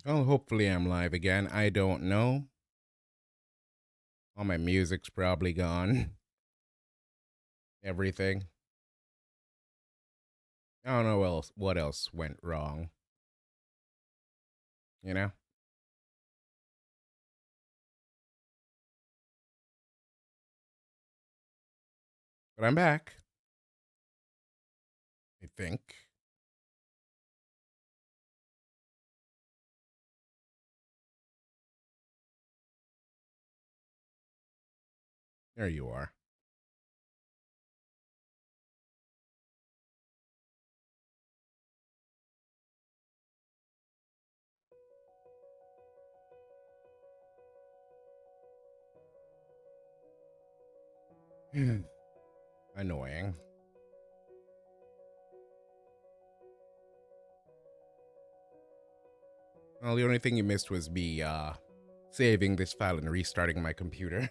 Well, hopefully I'm live again. I don't know. All my music's probably gone. Everything. I don't know what else went wrong. You know? But I'm back. I think. There you are. Annoying. Well, the only thing you missed was me saving this file and restarting my computer.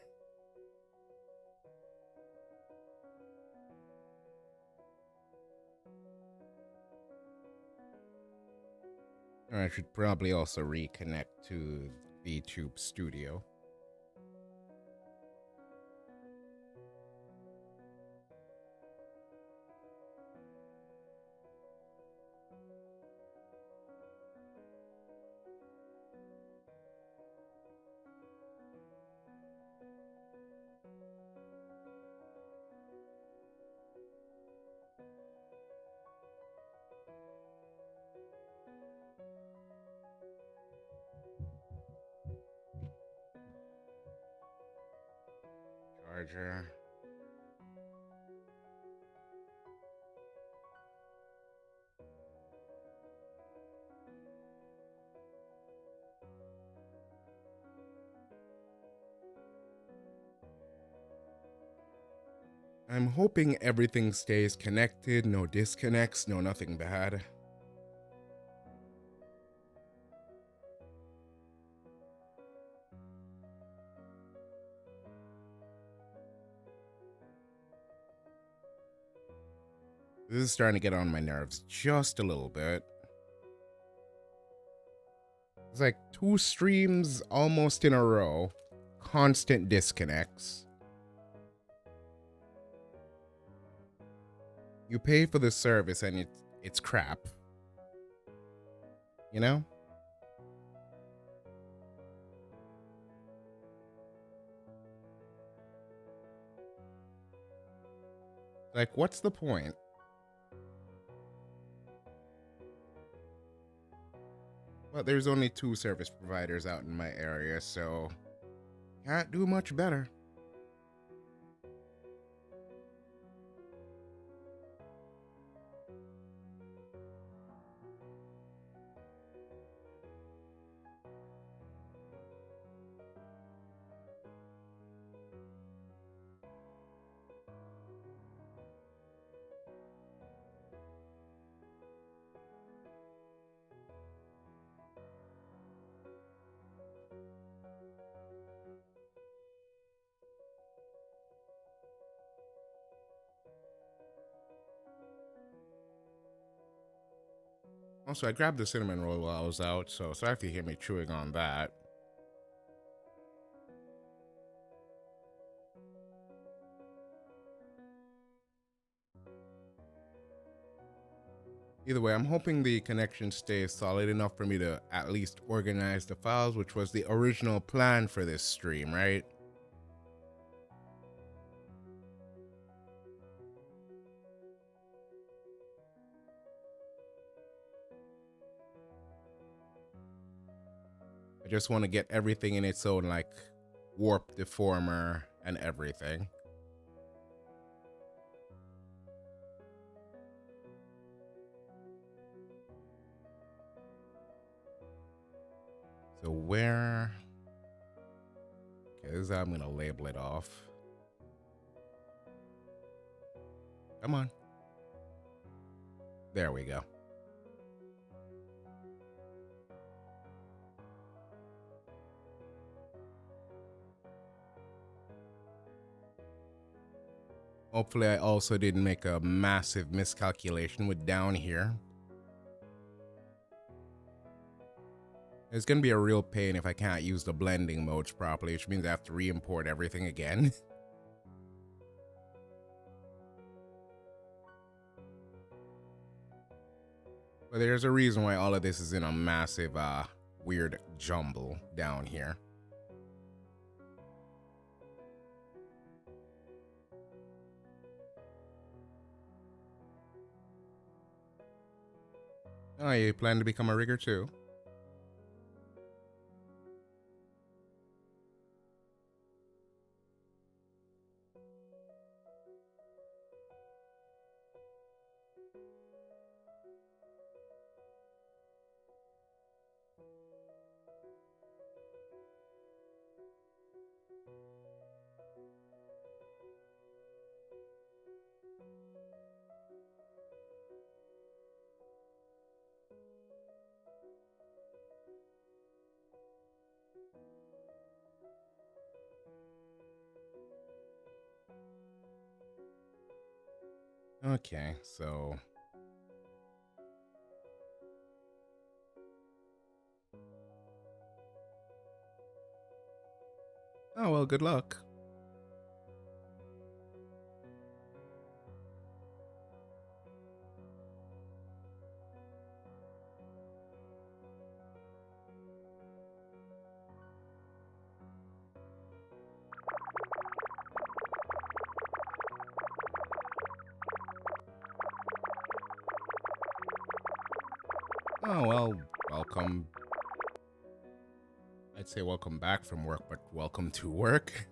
I should probably also reconnect to the Tube Studio. Charger. I'm hoping everything stays connected, no disconnects, no nothing bad. This is starting to get on my nerves just a little bit. It's like 2 streams almost in a row, constant disconnects. You pay for the service and it's crap. You know? Like, what's the point? But there's only 2 service providers out in my area, so can't do much better. Also, I grabbed the cinnamon roll while I was out, so sorry if you hear me chewing on that. Either way, I'm hoping the connection stays solid enough for me to at least organize the files, which was the original plan for this stream, right? I just want to get everything in its own, like, warp deformer and everything. So where... Okay, this is how I'm going to label it off. Come on. There we go. Hopefully I also didn't make a massive miscalculation with down here. It's gonna be a real pain if I can't use the blending modes properly, which means I have to re-import everything again. But there's a reason why all of this is in a massive, weird jumble down here. Oh, you plan to become a rigger too? Okay, so oh well, good luck. Oh well, welcome. I'd say welcome back from work, but welcome to work.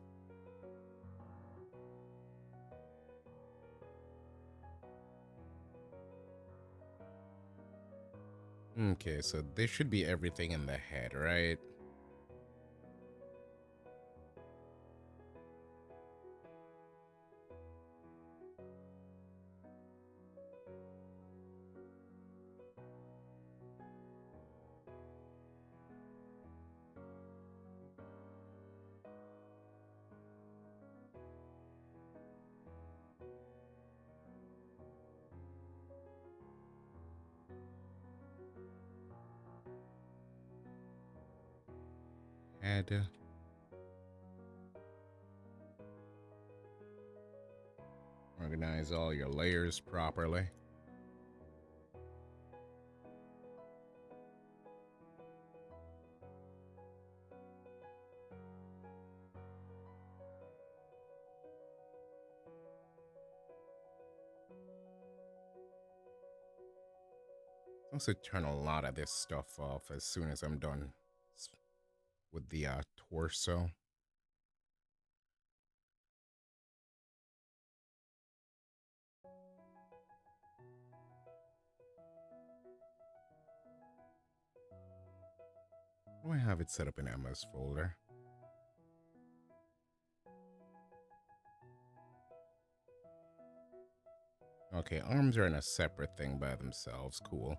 Okay, so this should be everything in the head, right? Head. Organize all your layers properly. Also turn a lot of this stuff off as soon as I'm done with the torso. Do I have it set up in Emma's folder? Okay, arms are in a separate thing by themselves. Cool.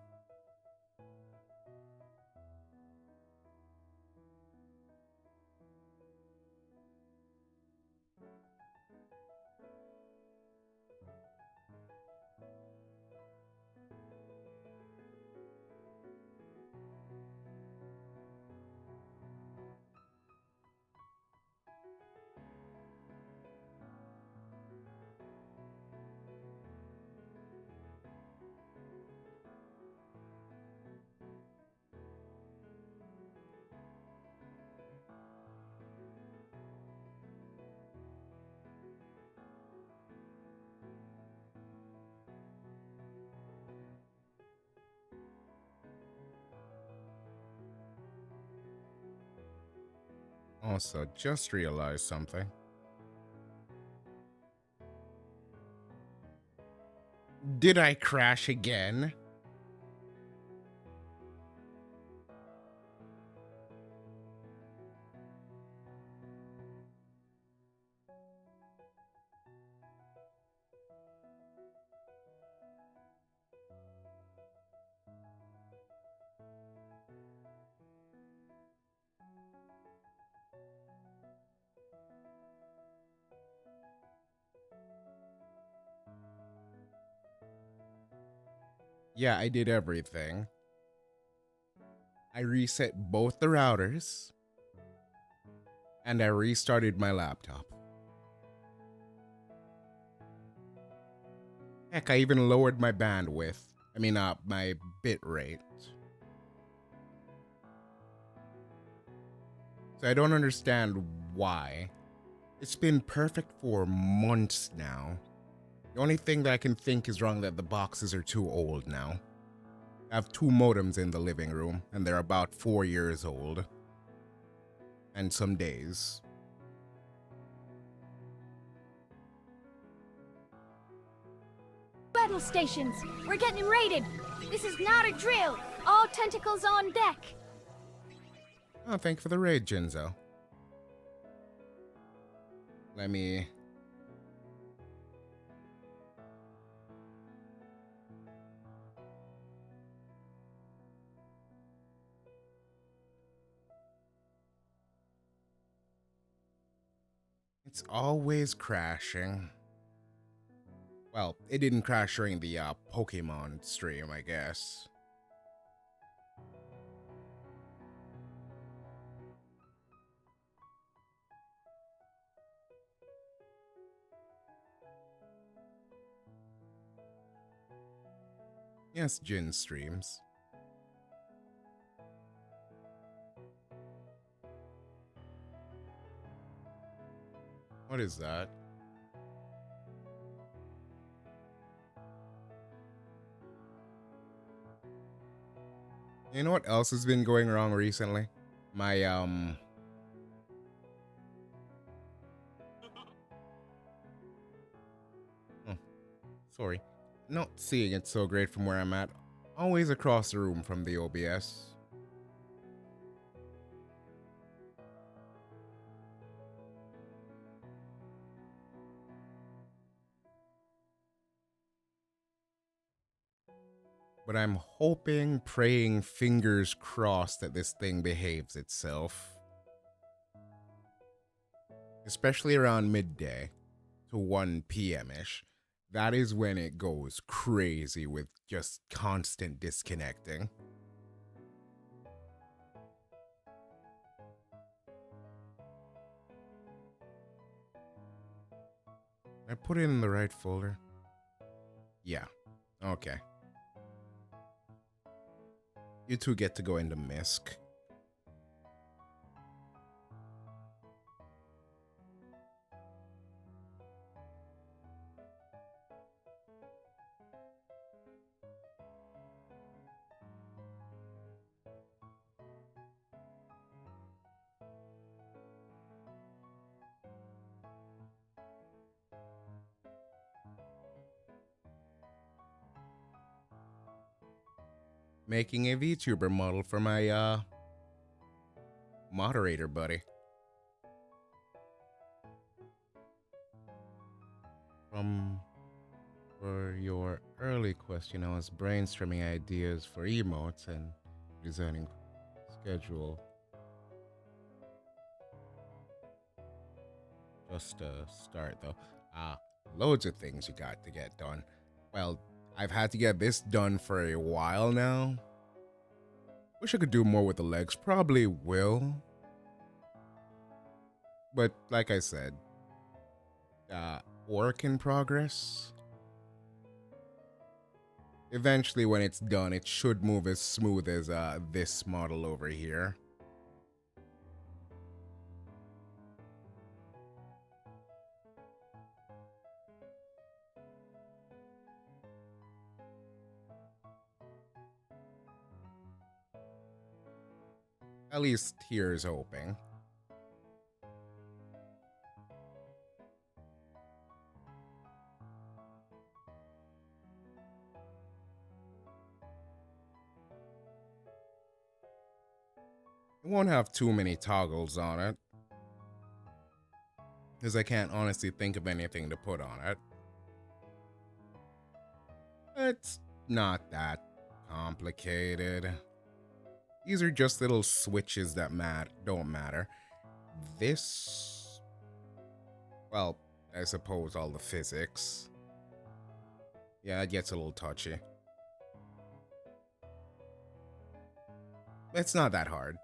Also, just realized something. Did I crash again? Yeah, I did everything. I reset both the routers and I restarted my laptop. Heck, I even lowered my bandwidth. My bit rate. So I don't understand why. It's been perfect for months now. The only thing that I can think is wrong that the boxes are too old now. I have two modems in the living room, and they're about 4 years old. And some days. Battle stations! We're getting raided! This is not a drill! All tentacles on deck! Oh, thank you for the raid, Jinzo. Let me... It's always crashing. Well, it didn't crash during the Pokemon stream, I guess. Yes, Jin streams. What is that? You know what else has been going wrong recently? My, oh, sorry. Not seeing it so great from where I'm at. Always across the room from the OBS. But I'm hoping, praying, fingers crossed that this thing behaves itself. Especially around midday to 1 p.m. ish. That is when it goes crazy with just constant disconnecting. I put it in the right folder. Yeah. Okay. You two get to go into MISC. Making a VTuber model for my moderator buddy. For your early question, I was brainstorming ideas for emotes and designing schedule. Just to start though, loads of things you got to get done. Well, I've had to get this done for a while now. Wish I could do more with the legs. Probably will. But like I said, work in progress. Eventually, when it's done, it should move as smooth as this model over here. At least here's hoping. It won't have too many toggles on it, because I can't honestly think of anything to put on it. It's not that complicated. These are just little switches that don't matter. This, well, I suppose all the physics. Yeah, it gets a little touchy. It's not that hard.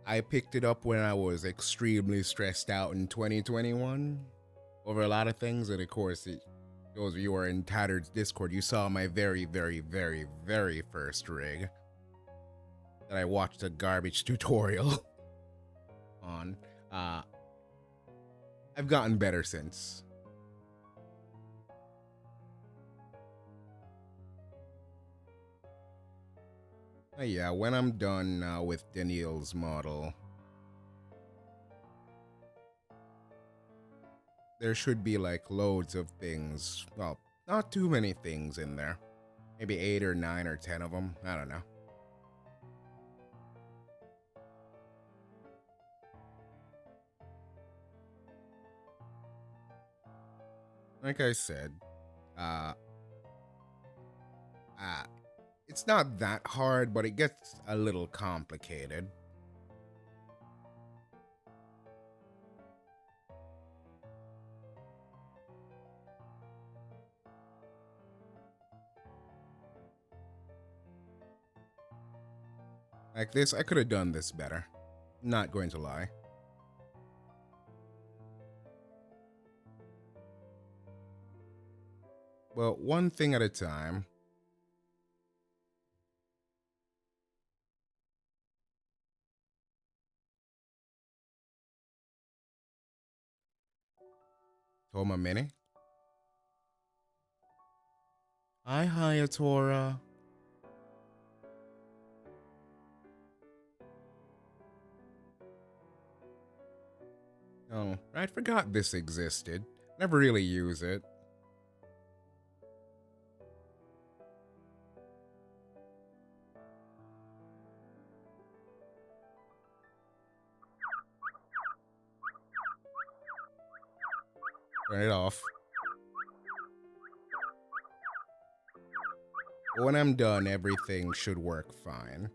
I picked it up when I was extremely stressed out in 2021 over a lot of things, and of course, those of you who are in Tattered's Discord, you saw my very, very, very, very first rig that I watched a garbage tutorial on. I've gotten better since. Yeah, when I'm done with Daniel's model, there should be like loads of things. Well, not too many things in there. Maybe 8 or 9 or 10 of them. I don't know. Like I said, uh, uh, it's not that hard, but it gets a little complicated. Like this, I could have done this better. Not going to lie. Well, one thing at a time. Toma Mini. Hi, Tora. Oh, I forgot this existed. Never really use it. Turn it off. When I'm done, everything should work fine.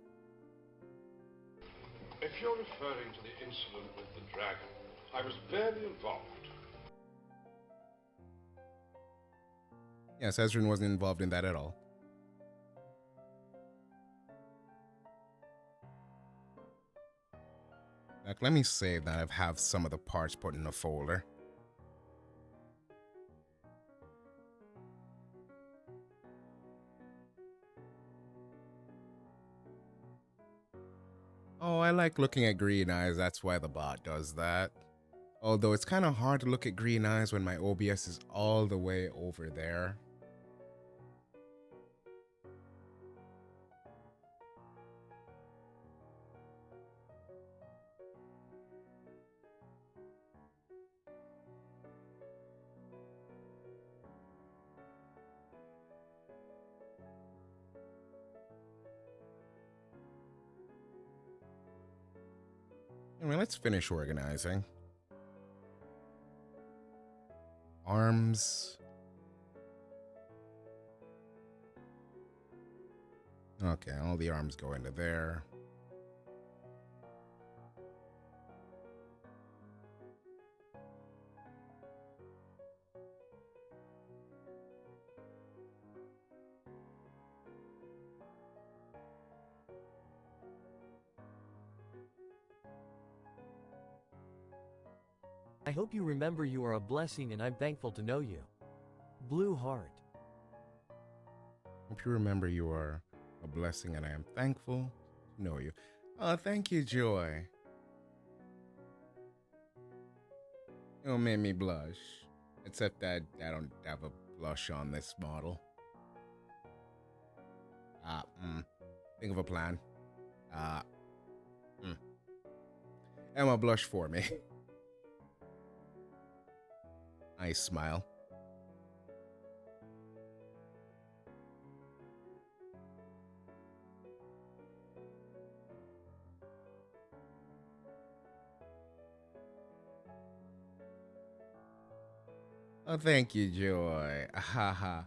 If you're referring to the incident with the dragon, I was barely involved. Yes, Ezrin wasn't involved in that at all. Like, let me save that I have some of the parts put in a folder. Oh, I like looking at green eyes, that's why the bot does that. Although it's kind of hard to look at green eyes when my OBS is all the way over there. Anyway, let's finish organizing. Arms. Okay, all the arms go into there. I hope you remember you are a blessing and I'm thankful to know you. Blue Heart. Hope you remember you are a blessing and I am thankful to know you. Oh, thank you, Joy. You made me blush. Except that I don't have a blush on this model. Think of a plan. Emma, blush for me. I smile. Oh, thank you, Joy. Haha.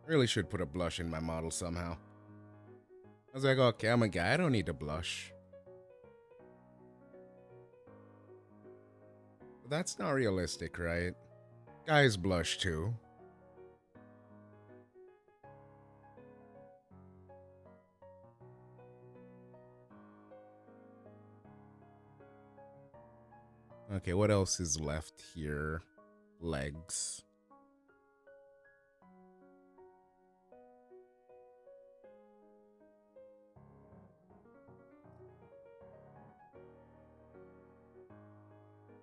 Really should put a blush in my model somehow. I was like, okay, I'm a guy. I don't need to blush. But that's not realistic, right? Guys blush too. Okay, what else is left here? Legs.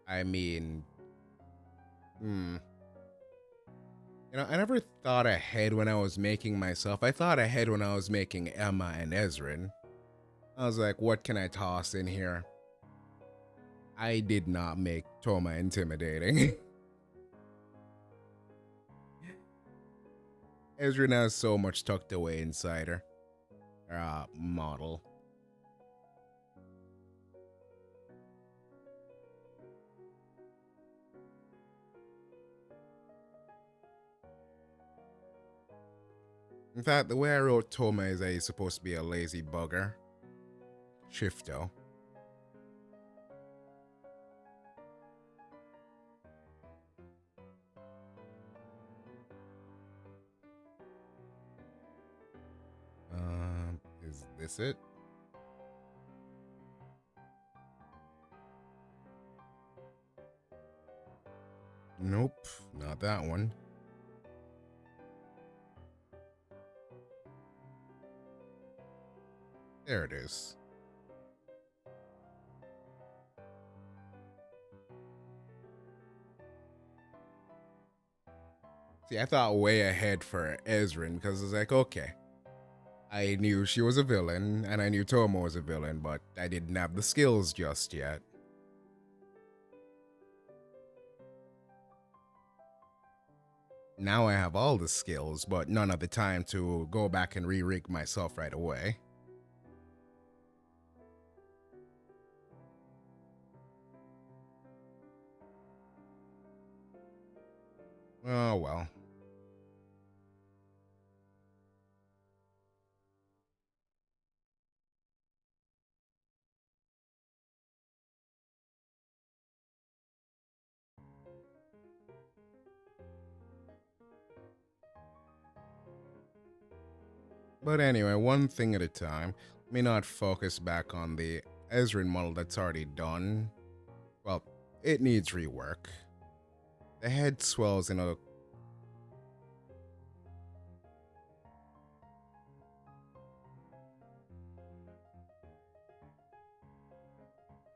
I mean, hmm. I never thought ahead when I was making myself. I thought ahead when I was making Emma and Ezrin. I was like, what can I toss in here? I did not make Toma intimidating. Ezrin has so much tucked away inside her. Model. In fact, the way I wrote Toma is that he's supposed to be a lazy bugger. Shifto. Is this it? Nope, not that one. There it is. See, I thought way ahead for Ezrin because it's like, okay, I knew she was a villain and I knew Toma was a villain, but I didn't have the skills just yet. Now I have all the skills, but none of the time to go back and re-rig myself right away. Oh well. But anyway, one thing at a time. Let me not focus back on the Ezrin model that's already done. Well, it needs rework. The head swells in a...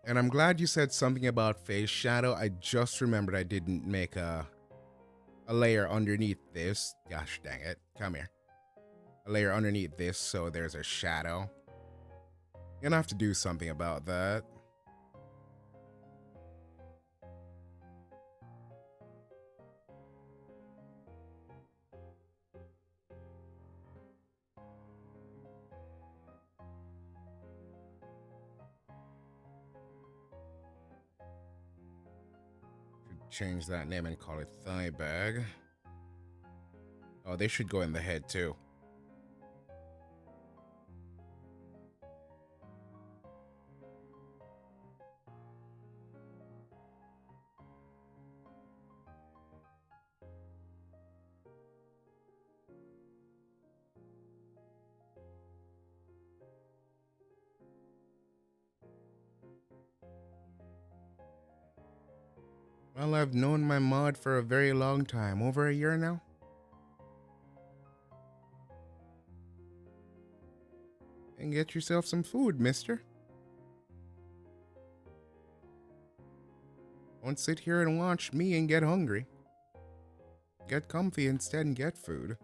And I'm glad you said something about face shadow. I just remembered I didn't make a layer underneath this. Gosh dang it. Come here. A layer underneath this so there's a shadow. You're gonna have to do something about that. Should change that name and call it thigh bag. Oh, they should go in the head too. Well, I've known my mod for a very long time, over a year now. And get yourself some food, mister. Don't sit here and watch me and get hungry. Get comfy instead and get food.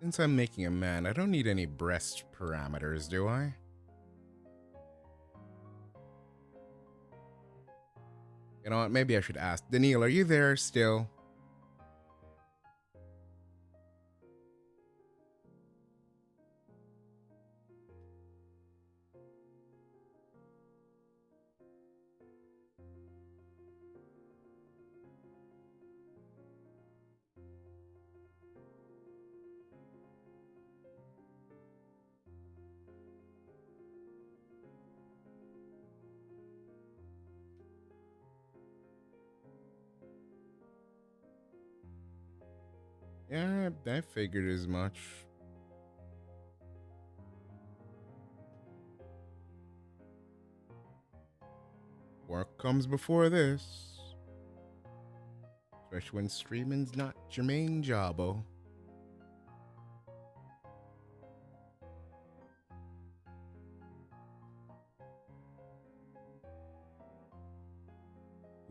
Since I'm making a man, I don't need any breast parameters, do I? You know what, maybe I should ask. Daniil, are you there still? Yeah, I figured as much. Work comes before this. Especially when streaming's not your main jobbo.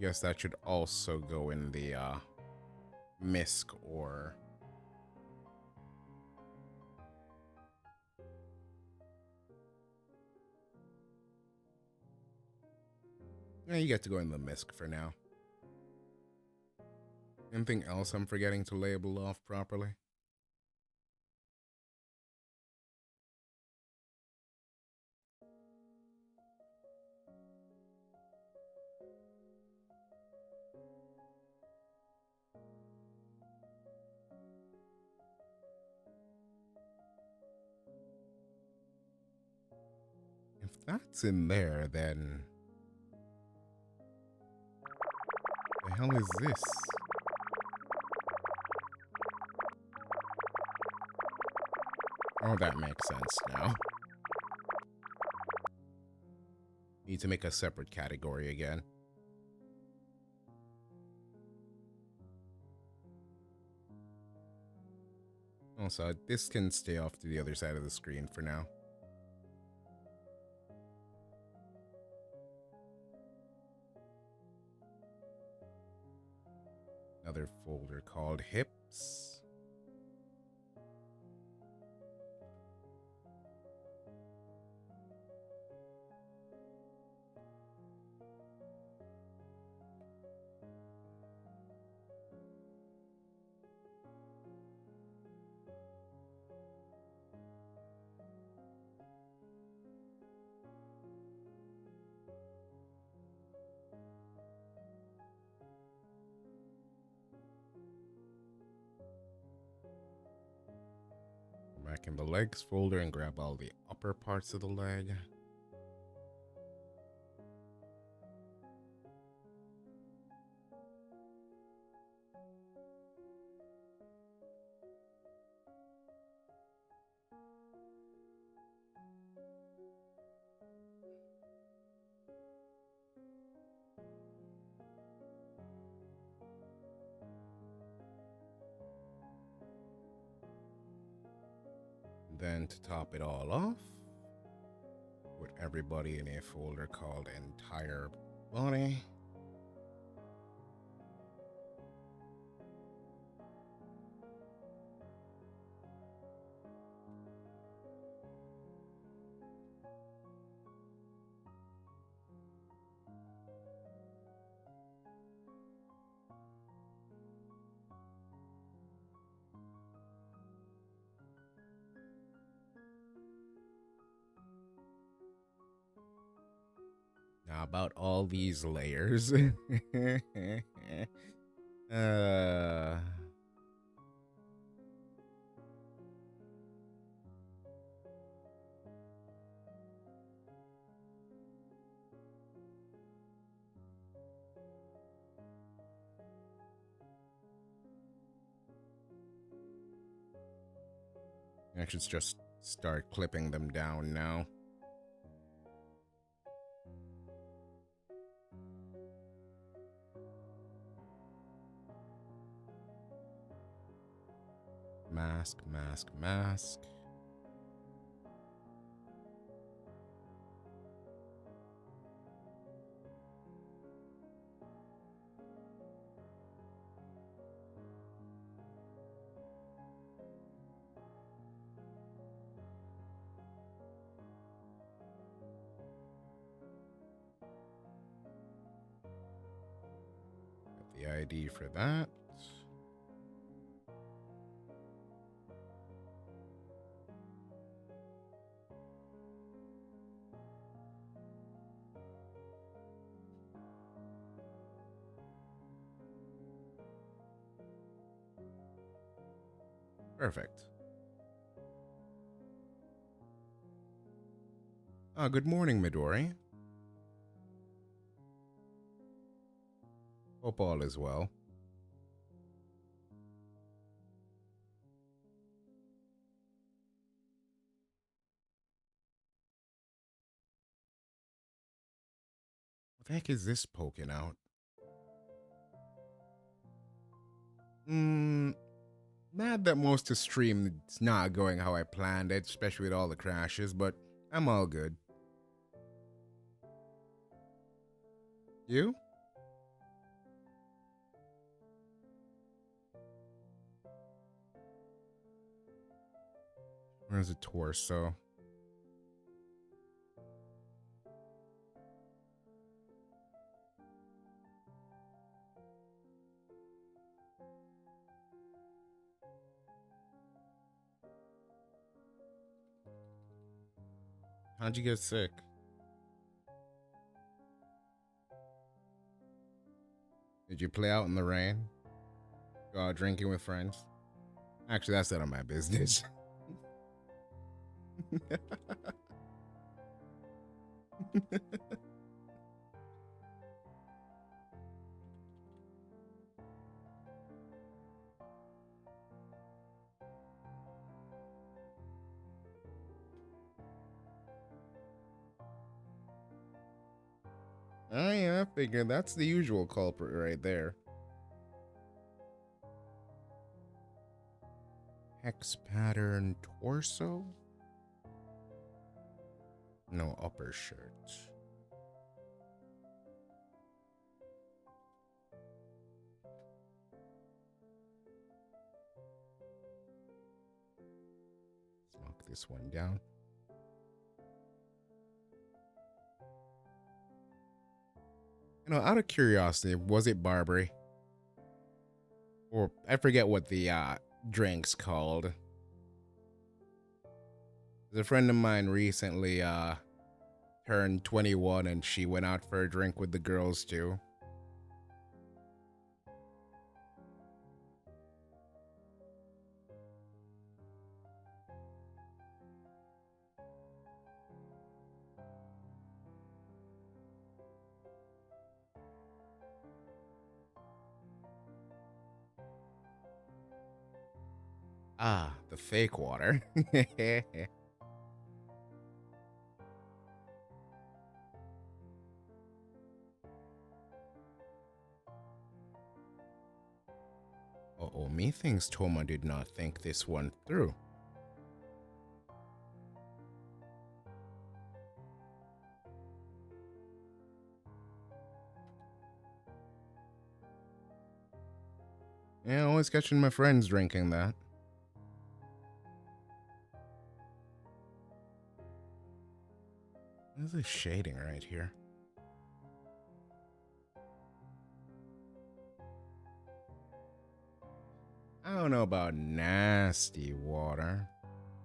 Guess that should also go in the MISC or yeah, you get to go in the MISC for now. Anything else I'm forgetting to label off properly? If that's in there, then the hell is this? Oh, that makes sense now. Need to make a separate category again. Also, this can stay off to the other side of the screen for now. Another folder called hips. Back in the legs folder and grab all the upper parts of the leg. Then to top it all off, put everybody in a folder called entire body. Now about all these layers. uh I should just start clipping them down now. Mask, mask, mask. Got the ID for that. Perfect. Good morning, Midori. Hope all is well. What the heck is this poking out? Mad that most of stream is not going how I planned it, especially with all the crashes, but I'm all good. You? Where's the torso? How'd you get sick? Did you play out in the rain? Go out drinking with friends? Actually, that's none of my business. Oh yeah, I figured that's the usual culprit right there. Hex pattern torso? No upper shirt. Let's knock this one down. You know, out of curiosity, was it Barbary? Or I forget what the drink's called. A friend of mine recently turned 21 and she went out for a drink with the girls too. Ah, the fake water. Uh-oh, methinks Toma did not think this one through. Yeah, always catching my friends drinking that. There's a shading right here. I don't know about nasty water.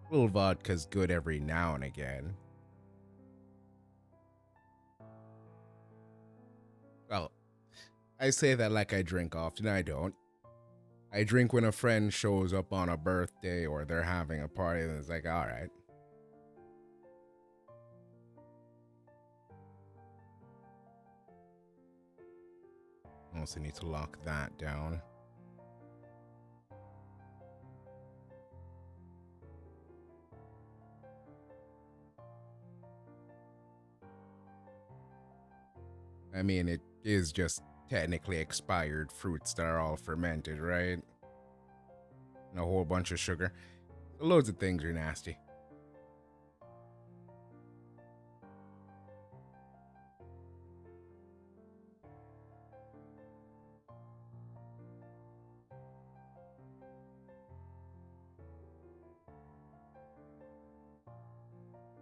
A little vodka's good every now and again. Well, I say that like I drink often. I don't. I drink when a friend shows up on a birthday or they're having a party and it's like, all right. Also need to lock that down. I mean, it is just technically expired fruits that are all fermented, right? And a whole bunch of sugar. So loads of things are nasty.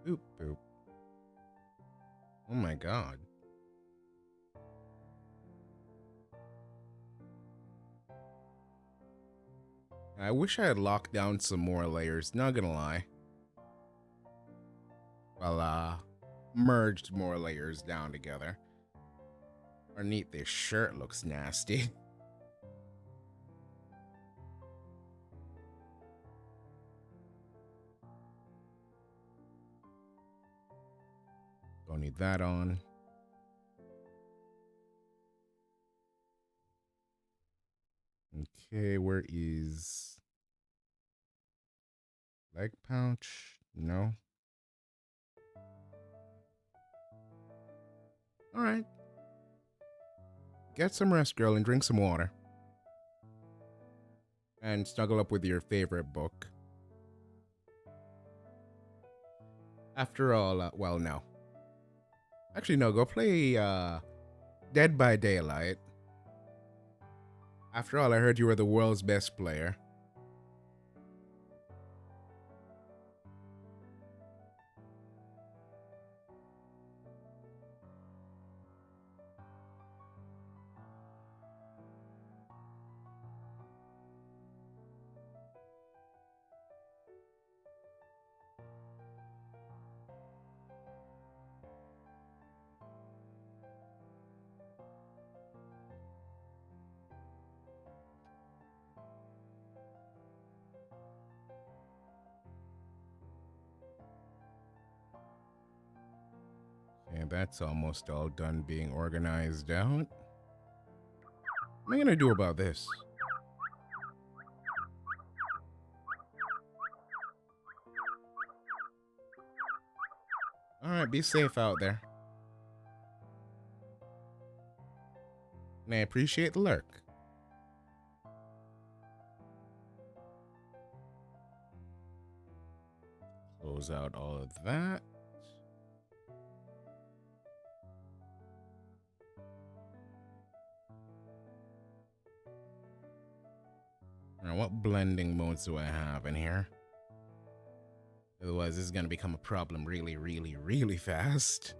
Oop, boop. Oh my god. I wish I had locked down some more layers, not gonna lie. Well, merged more layers down together. Underneath this shirt looks nasty. Don't need that on. Okay, where is leg pouch? No. All right. get some rest, girl, and drink some water. And snuggle up with your favorite book. After all, well, no. Actually, no, go play Dead by Daylight. After all, I heard you were the world's best player. And that's almost all done being organized out. What am I gonna do about this? Alright, be safe out there. And I appreciate the lurk. Close out all of that. Alright, what blending modes do I have in here? Otherwise, this is going to become a problem really, really, really fast.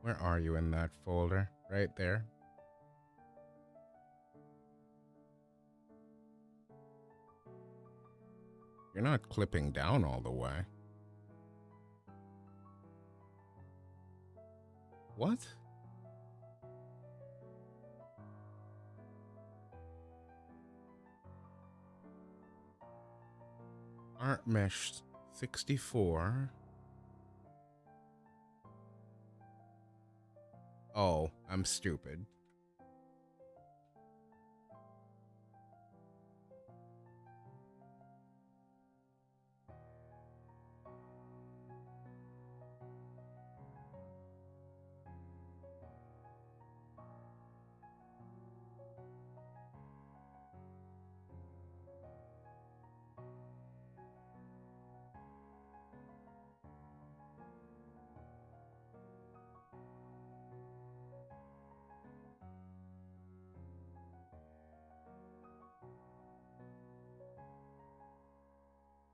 Where are you in that folder? Right there. You're not clipping down all the way. What? Art mesh 64. Oh, I'm stupid.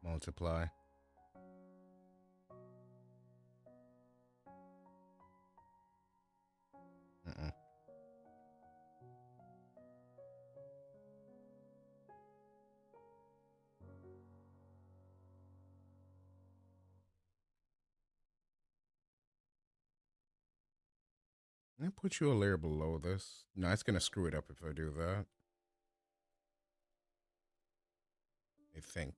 Multiply. Uh-uh. Can I put you a layer below this? No, it's gonna screw it up if I do that. I think.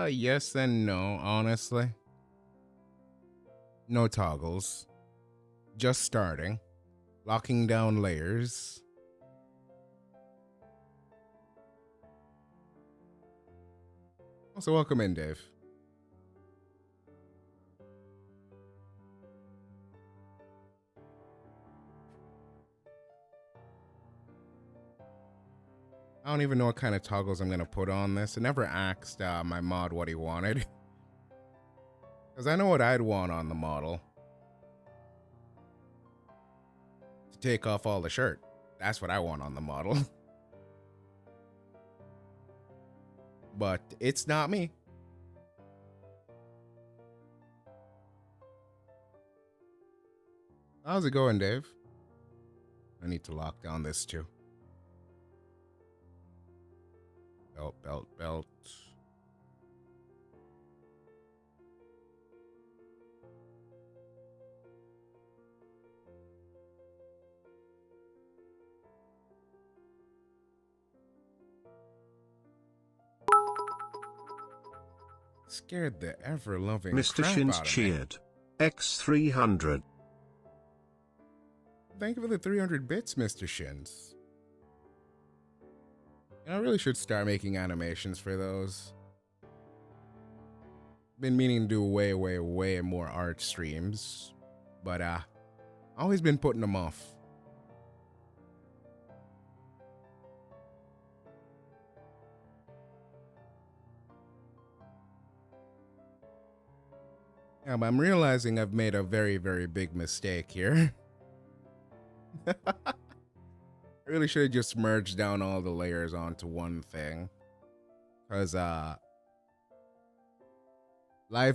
Yes and no, honestly. No toggles. Just starting. Locking down layers. Also, welcome in, Dave. I don't even know what kind of toggles I'm going to put on this. I never asked my mod what he wanted. Because I know what I'd want on the model. To take off all the shirt. That's what I want on the model. But it's not me. How's it going, Dave? I need to lock down this too. Belt, belt, belt. Scared the ever-loving Mr. crap Shins out of me. cheered. X300. Thank you for the 300 bits, Mr. Shins. And I really should start making animations for those. Been meaning to do way more art streams. But, always been putting them off. Yeah, but I'm realizing I've made a very big mistake here. I really should have just merged down all the layers onto one thing. Because, Live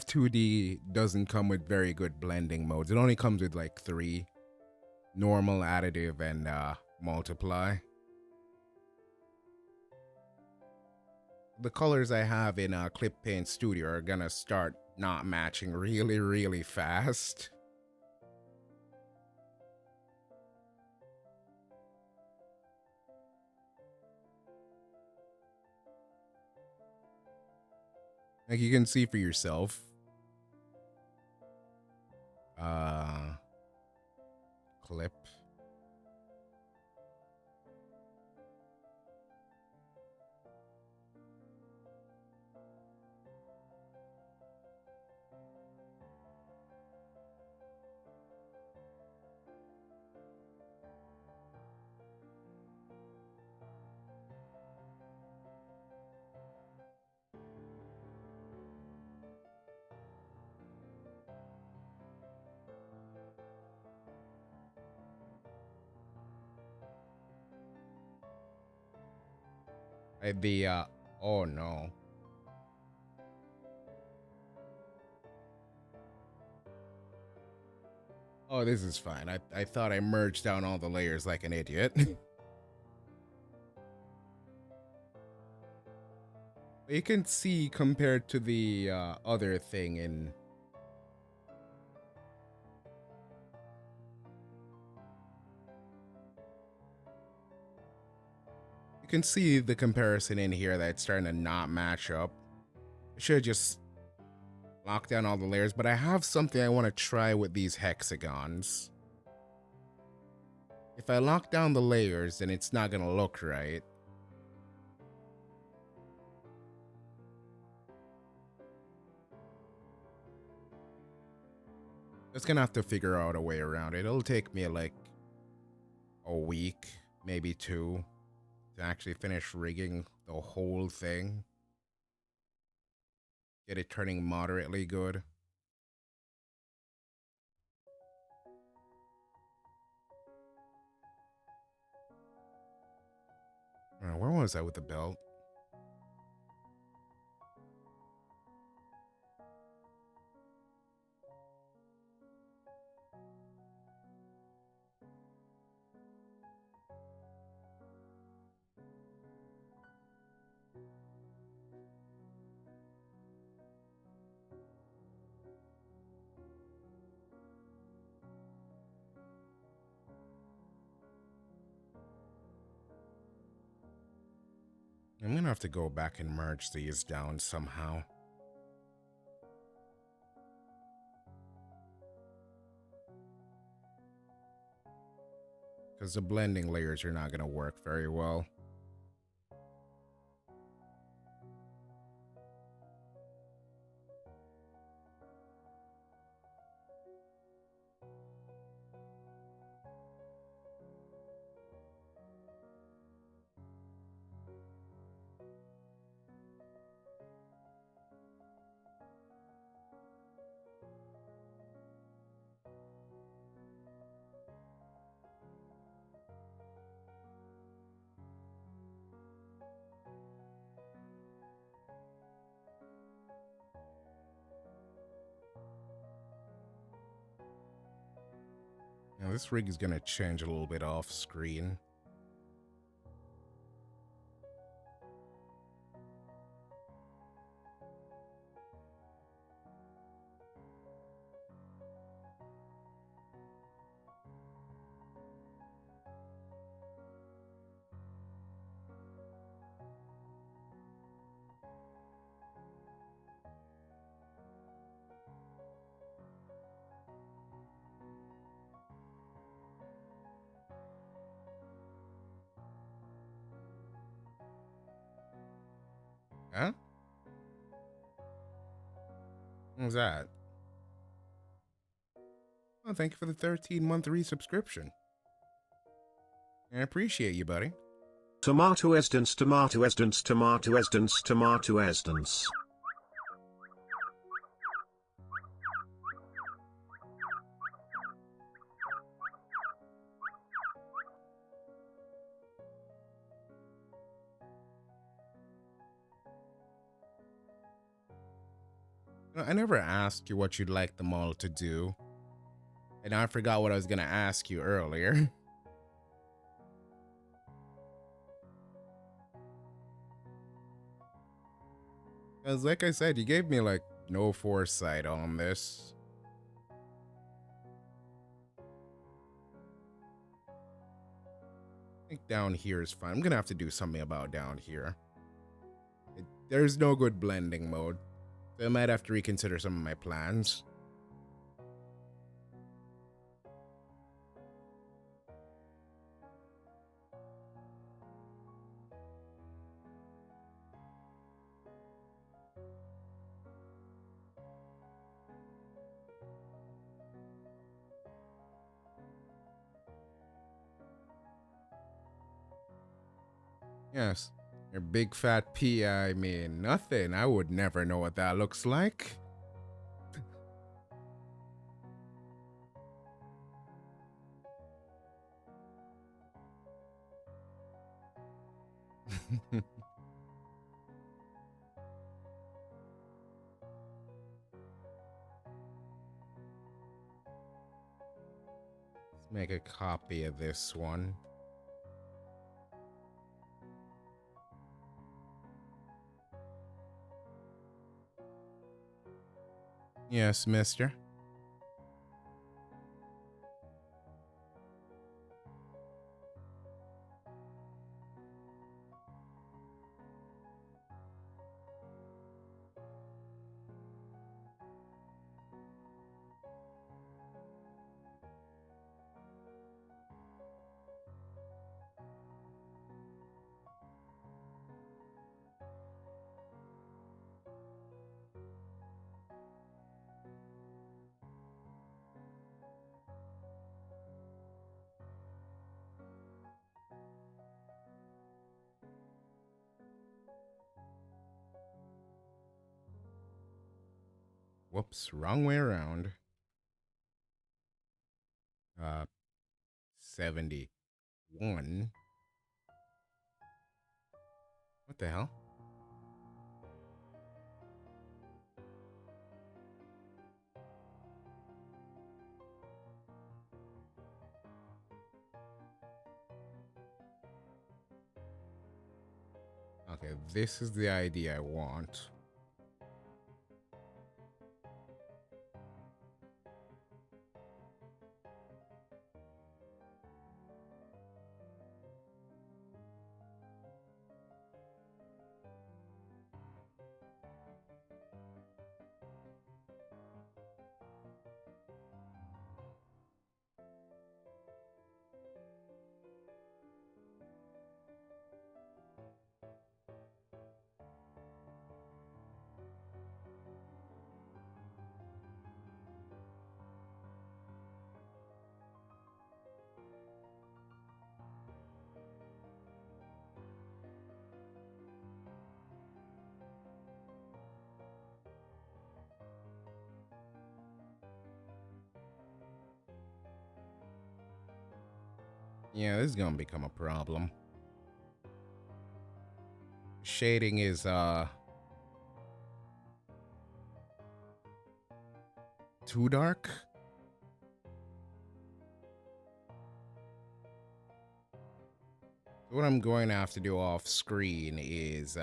2D doesn't come with very good blending modes. It only comes with like 3. Normal, additive, and multiply. The colors I have in Clip Paint Studio are gonna start not matching really fast. Like you can see for yourself. Clip. Oh no. Oh, this is fine. I thought I merged down all the layers like an idiot. You can see compared to the other thing in... You can see the comparison in here that it's starting to not match up. I should have just locked down all the layers, but I have something I want to try with these hexagons. If I lock down the layers, then it's not going to look right. Just gonna have to figure out a way around it. It'll take me like a week, maybe 2, to actually finish rigging the whole thing. Get it turning moderately good. Where was I with the belt? I'm gonna have to go back and merge these down somehow. Because the blending layers are not gonna work very well. Yeah, this rig is gonna change a little bit off screen. Huh? What was that? Oh, thank you for the 13-month resubscription. I appreciate you, buddy. Tomato Esdance, Tomato Esdance, Tomato Esdance, Tomato Esdance. I never asked you what you'd like them all to do. And I forgot what I was gonna ask you earlier. Because like I said, you gave me like no foresight on this. I think down here is fine. I'm gonna have to do something about down here. There's no good blending mode. So I might have to reconsider some of my plans. Yes. Your big fat pea, I mean, nothing. I would never know what that looks like. Let's make a copy of this one. Yes, mister. Whoops, wrong way around. 71. What the hell? Okay, this is the ID I want. Yeah, this is gonna become a problem. Shading is too dark. What I'm going to have to do off screen is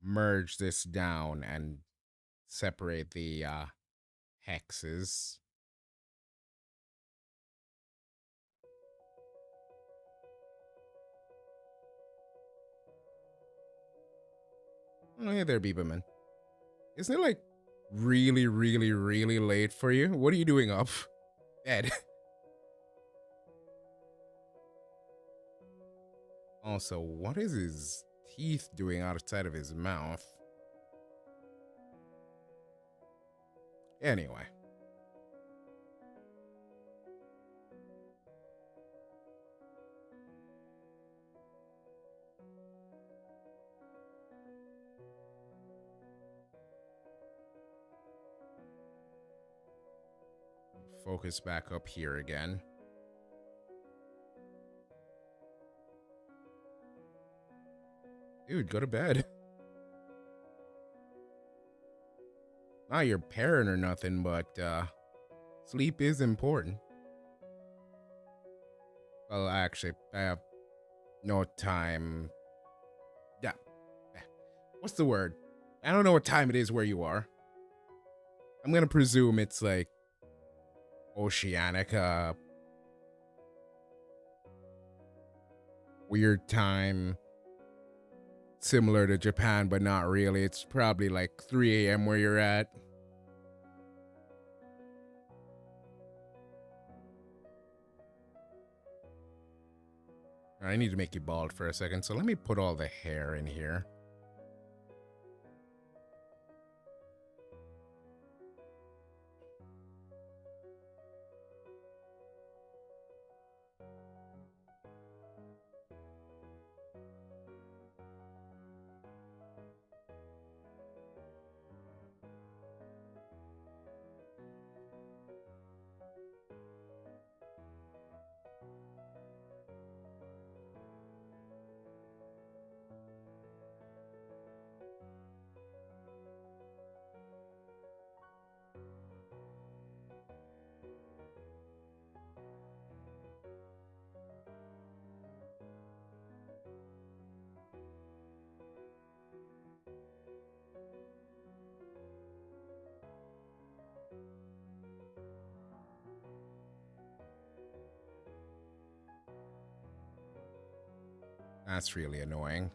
merge this down and separate the hexes. Oh, hey there, Bieberman. Isn't it like really, really, really late for you? What are you doing up? Bed. Also, what is his teeth doing outside of his mouth? Anyway. Focus back up here again. Dude, go to bed. Not your parent or nothing, but sleep is important. Well, actually, I have no time. Yeah. What's the word? I don't know what time it is where you are. I'm gonna presume it's like oceanic, weird time. Similar to Japan, but not really. It's probably like 3 a.m. where you're at. I need to make you bald for a second, so let me put all the hair in here. That's really annoying.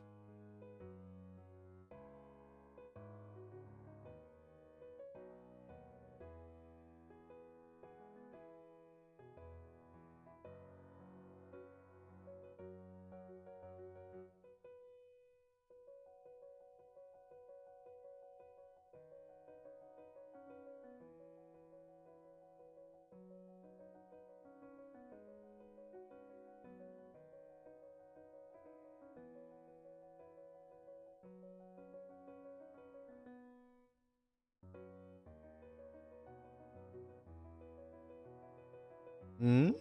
Hmm?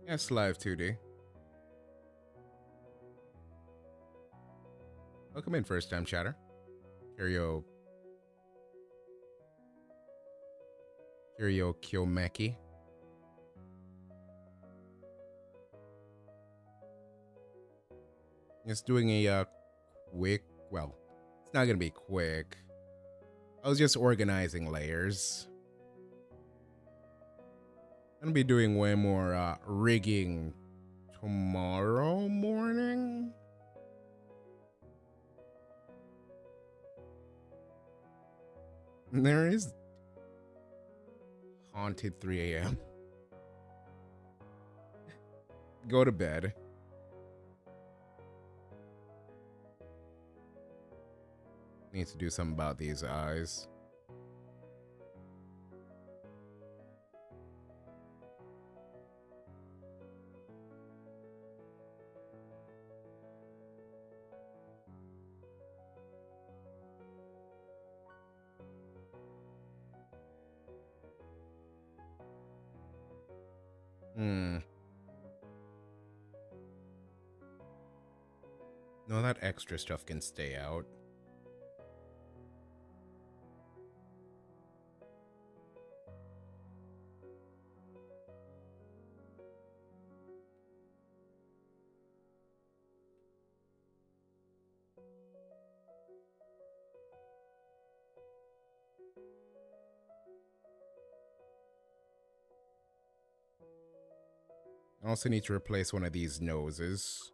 Yes, live 2D. Welcome in, first time chatter. Curio Kyomeki. Just doing a quick, well, it's not gonna be quick. I was just organizing layers. I'm gonna be doing way more rigging tomorrow morning. And there is haunted 3 a.m. Go to bed. Need to do something about these eyes. No, that extra stuff can stay out. I also need to replace one of these noses.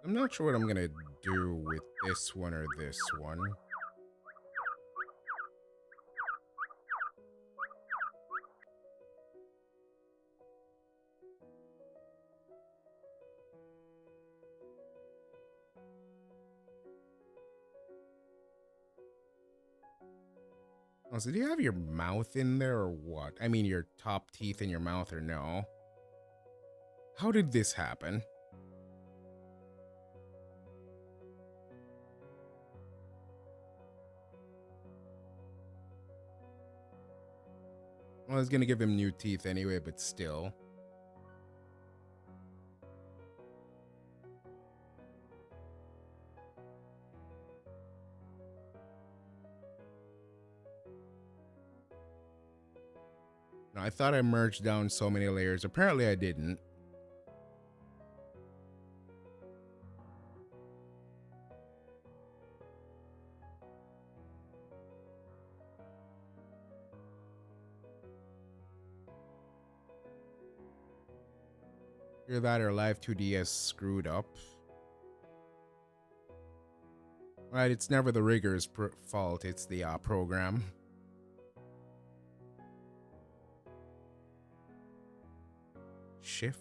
I'm not sure what I'm gonna do with this one or this one. Oh, so do you have your mouth in there or what? I mean, your top teeth in your mouth or no? How did this happen? Well, I was gonna give him new teeth anyway, but still. No, I thought I merged down so many layers. Apparently I didn't. Either that or Live 2DS screwed up. Right, it's never the rigger's fault, it's the program. Shift.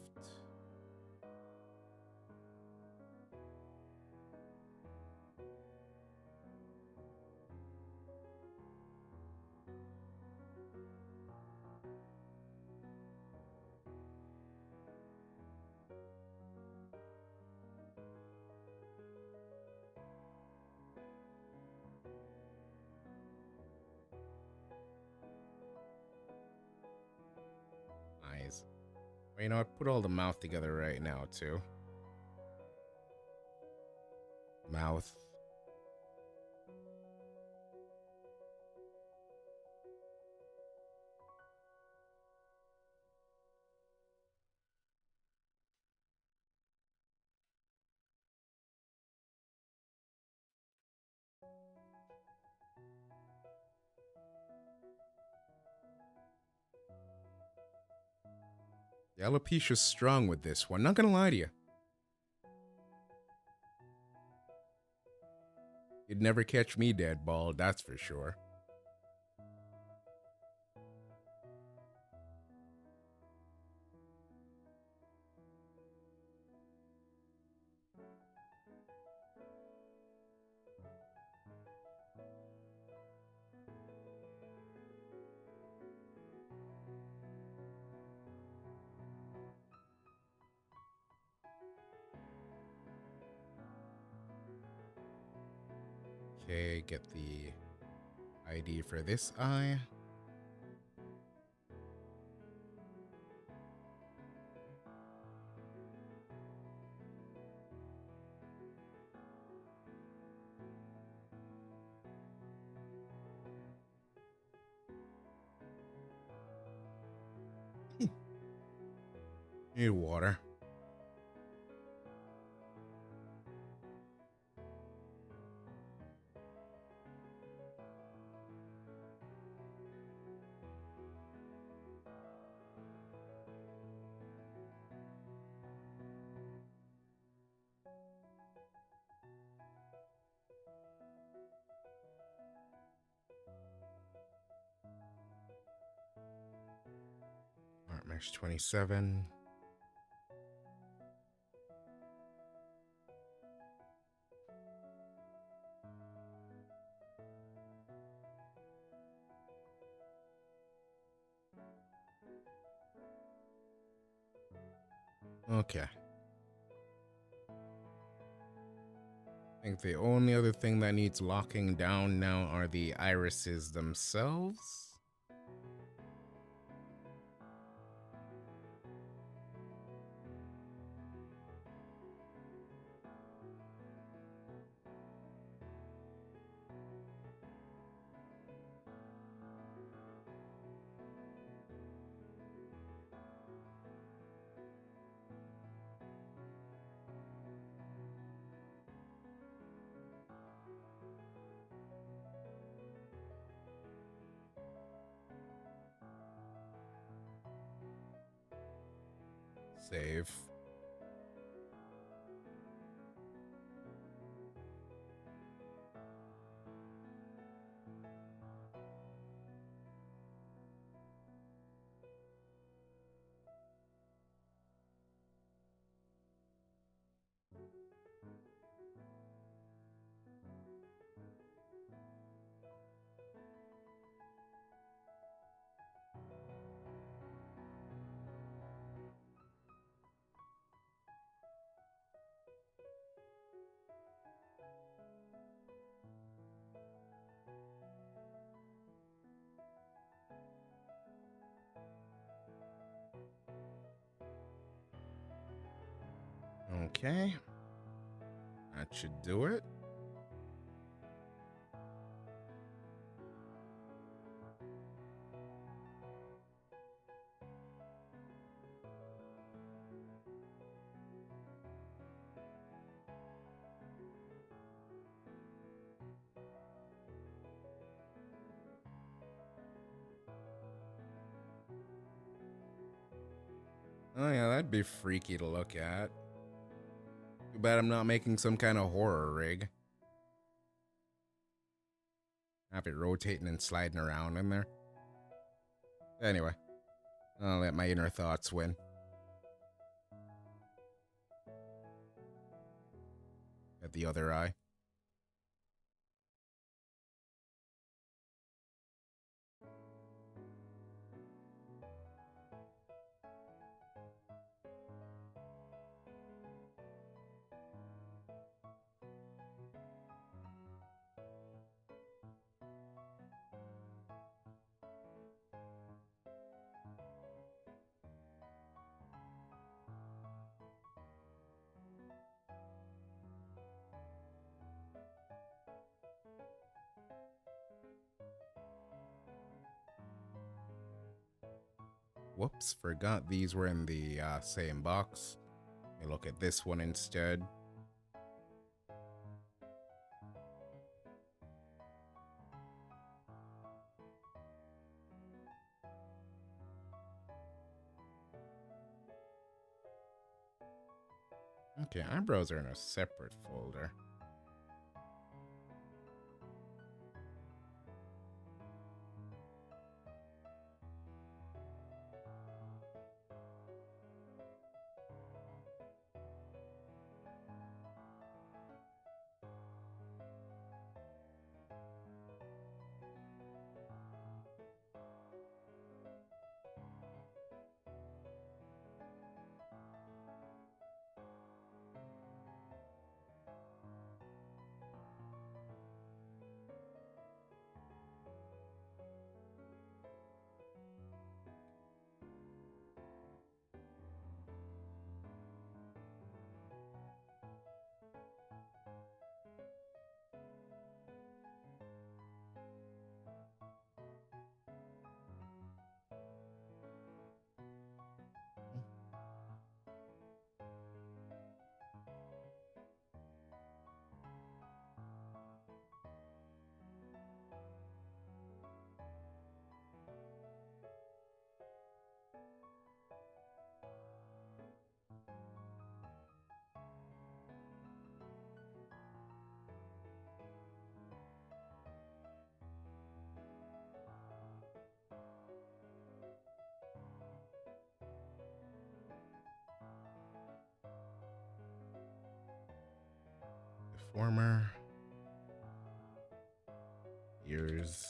Eyes. Well, you know what? Put all the mouth together right now, too. Mouth. The alopecia's strong with this one, not gonna lie to you. You'd never catch me dead bald, that's for sure. Okay, get the ID for this eye. Need water. Art mesh 27. Okay. I think the only other thing that needs locking down now are the irises themselves. Save. Okay. That should do it. Oh yeah, that'd be freaky to look at. Too bad I'm not making some kind of horror rig. Have it rotating and sliding around in there. Anyway, I'll let my inner thoughts win. At the other eye. Whoops, forgot these were in the same box. Let me look at this one instead. Okay, eyebrows are in a separate folder. Deformer. Ears.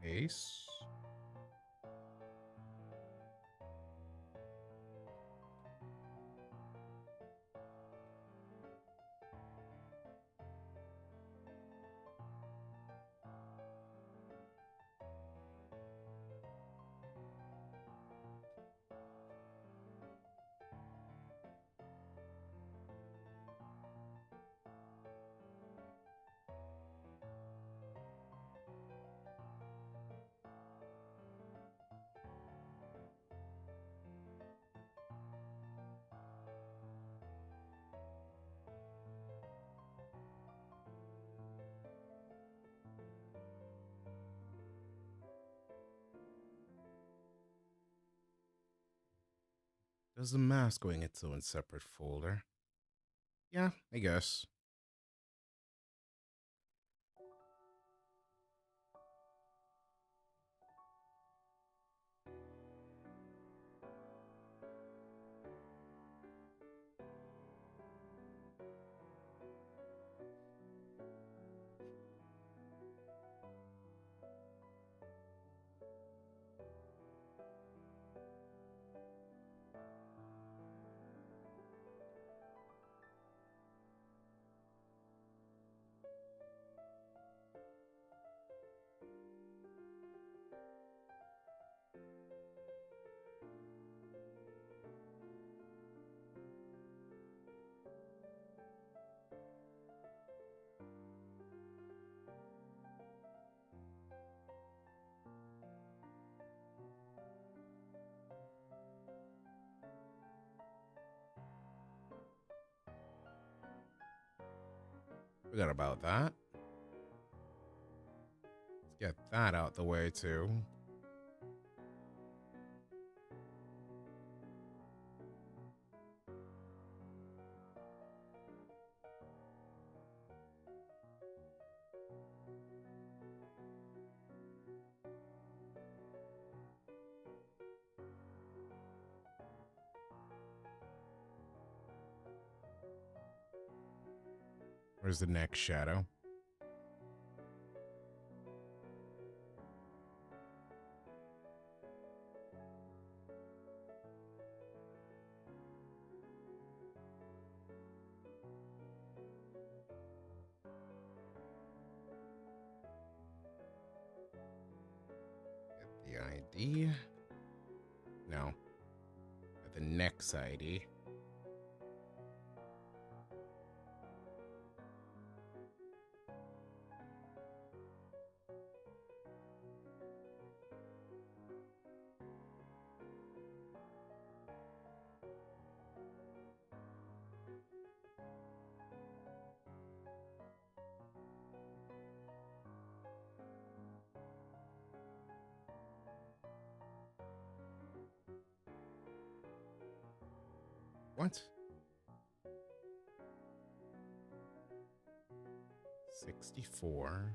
Ace. Does the mask going its own separate folder? Yeah, I guess. Forgot about that. Let's get that out the way too. Where's the next shadow? Get the ID. No. Get the next ID. What? 64.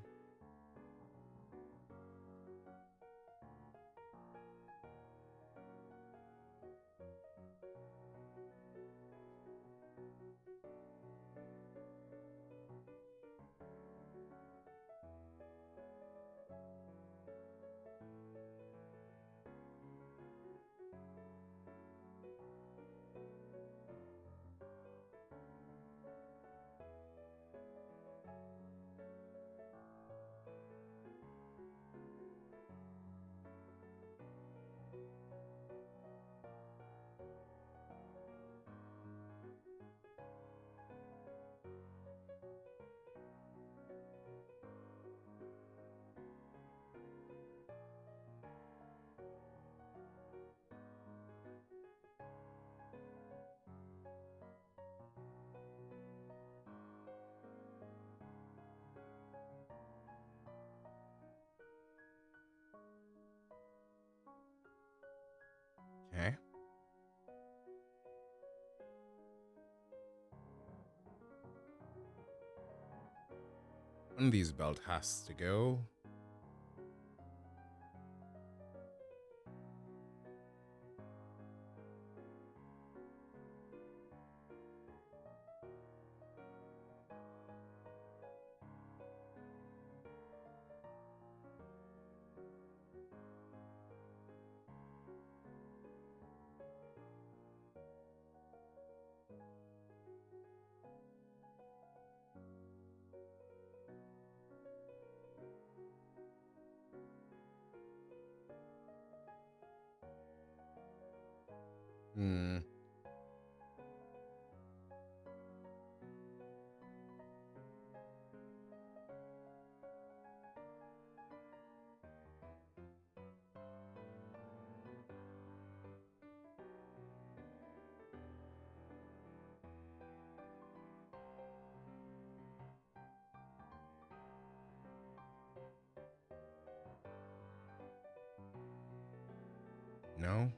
Okay. One of these belt has to go. Hmm. No.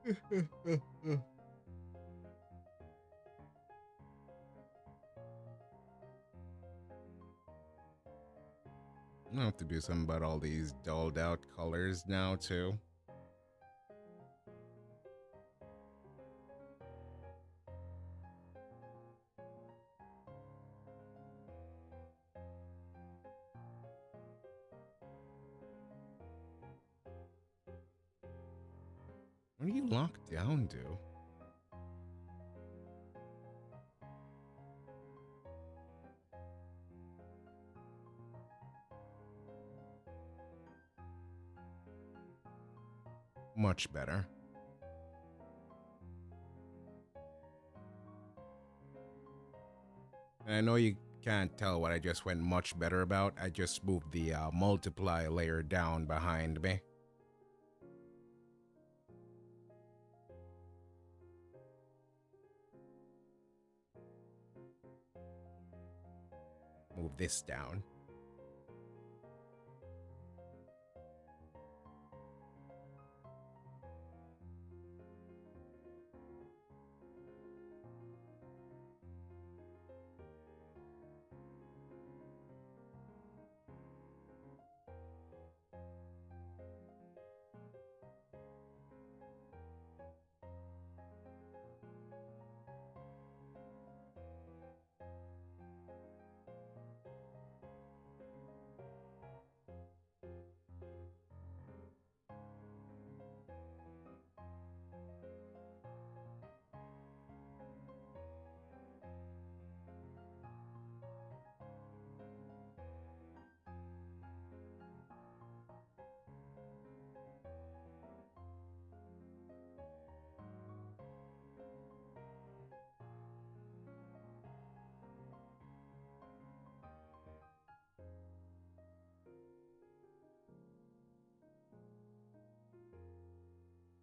I have to do something about all these dulled out colors now, too. What are you locked down to? Much better. And I know you can't tell what I just went much better about. I just moved the multiply layer down behind me. Move this down.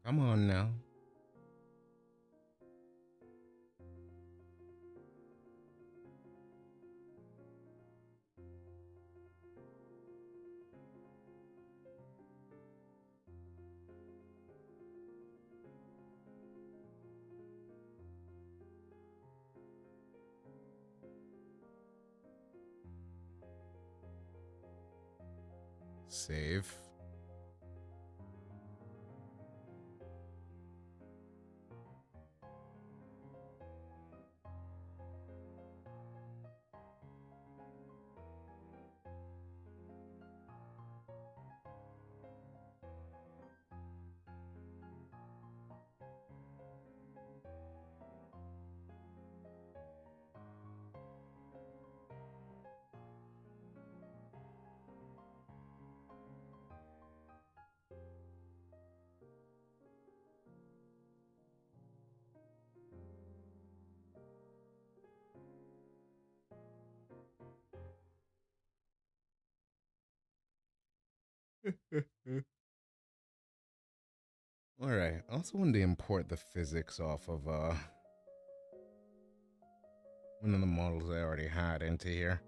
Come on now. Save. Alright, I also wanted to import the physics off of one of the models I already had into here.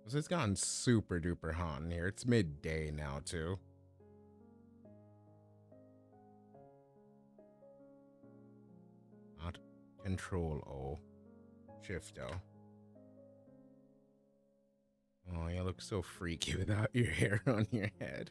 So it's gotten super duper hot in here. It's midday now too. Not Control O. Shift O. Oh, you look so freaky without your hair on your head.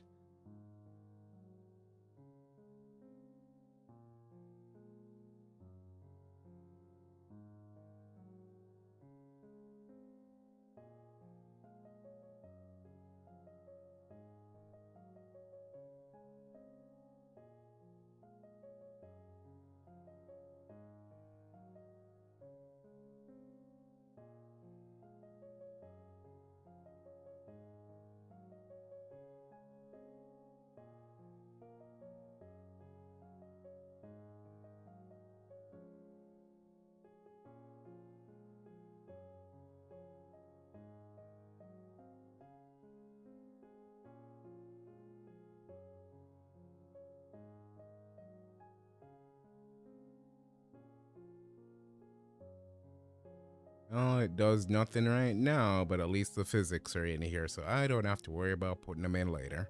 Oh, it does nothing right now, but at least the physics are in here, so I don't have to worry about putting them in later.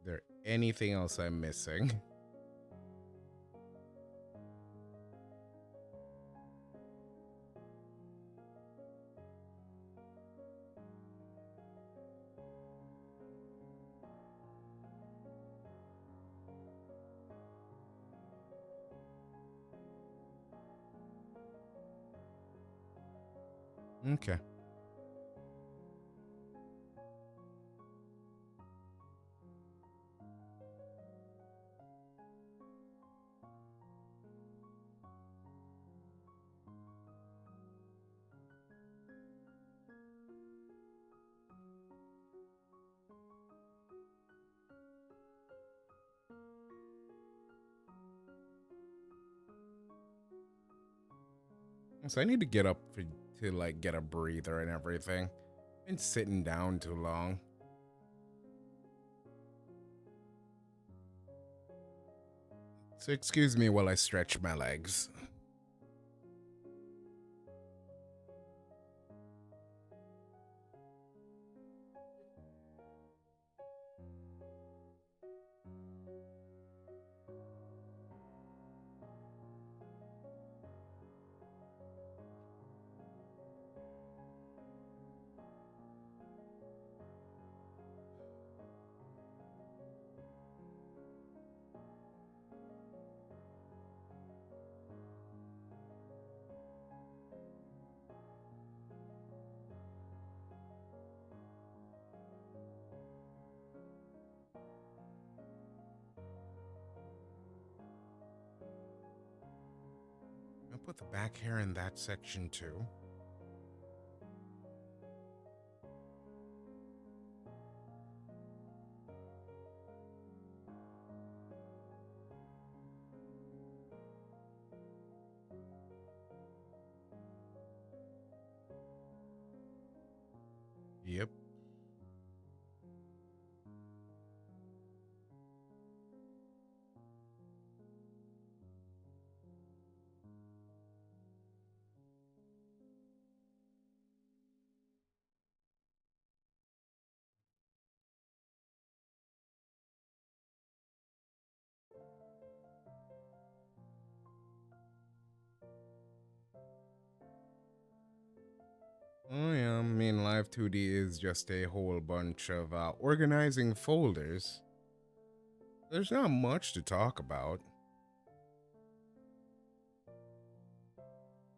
Is there anything else I'm missing? Okay. So I need to get up to like get a breather and everything. Been sitting down too long. So excuse me while I stretch my legs. I'll put the back hair in that section too. Yep. Oh yeah, I mean Live 2D is just a whole bunch of organizing folders. There's not much to talk about.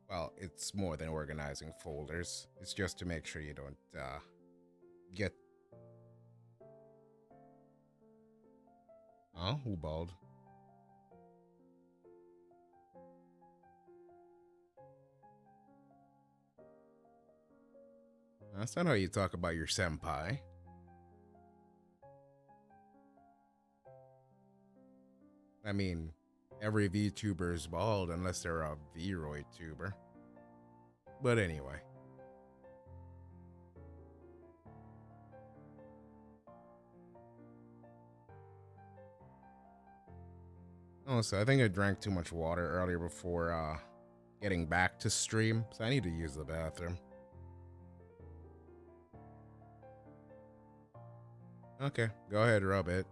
Well, it's more than organizing folders. It's just to make sure you don't get. Oh, who bald? That's not how you talk about your senpai. I mean, every VTuber is bald unless they're a V-Roid tuber. But anyway. Oh, so I think I drank too much water earlier before getting back to stream, so I need to use the bathroom. Okay, go ahead, rub it.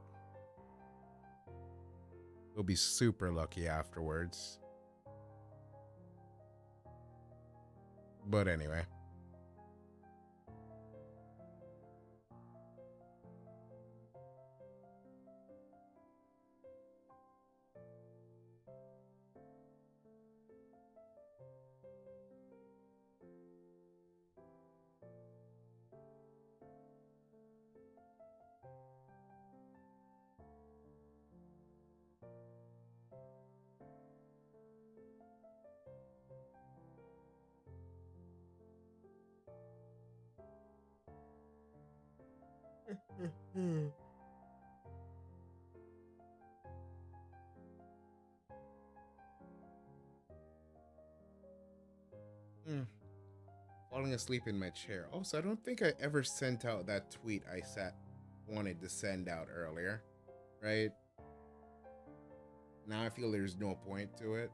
We'll be super lucky afterwards. But anyway. Hmm. Falling asleep in my chair. Also, I don't think I ever sent out that tweet I wanted to send out earlier, right? Now I feel there's no point to it.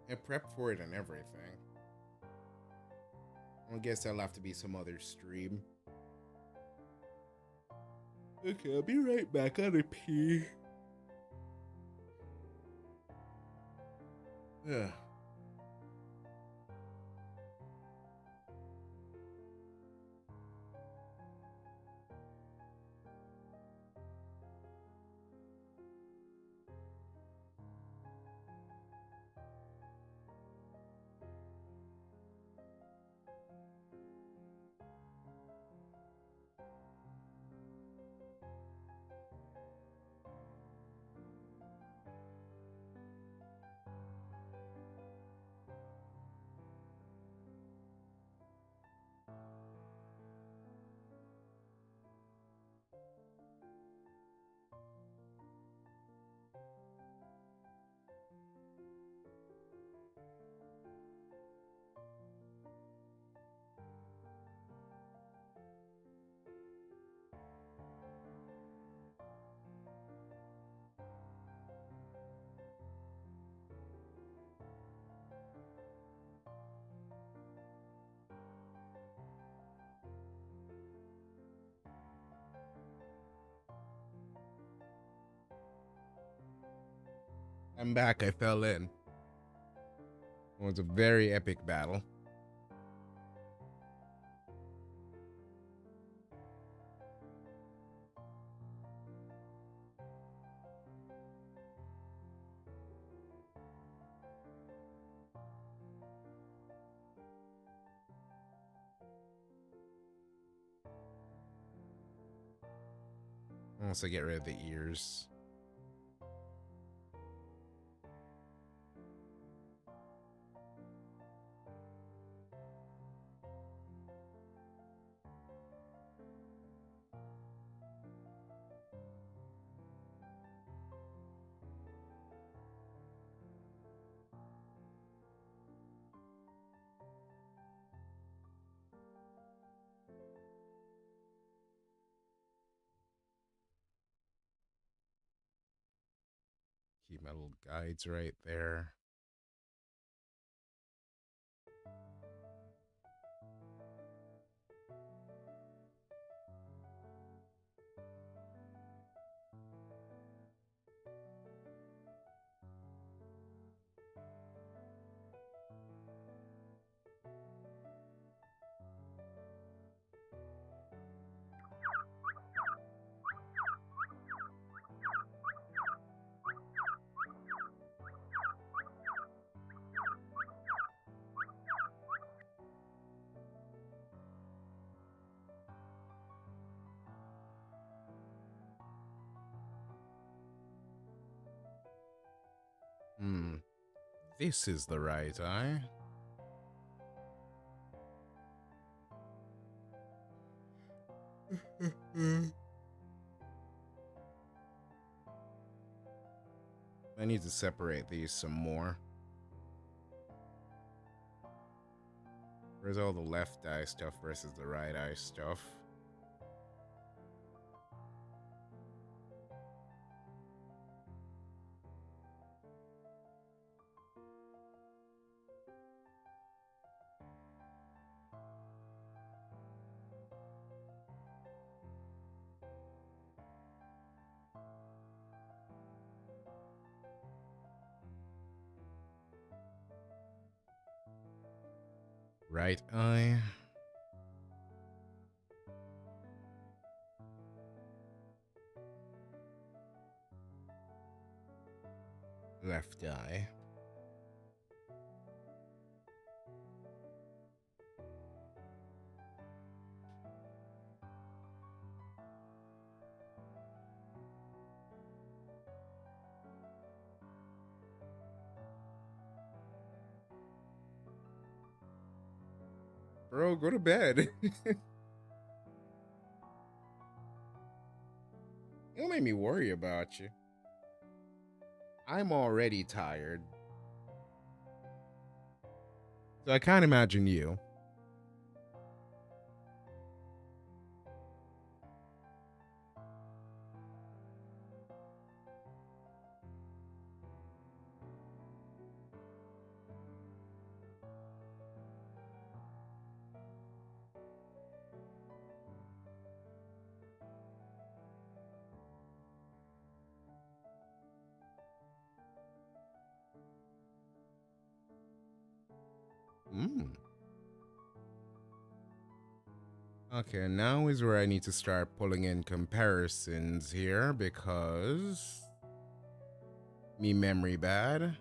I prepped for it and everything. I guess I'll have to be some other stream. Okay, I'll be right back. On a pee. Ugh. I'm back. I fell in. It was a very epic battle. Also, get rid of the ears. Keep my little guides right there. Hmm. This is the right eye. I need to separate these some more. Where's all the left eye stuff versus the right eye stuff? Right eye. Left eye. Bro, go to bed. It'll make me worry about you. I'm already tired. So I can't imagine you. Mm. Okay, now is where I need to start pulling in comparisons here because me memory bad.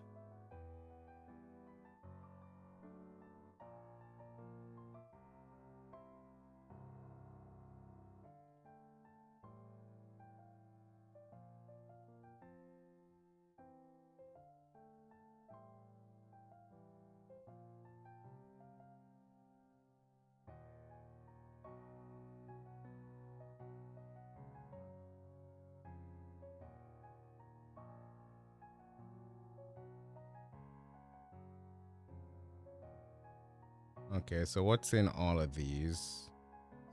Okay, so what's in all of these?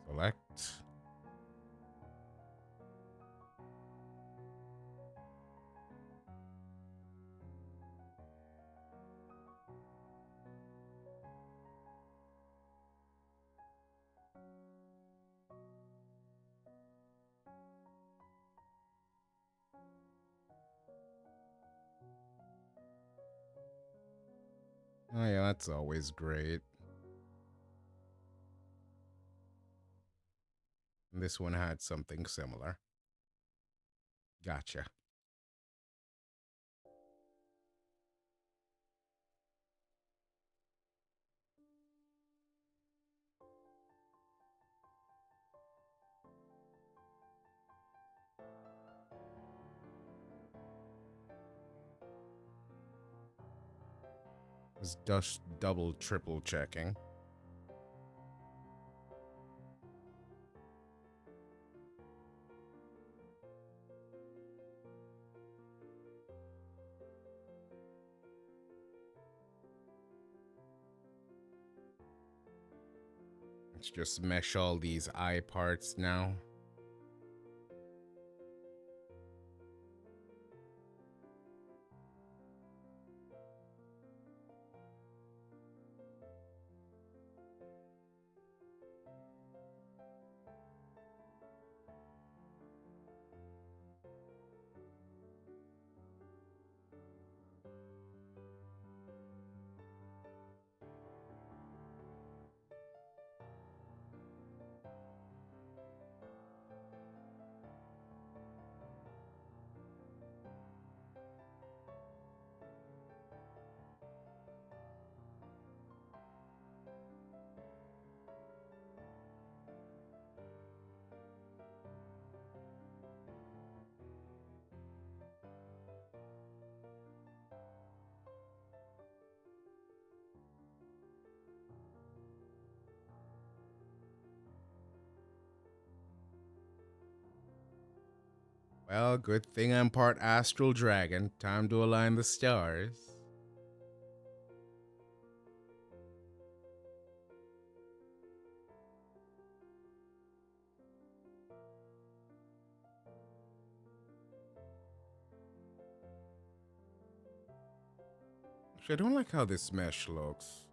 Select. Oh yeah, that's always great. This one had something similar. Gotcha. Just double, triple checking. Let's just mesh all these eye parts now. Well, good thing I'm part astral dragon. Time to align the stars. Actually, I don't like how this mesh looks.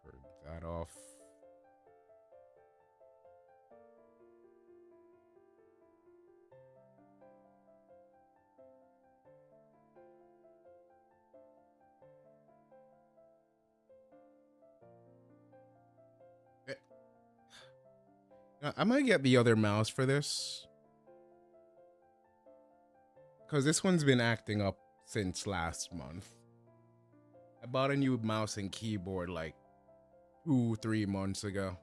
Turn that off. I might get the other mouse for this, because this one's been acting up since last month. I bought a new mouse and keyboard like 2-3 months ago.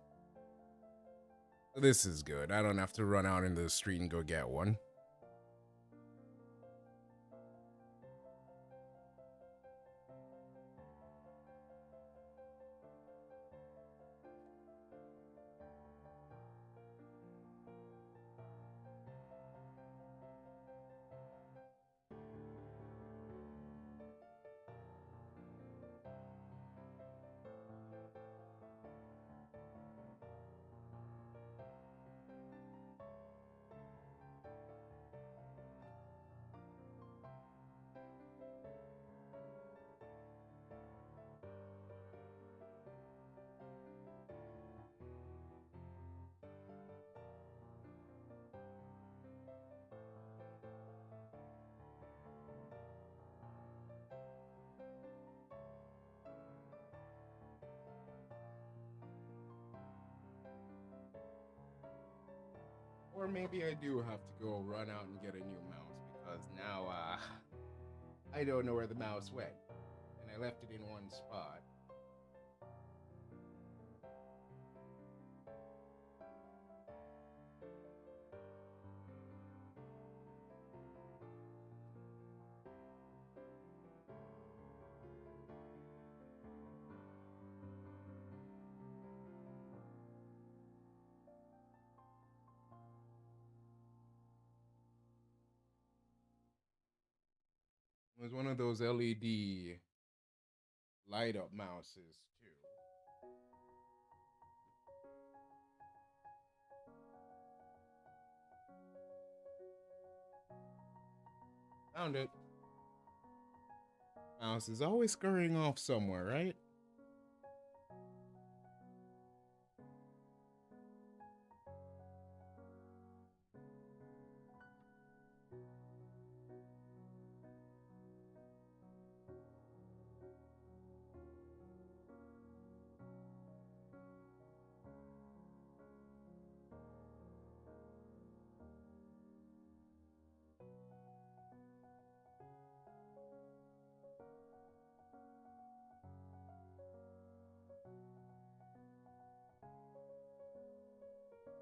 This is good. I don't have to run out into the street and go get one. Or maybe I do have to go run out and get a new mouse, because now I don't know where the mouse went. And I left it in one spot. It was one of those LED light up mouses too. Found it. Mouse is always scurrying off somewhere, right?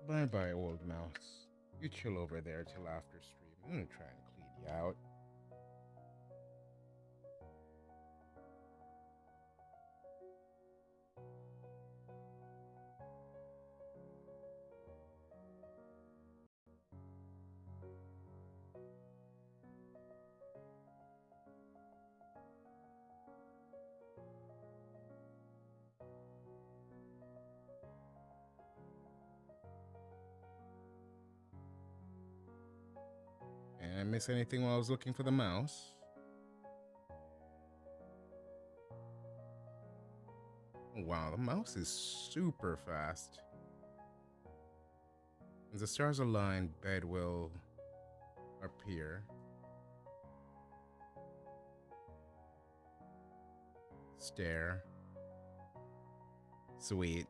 Bye bye, old mouse. You chill over there till after stream. I'm gonna try and clean you out. And I miss anything while I was looking for the mouse? Wow, the mouse is super fast. As the stars align, bed will appear. Stare. Sweet.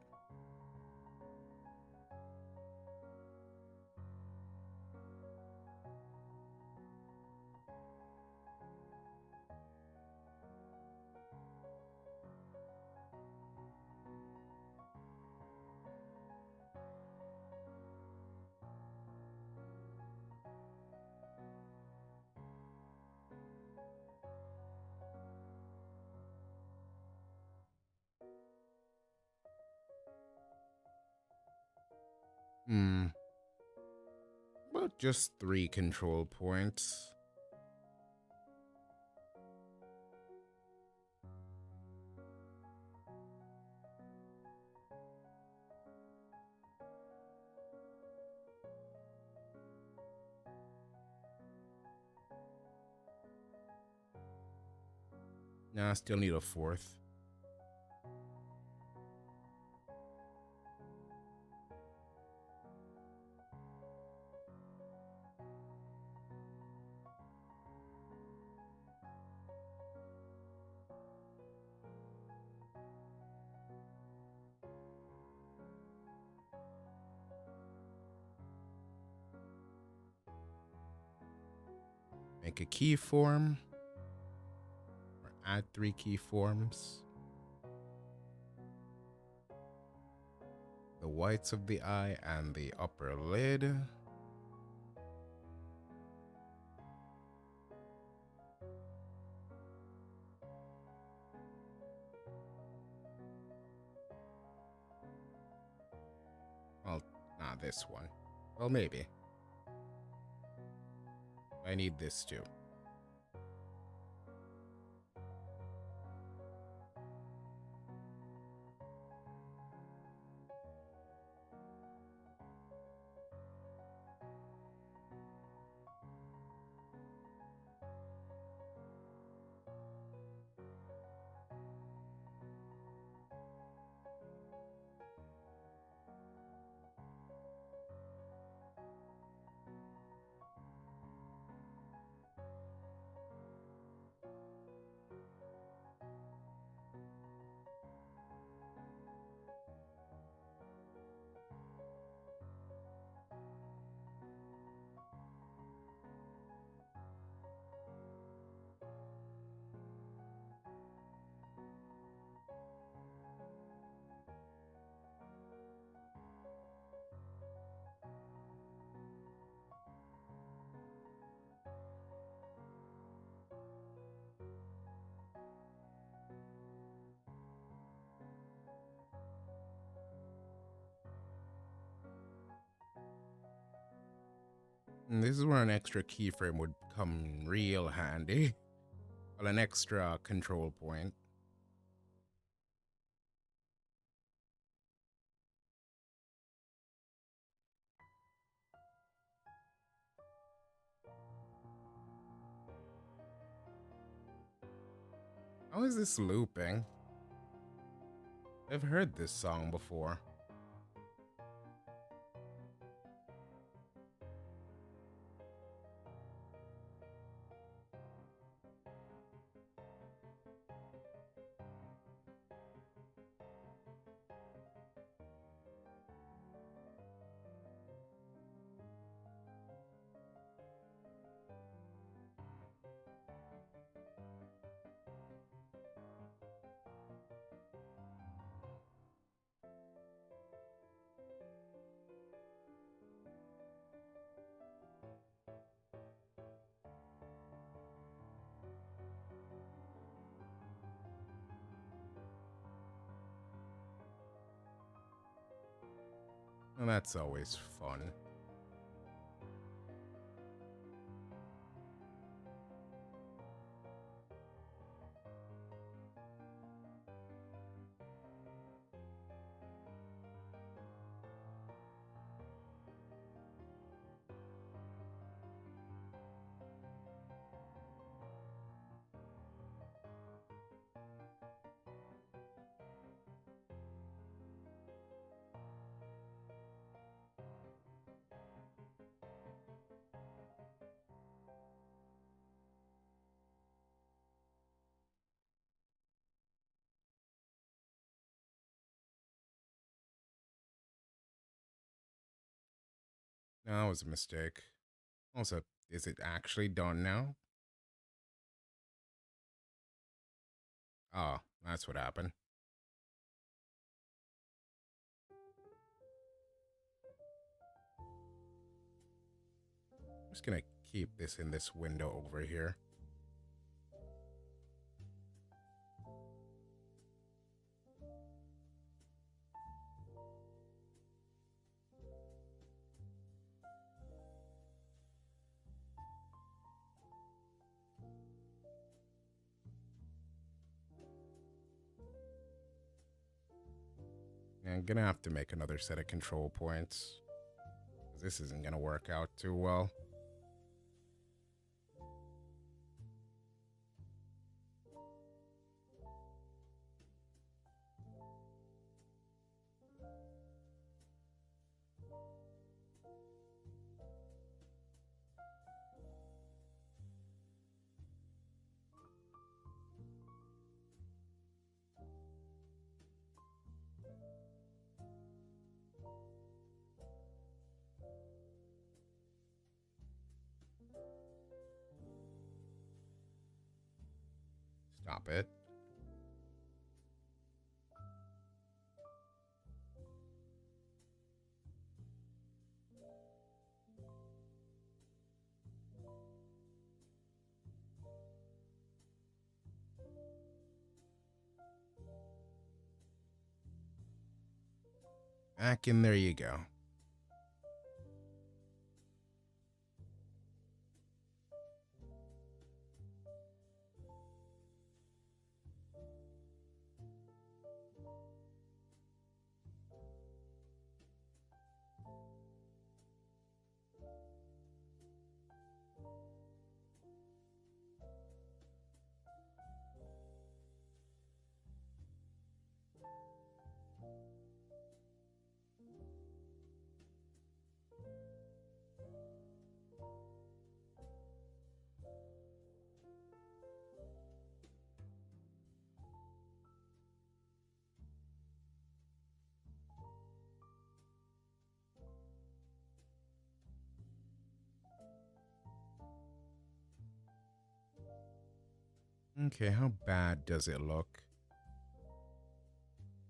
About just 3 control points. Nah, I still need a 4th. make a key form or add 3 key forms. The whites of the eye and the upper lid. Well, not this one. Well, maybe. I need this too. And this is where an extra keyframe would come real handy. Well, an extra control point. How is this looping? I've heard this song before. And that's always fun. No, that was a mistake. Also, is it actually done now? Oh, that's what happened. I'm just gonna keep this in this window over here. I'm gonna have to make another set of control points. This isn't gonna work out too well. Stop it. Back in there you go. Okay, how bad does it look?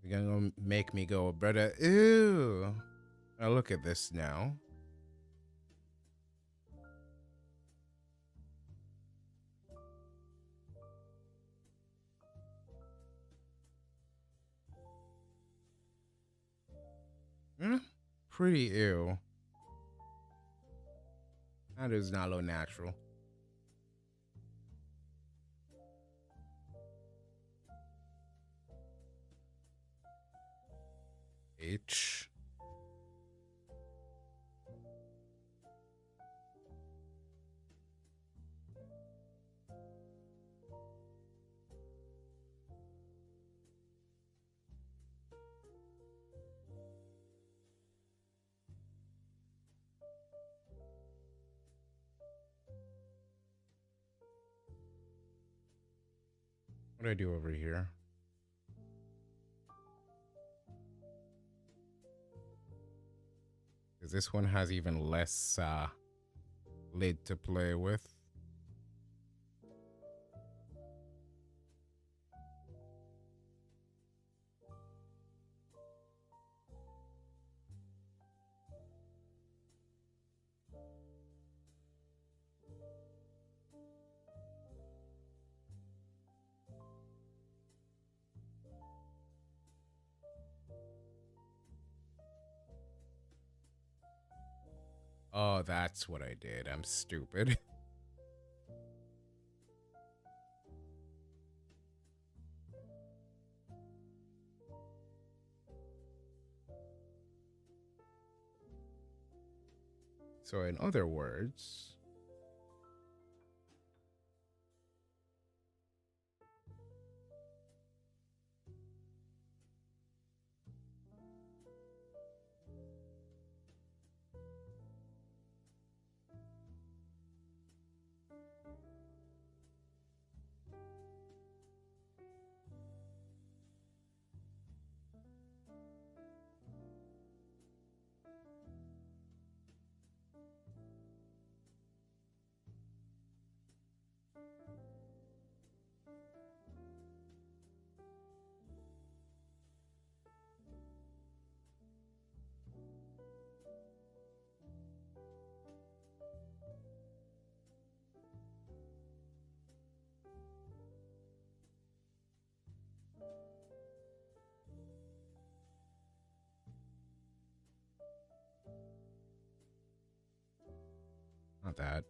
You're gonna make me go, brother. Ew. Now look at this now. Pretty ew. That does not look natural. H. What do I do over here? Because this one has even less lid to play with. Oh, that's what I did. I'm stupid. So in other words, not that.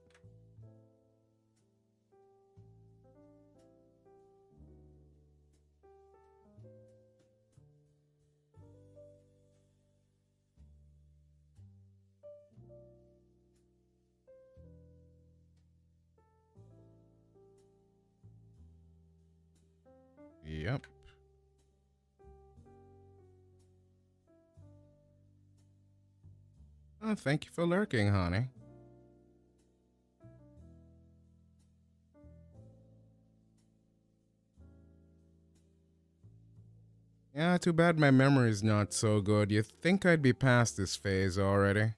Yep. Oh, thank you for lurking, honey. Yeah, too bad my memory's not so good. You'd think I'd be past this phase already.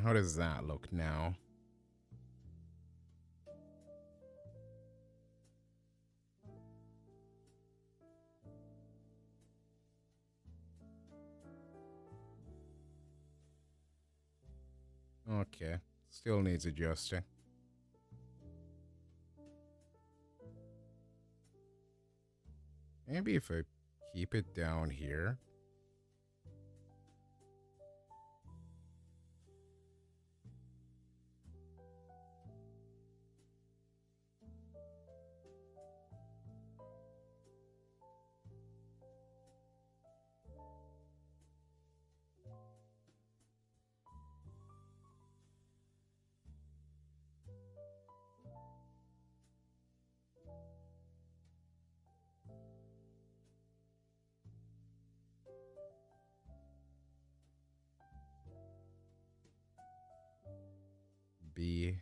How does that look now? Okay. Still needs adjusting. Maybe if I keep it down here. B.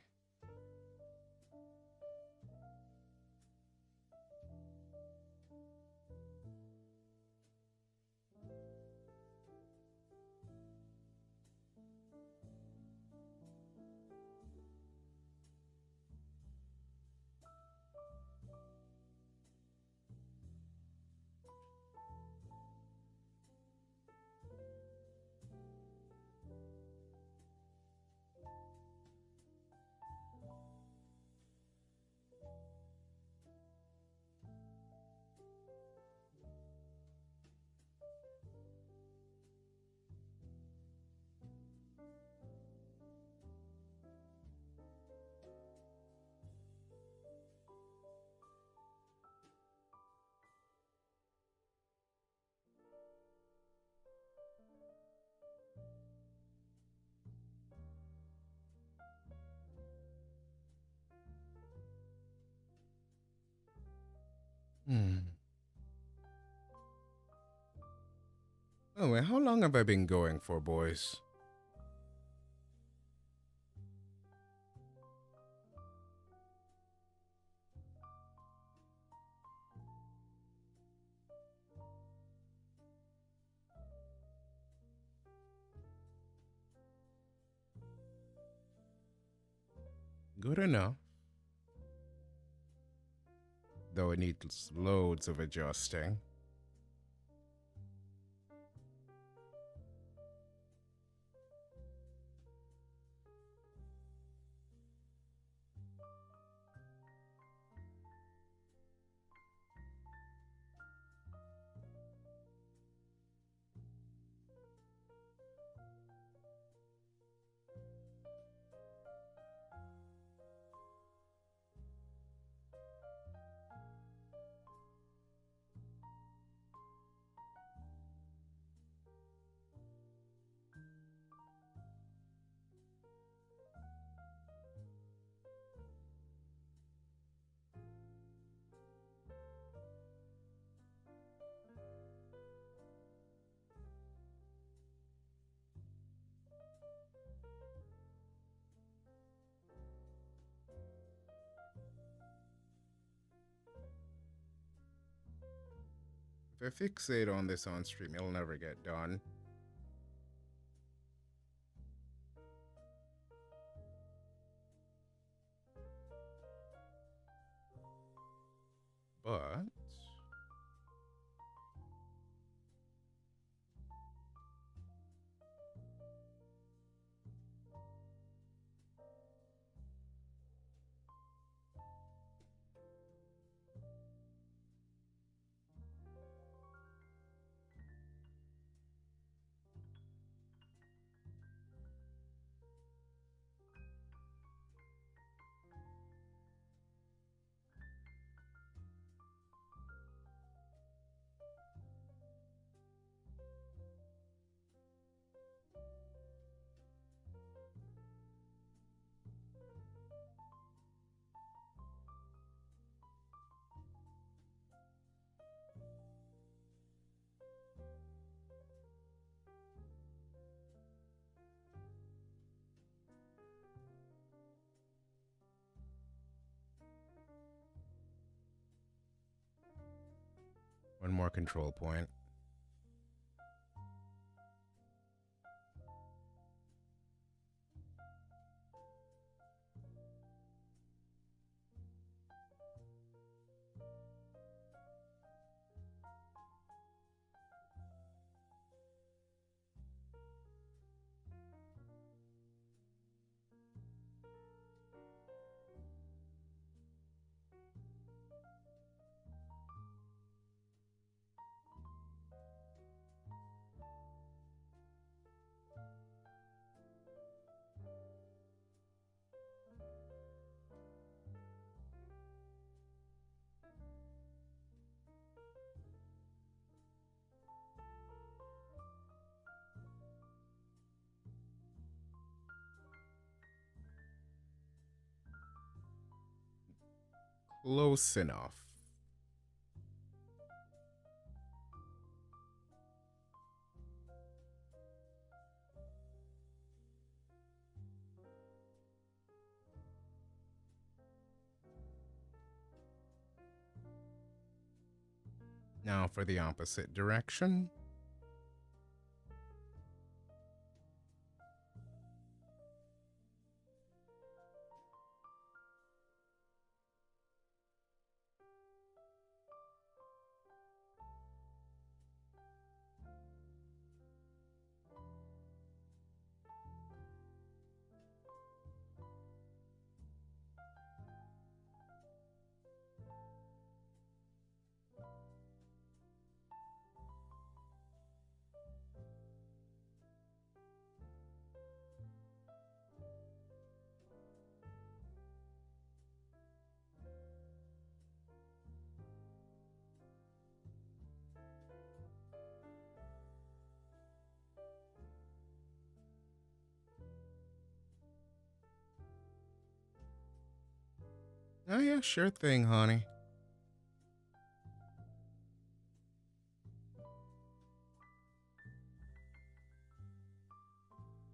Oh, wait, how long have I been going for, boys? Good enough. Though it needs loads of adjusting. If I fixate on this on stream, it'll never get done. But one more control point. Close enough. Now for the opposite direction. Oh yeah, sure thing, honey.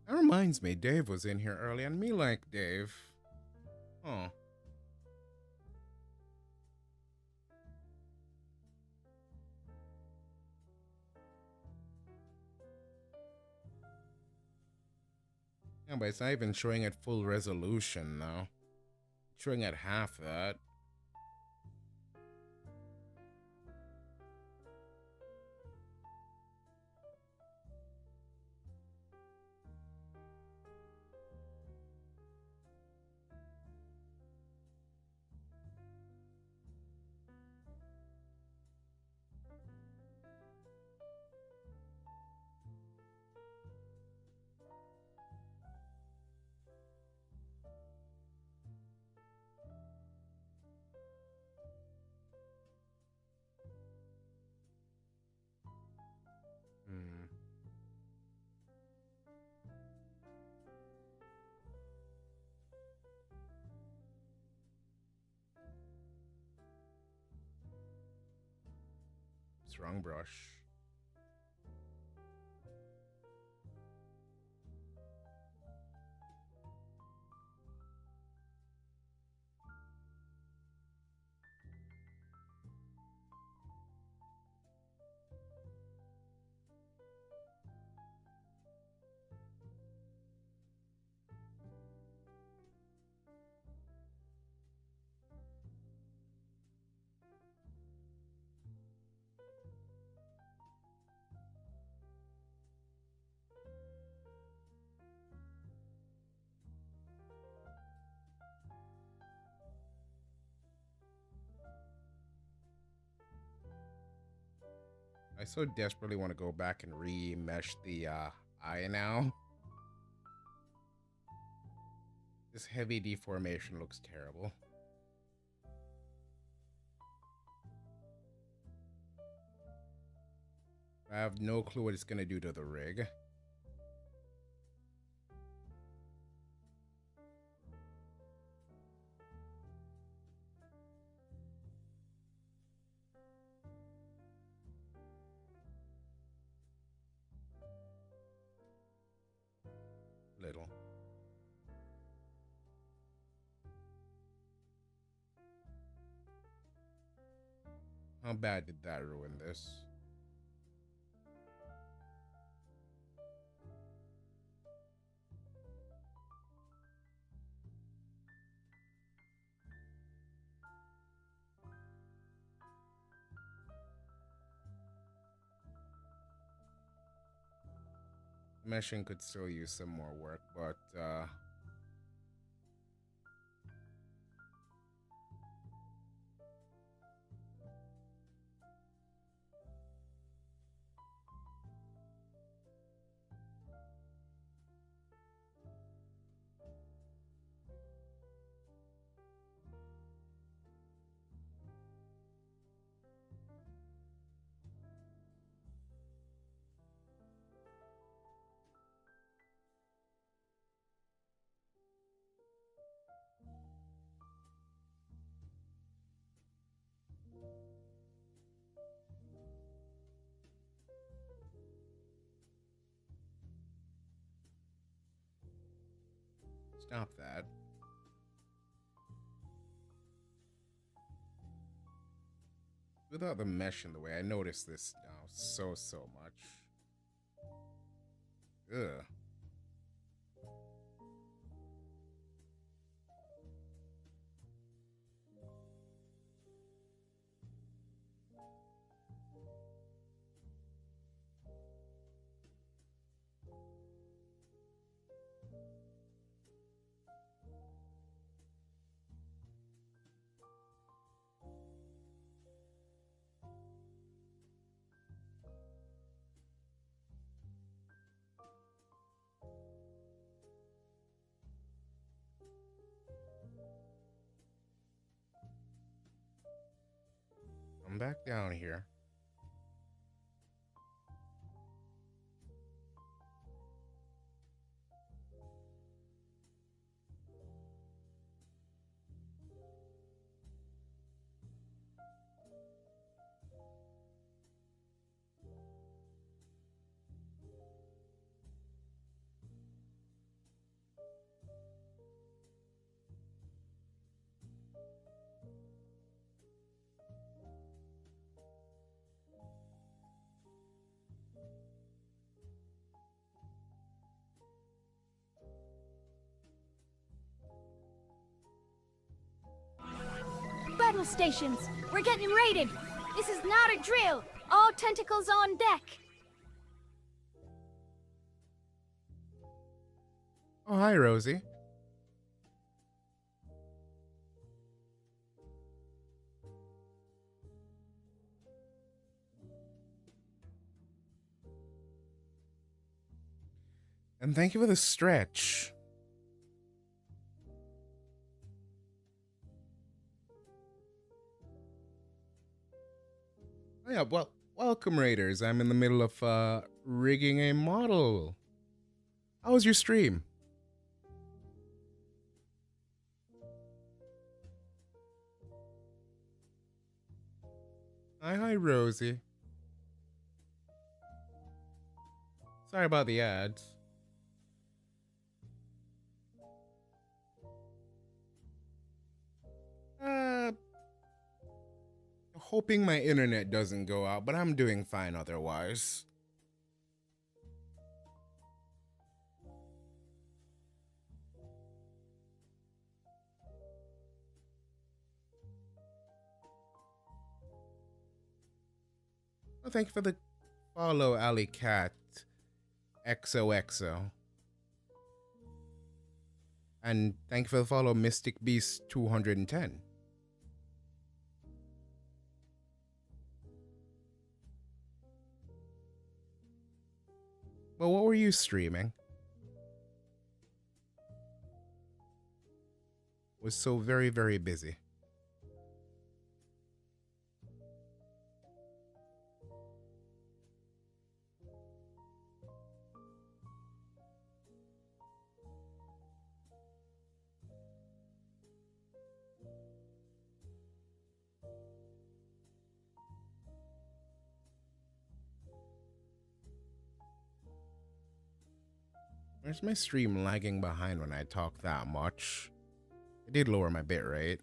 That reminds me, Dave was in here early, and me like Dave. Oh. Yeah, but it's not even showing at full resolution now. It's showing at half that. Hmm. It's wrong brush. I so desperately want to go back and remesh the eye now. This heavy deformation looks terrible. I have no clue what it's going to do to the rig. Little. How bad did that ruin this? Meshing could still use some more work, but Stop that. Without the mesh in the way, I notice this now so much. Ugh. I'm back down here. Battle stations! We're getting raided! This is not a drill! All tentacles on deck! Oh, hi, Rosie. And thank you for the stretch. Oh, yeah, well, welcome, Raiders. I'm in the middle of rigging a model. How was your stream? Hi, Rosie. Sorry about the ads. Hoping my internet doesn't go out, but I'm doing fine otherwise. Well, thank you for the follow, Alley Cat XOXO. And thank you for the follow, Mystic Beast 210. Well, what were you streaming? Was so very, very busy. Where's my stream lagging behind when I talk that much? I did lower my bitrate.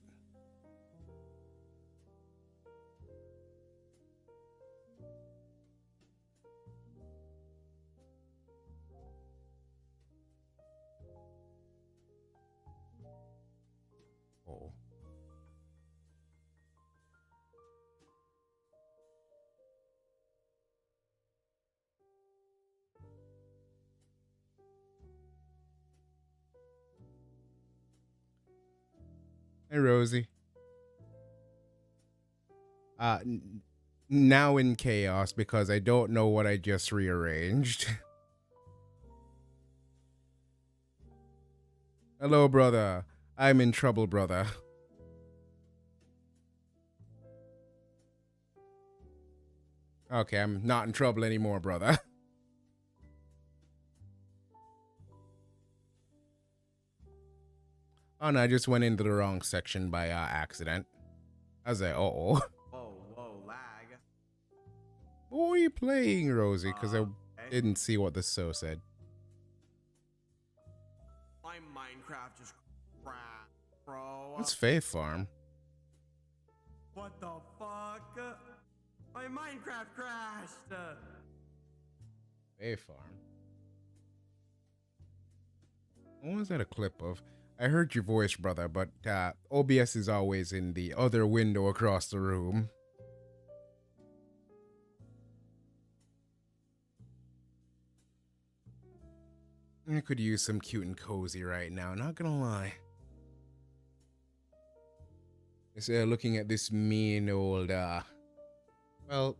Oh. Hey, Rosie. Now in chaos because I don't know what I just rearranged. Hello, brother. I'm in trouble, brother. Okay, I'm not in trouble anymore, brother. Oh no, I just went into the wrong section by accident. I was like, uh-oh. Whoa, lag. What were you playing, Rosie? Because I didn't see what the so said. I'm Minecraft. Minecraft just crashed, bro. What's Faith Farm? What the fuck? My Minecraft crashed. Faith Farm. What was that a clip of? I heard your voice, brother, but OBS is always in the other window across the room. I could use some cute and cozy right now, not gonna lie. Just looking at this mean old, well,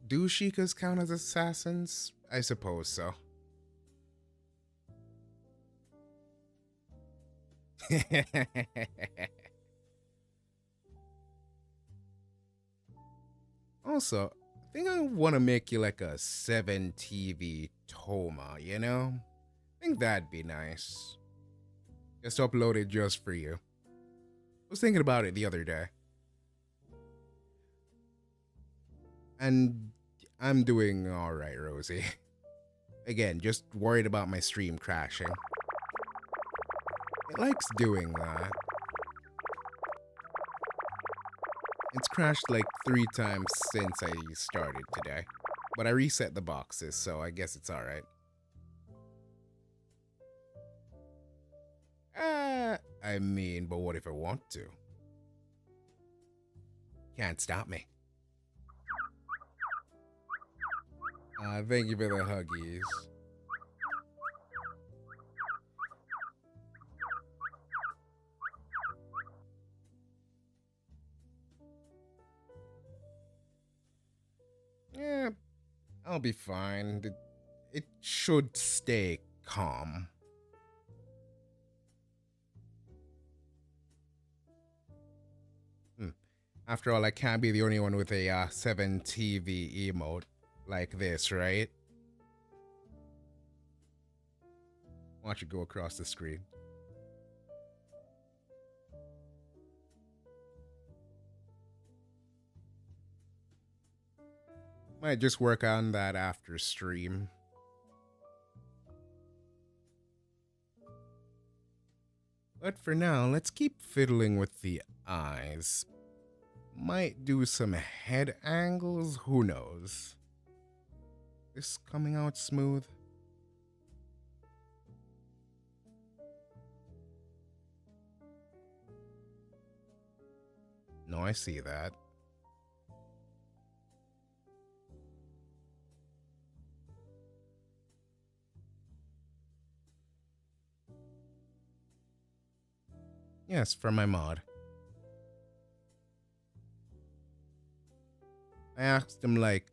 do Sheikahs count as assassins? I suppose so. Also, I think I want to make you like a 7 TV Toma, you know? I think that'd be nice. Just upload it just for you. I was thinking about it the other day. And I'm doing alright, Rosie. Again, just worried about my stream crashing. It likes doing that. It's crashed like 3 times since I started today. But I reset the boxes, so I guess it's alright. I mean, but what if I want to? Can't stop me. Thank you for the huggies. Yeah, I'll be fine. It should stay calm. After all, I can't be the only one with a 7 TV emote like this, right? Watch it go across the screen. Might just work on that after stream. But for now, let's keep fiddling with the eyes. Might do some head angles, who knows? This coming out smooth? No, I see that. Yes, for my mod. I asked him like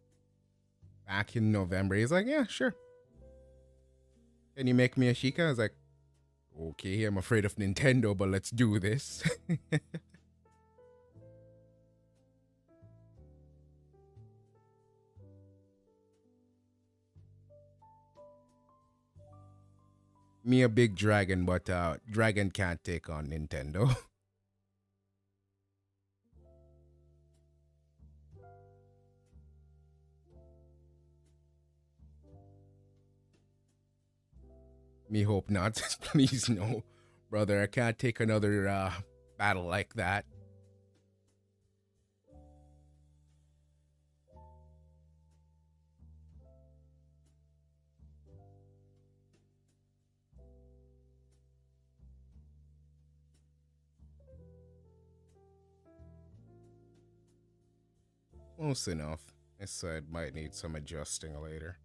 back in November. He's like, yeah, sure. Can you make me a Sheikah? I was like, okay, I'm afraid of Nintendo, but let's do this. Me a big dragon, but dragon can't take on Nintendo. Me hope not. Please no. Brother, I can't take another battle like that. Close enough. This side might need some adjusting later.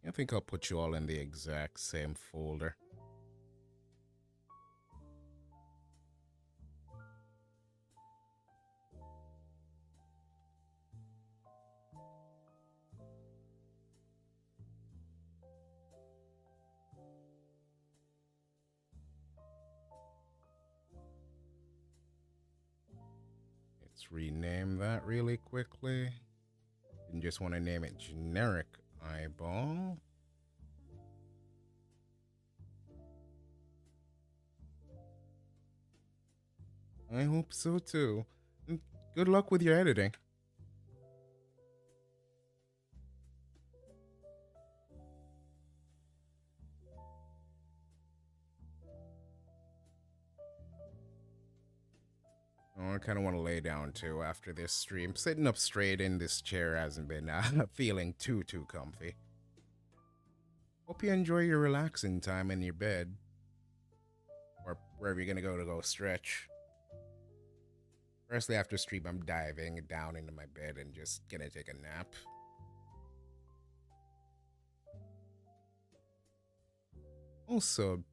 I think I'll put you all in the exact same folder. Let's rename that really quickly. Didn't just want to name it generic eyeball. I hope so too. And good luck with your editing. Oh, I kind of want to lay down too after this stream. Sitting up straight in this chair hasn't been feeling too comfy. Hope you enjoy your relaxing time in your bed. Or wherever you're going to go stretch. Firstly, after stream, I'm diving down into my bed and just gonna take a nap. Also,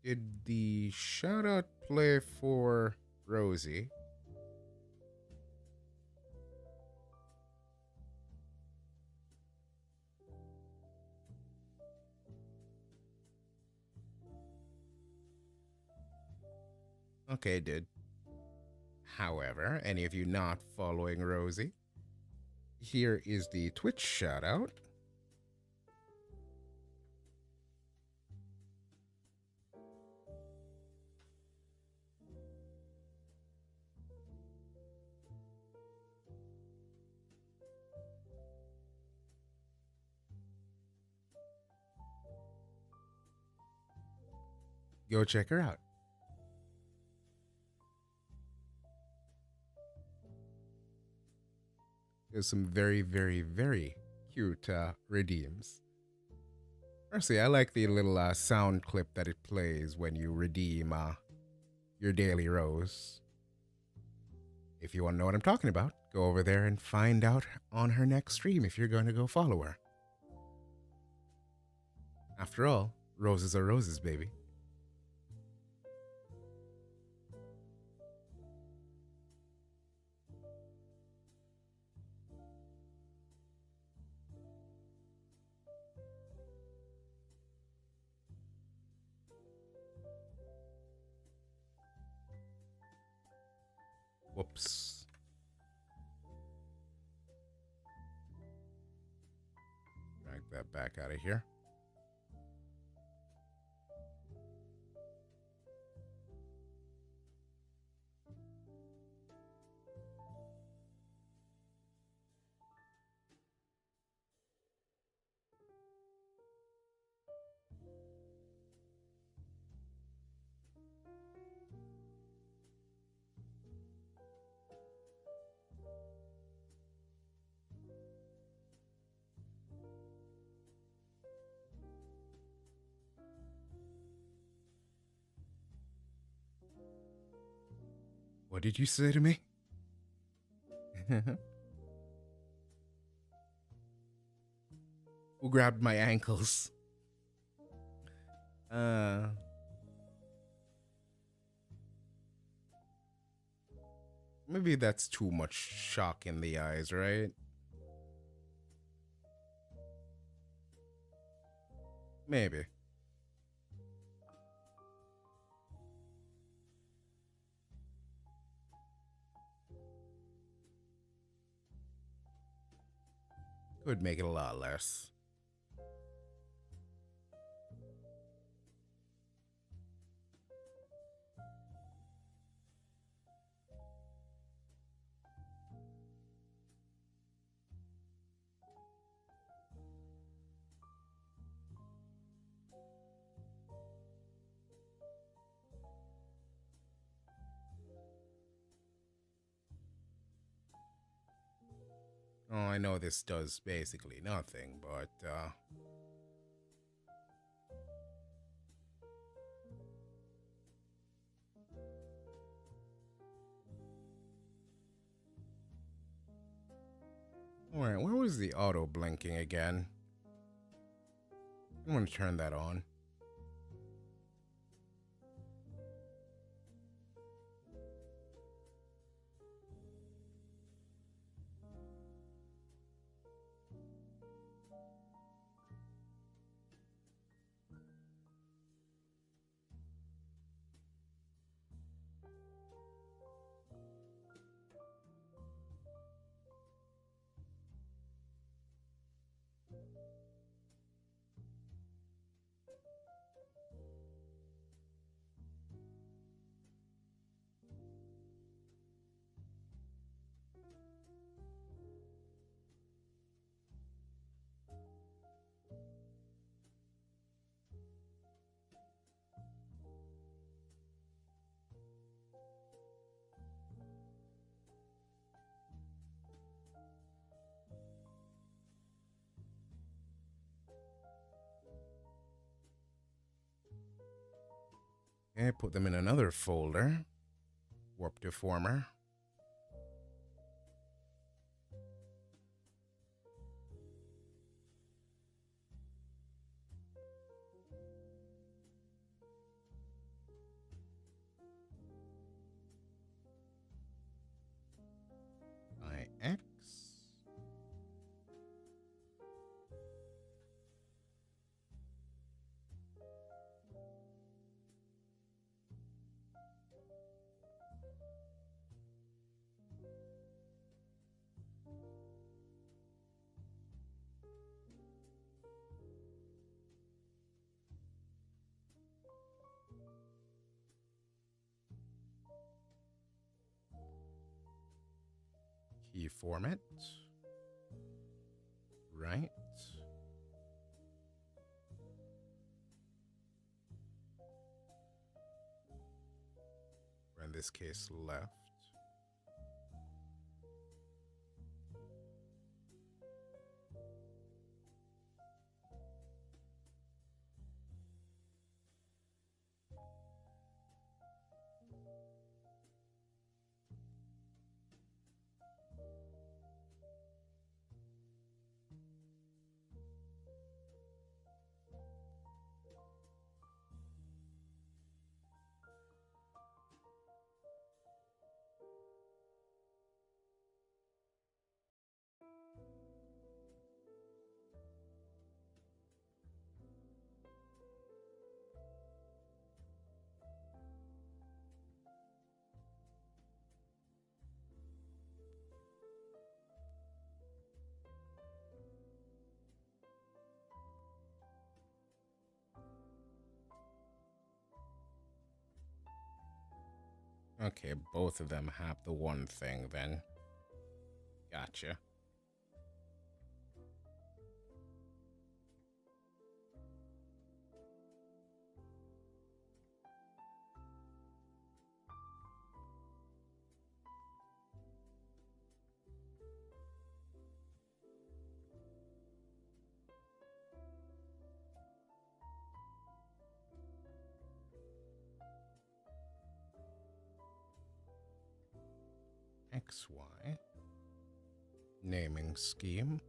did the shout out play for Rosie? Okay, it did. However, any of you not following Rosie, here is the Twitch shout out. Go check her out. There's some very cute redeems. Firstly, I like the little sound clip that it plays when you redeem your daily rose. If you want to know what I'm talking about, go over there and find out on her next stream if you're going to go follow her. After all, roses are roses, baby. Whoops. Drag that back out of here. What did you say to me? Who grabbed my ankles? Maybe that's too much shock in the eyes, right? Maybe. Could make it a lot less. Oh, I know this does basically nothing, but alright, where was the auto blinking again? I'm gonna turn that on. Okay, put them in another folder. Warp deformer. IX. Key format. Right. Or in this case, left. Okay, both of them have the one thing then. Gotcha. XY. Naming scheme.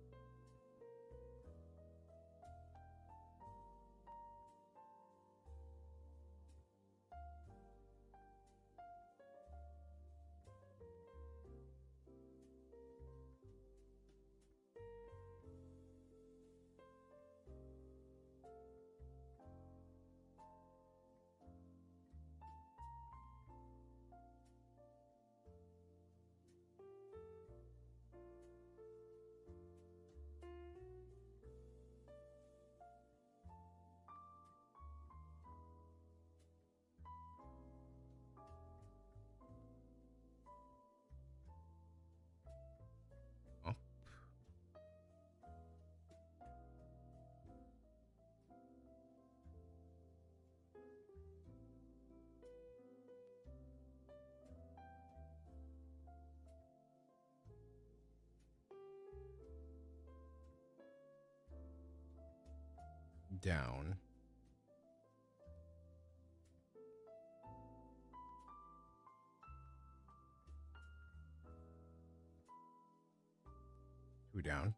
Up. Down. Two down.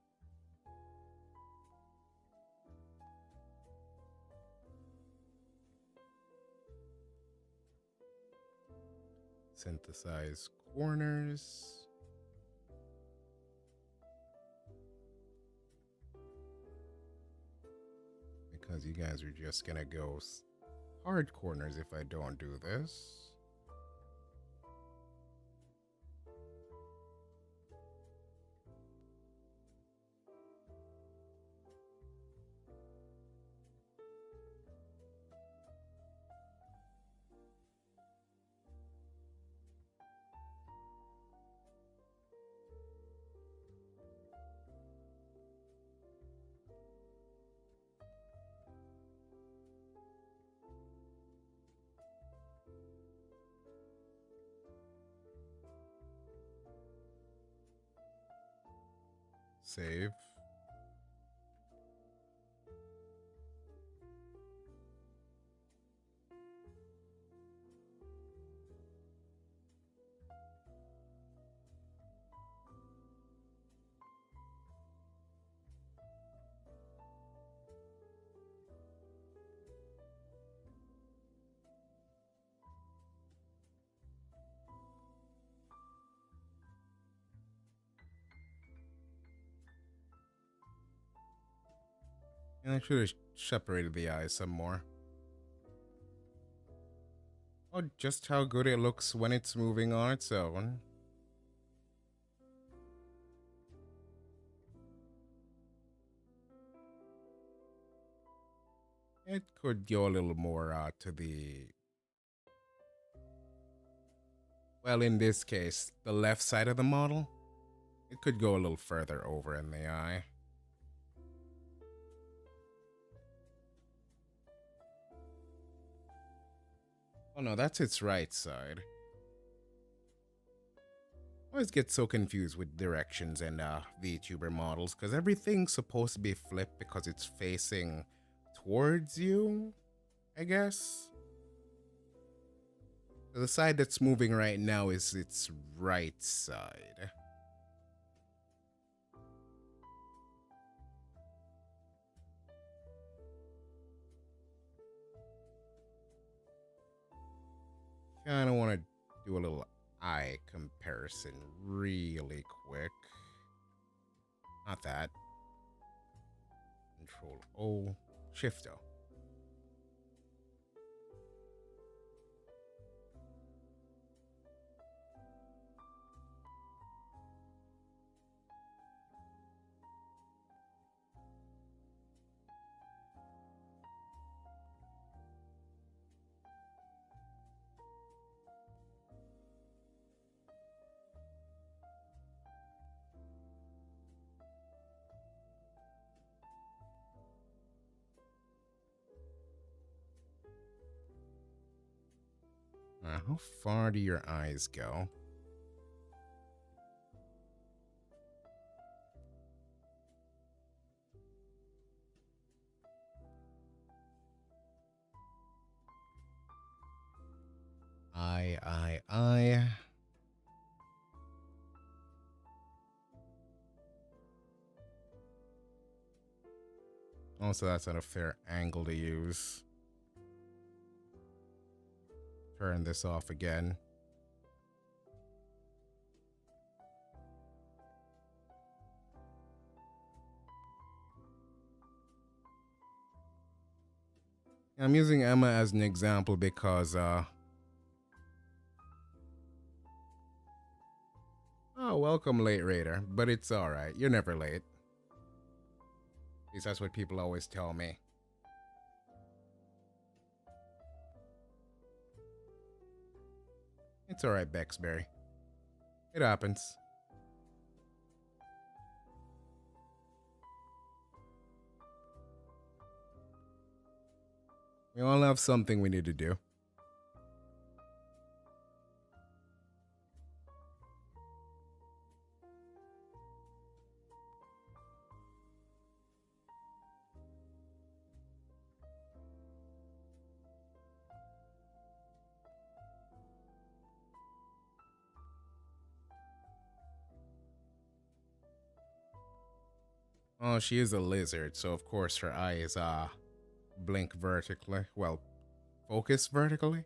Synthesize corners. Because you guys are just gonna go hard corners if I don't do this. Save. And I should have separated the eyes some more. Oh, just how good it looks when it's moving on its own. It could go a little more to the... Well, in this case, the left side of the model. It could go a little further over in the eye. Oh no, that's its right side. I always get so confused with directions and VTuber models because everything's supposed to be flipped because it's facing towards you, I guess. So the side that's moving right now is its right side. Kinda want to do a little eye comparison really quick. Not that. Control O, Shift O. How far do your eyes go? Eye. Also, that's not a fair angle to use. Turn this off again. I'm using Emma as an example because, oh, welcome late Raider, but it's alright. You're never late. At least that's what people always tell me. It's alright, Bexberry. It happens. We all have something we need to do. Oh, she is a lizard, so of course her eyes blink vertically. Well, focus vertically.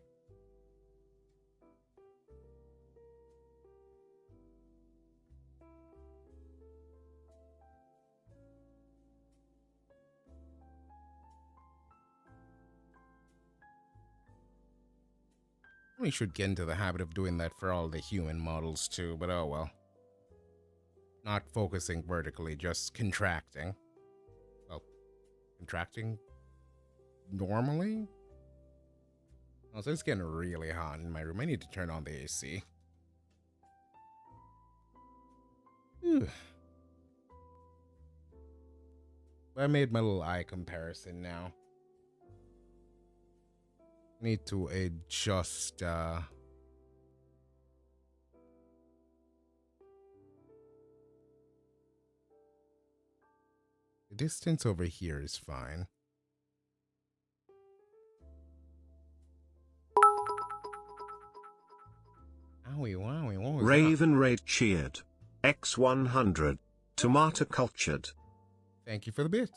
We should get into the habit of doing that for all the human models too, but oh well. Not focusing vertically, just contracting. Well, contracting normally? Oh, so it's getting really hot in my room. I need to turn on the AC. Whew. I made my little eye comparison now. Need to adjust, the distance over here is fine. Owie, wowie, what was that? Raven Raid cheered. X100. Tomato cultured. Thank you for the bits.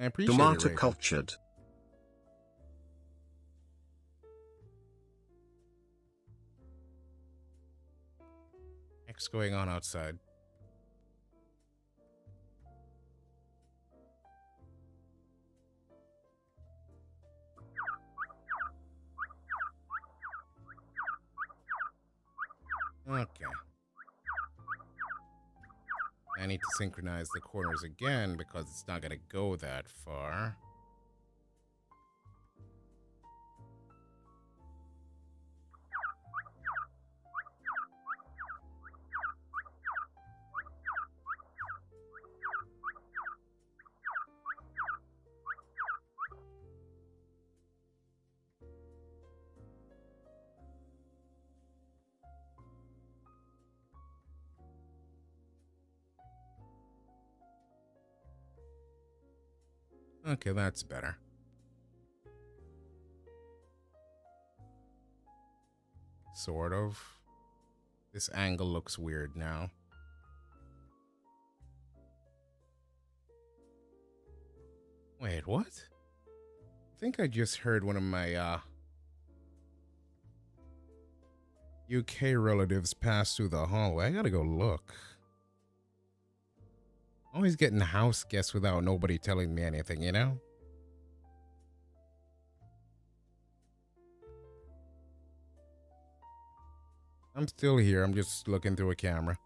I appreciate it, Tomato Raven. cultured. What's going on outside? Okay. I need to synchronize the corners again because it's not going to go that far. Okay, that's better. Sort of. This angle looks weird now. Wait, what? I think I just heard one of my UK relatives pass through the hallway. I gotta go look. Always getting house guests without nobody telling me anything, you know? I'm still here. I'm just looking through a camera.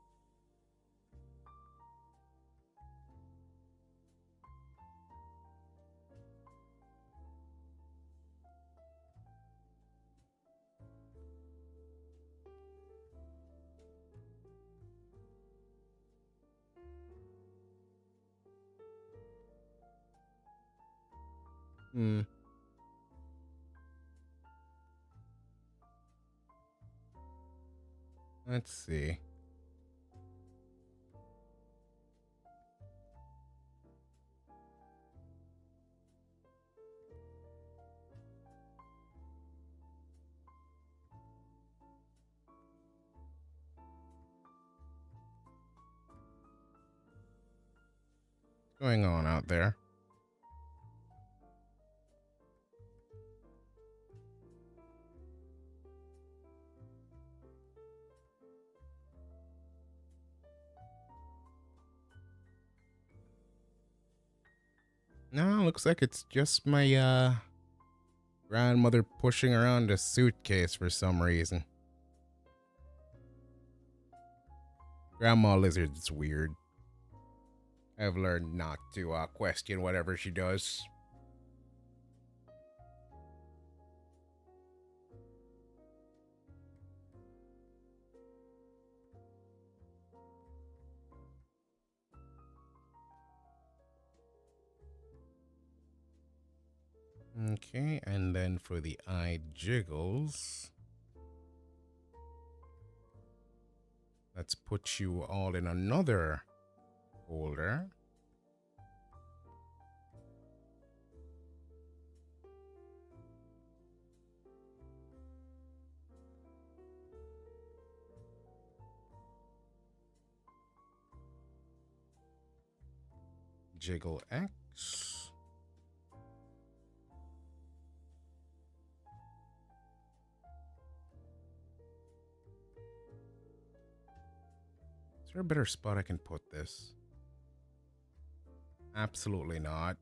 Hmm. Let's see. What's going on out there? No, looks like it's just my grandmother pushing around a suitcase for some reason. Grandma Lizard's weird. I've learned not to question whatever she does. Okay, and then for the eye jiggles, let's put you all in another holder. Jiggle X. Is there a better spot I can put this? Absolutely not.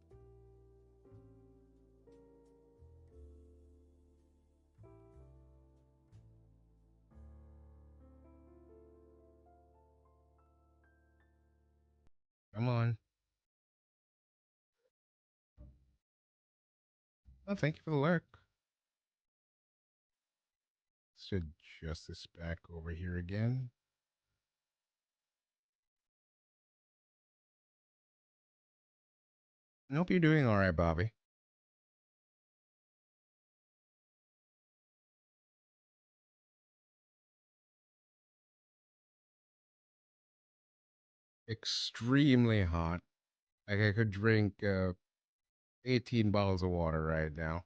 Come on. Oh, thank you for the lurk. Let's adjust this back over here again. I hope you're doing all right, Bobby. Extremely hot. Like I could drink 18 bottles of water right now.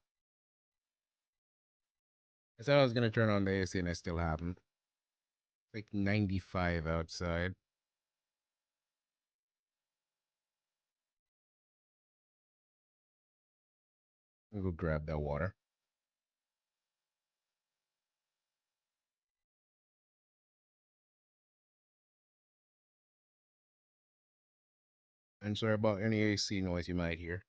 I said I was gonna turn on the AC and I still haven't. It's like 95 outside. I'll go grab that water. And sorry about any AC noise you might hear.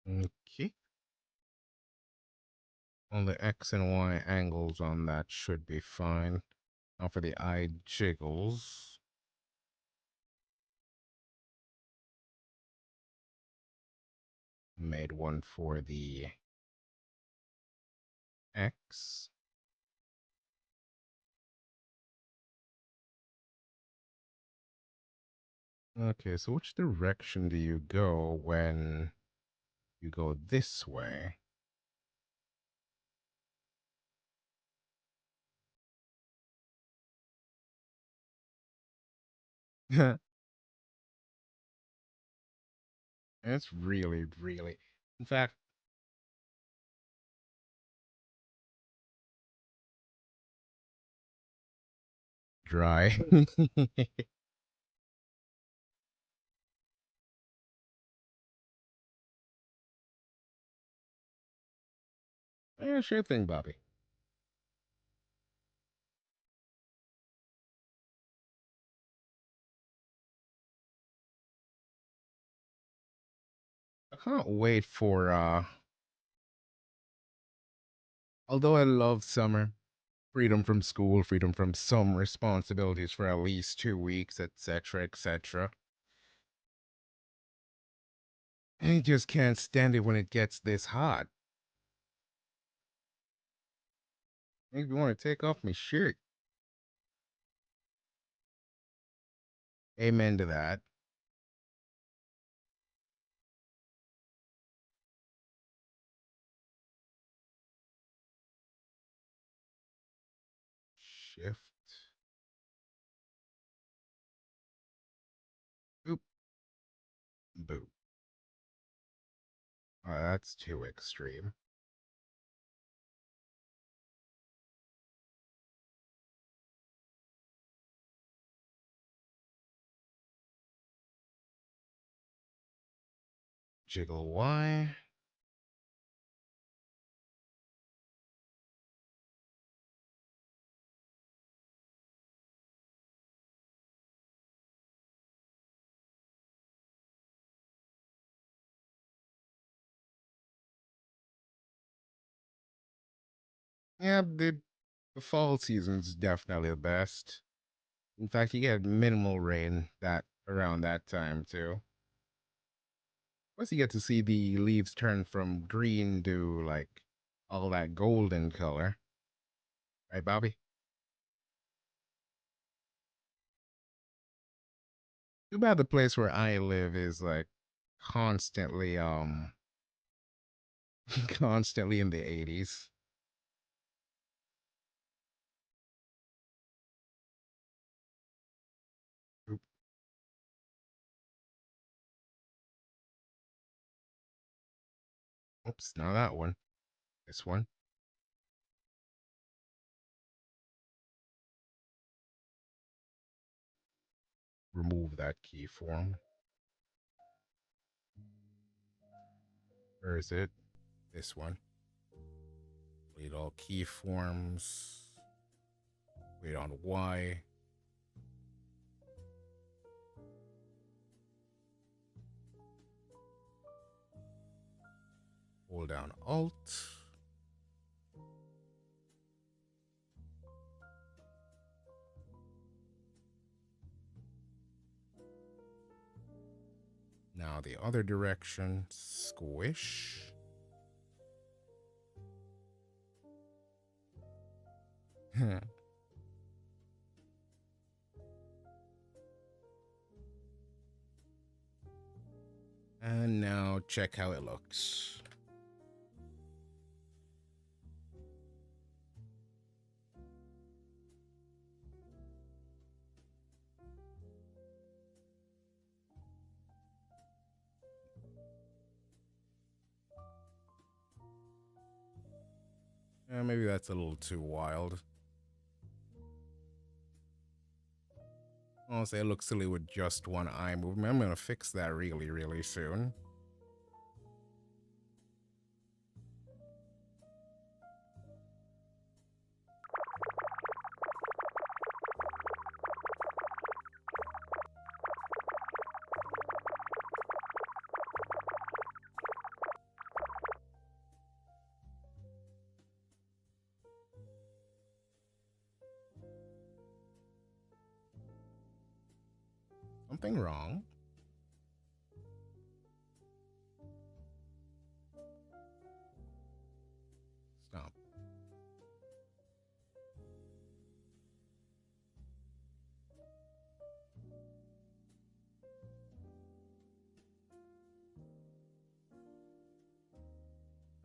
Okay. Well, the X and Y angles on that should be fine. Now for the eye jiggles. Made one for the X. Okay, so which direction do you go when you go this way? It's really, really. In fact, dry. Yeah, sure thing, Bobby. I can't wait for although I love summer, freedom from school, freedom from some responsibilities for at least 2 weeks, etc., etc. I just can't stand it when it gets this hot. Makes me want to take off my shirt. Amen to that. Shift. Boop. Boop. Oh, that's too extreme. Jiggle Y. Yeah, the fall season's definitely the best. In fact, you get minimal rain that around that time too. Plus, you get to see the leaves turn from green to like all that golden color, right, Bobby? Too bad the place where I live is like constantly, constantly in the 80s. Oop, oops, not that one. This one. Remove that key form. Where is it? This one. Delete all key forms. Wait on Y. Hold down Alt. Now the other direction. Squish. And now check how it looks. Maybe that's a little too wild. Honestly, it looks silly with just one eye movement. I'm gonna fix that really, really soon. Something wrong? Stop.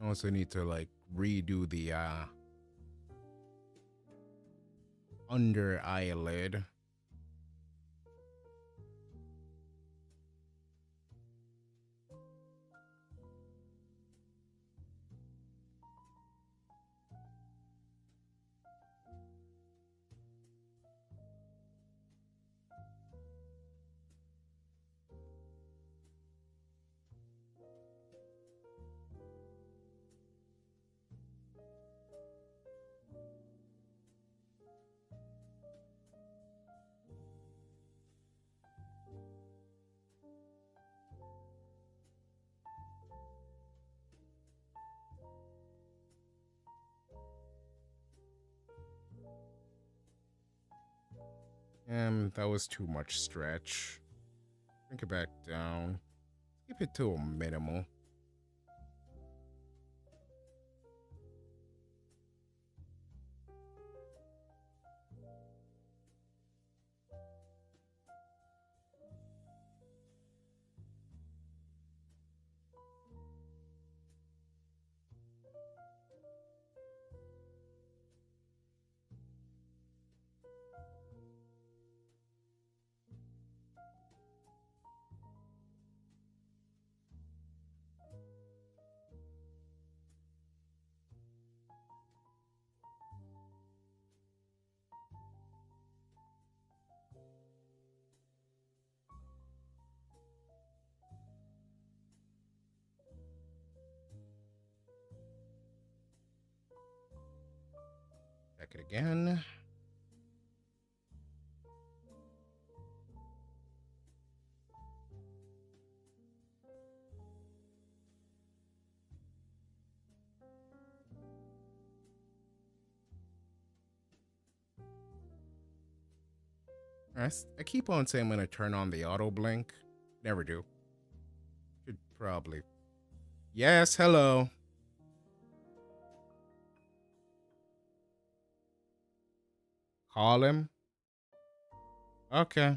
I also need to like redo the under eyelid. That was too much stretch. Bring it back down. Keep it to a minimal. Check it again. I keep on saying I'm going to turn on the auto blink. Never do. Should probably. Yes, hello. Call him. Okay.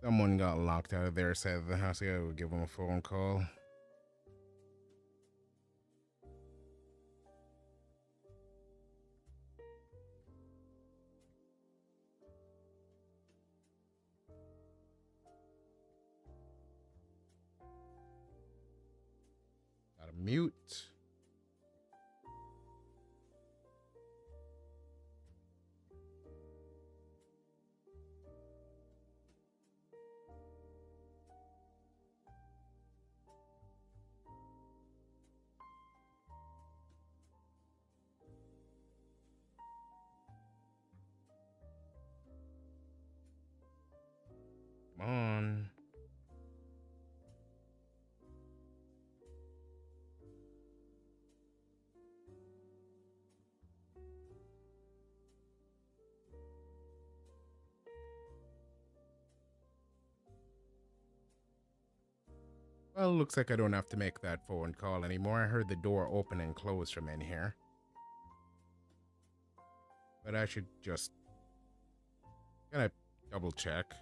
Someone got locked out of their side of the house. I gotta give him a phone call. Gotta mute. Come on. Well, looks like I don't have to make that phone call anymore. I heard the door open and close from in here. But I should just... Gonna double check.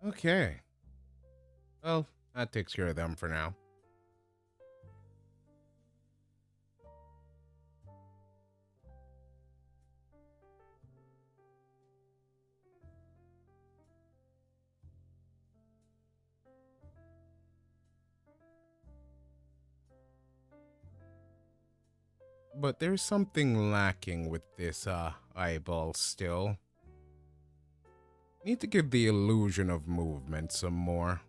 Okay. Well, that takes care of them for now. But there's something lacking with this eyeball still. Need to give the illusion of movement some more.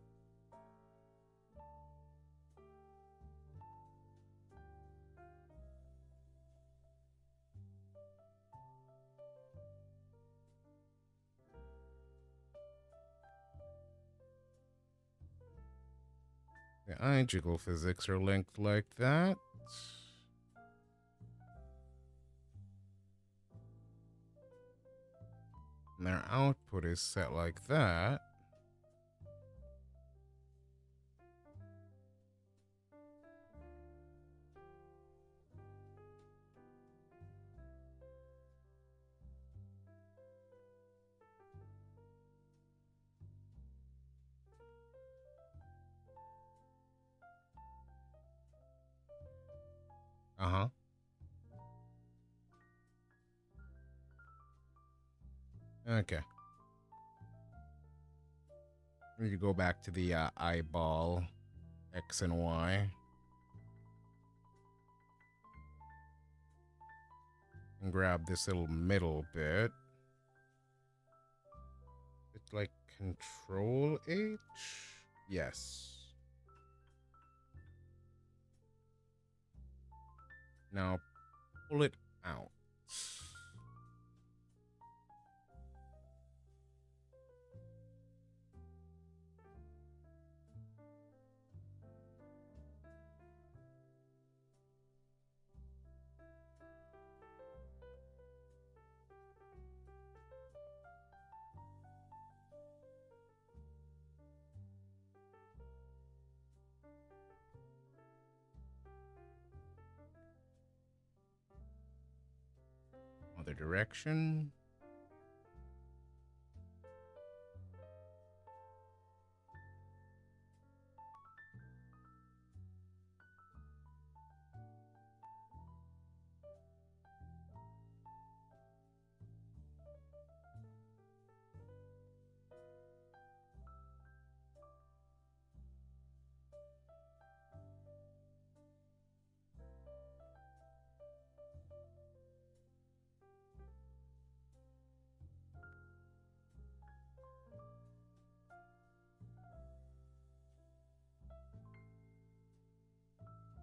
The eye jiggle physics are linked like that. And their output is set like that. Uh-huh. Okay. We need to go back to the eyeball X and Y. And grab this little middle bit. It's like Control H? Yes. Now pull it out. Other direction.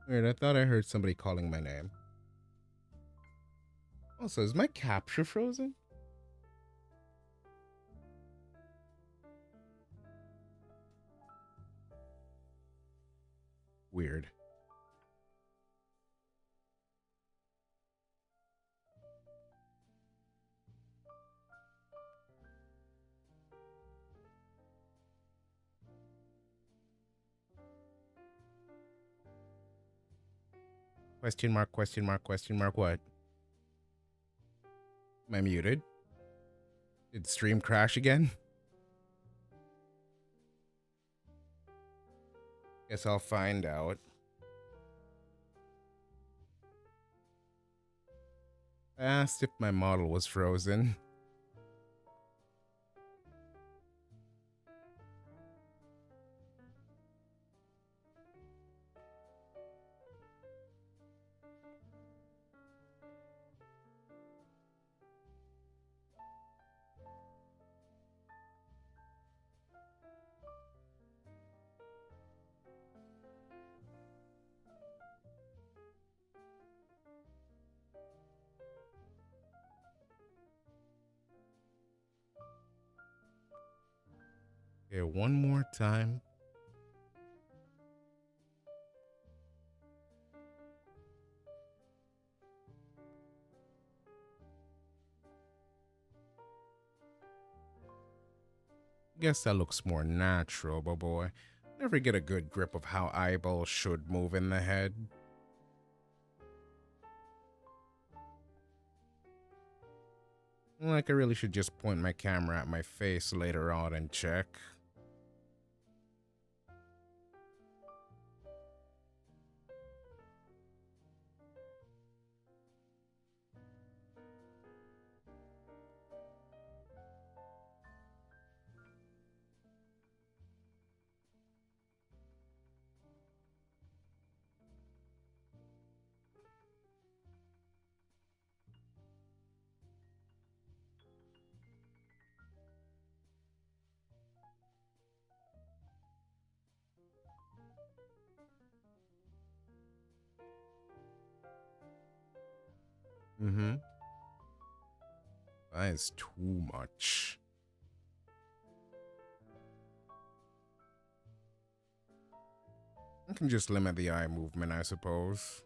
Weird, I thought I heard somebody calling my name. Also, is my capture frozen? Weird. Question mark, question mark, question mark, what? Am I muted? Did stream crash again? Guess I'll find out. I asked if my model was frozen. Okay, one more time. Guess that looks more natural, but boy, never get a good grip of how eyeballs should move in the head. Like I really should just point my camera at my face later on and check. Mm-hmm. That is too much. I can just limit the eye movement, I suppose.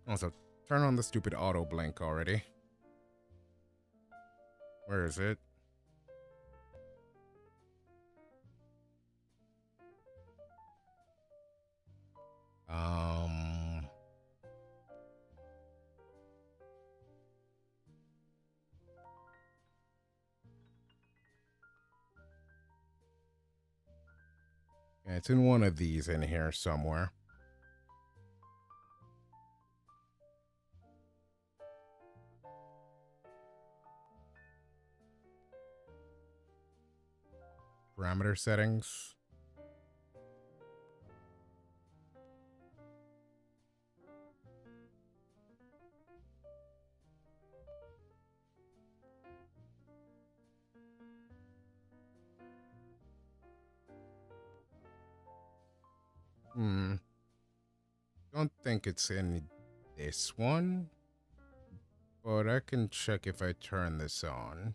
Also, turn on the stupid auto blink already. Where is it? Um... Yeah, it's in one of these in here somewhere. Parameter settings. Don't think it's in this one. But I can check if I turn this on.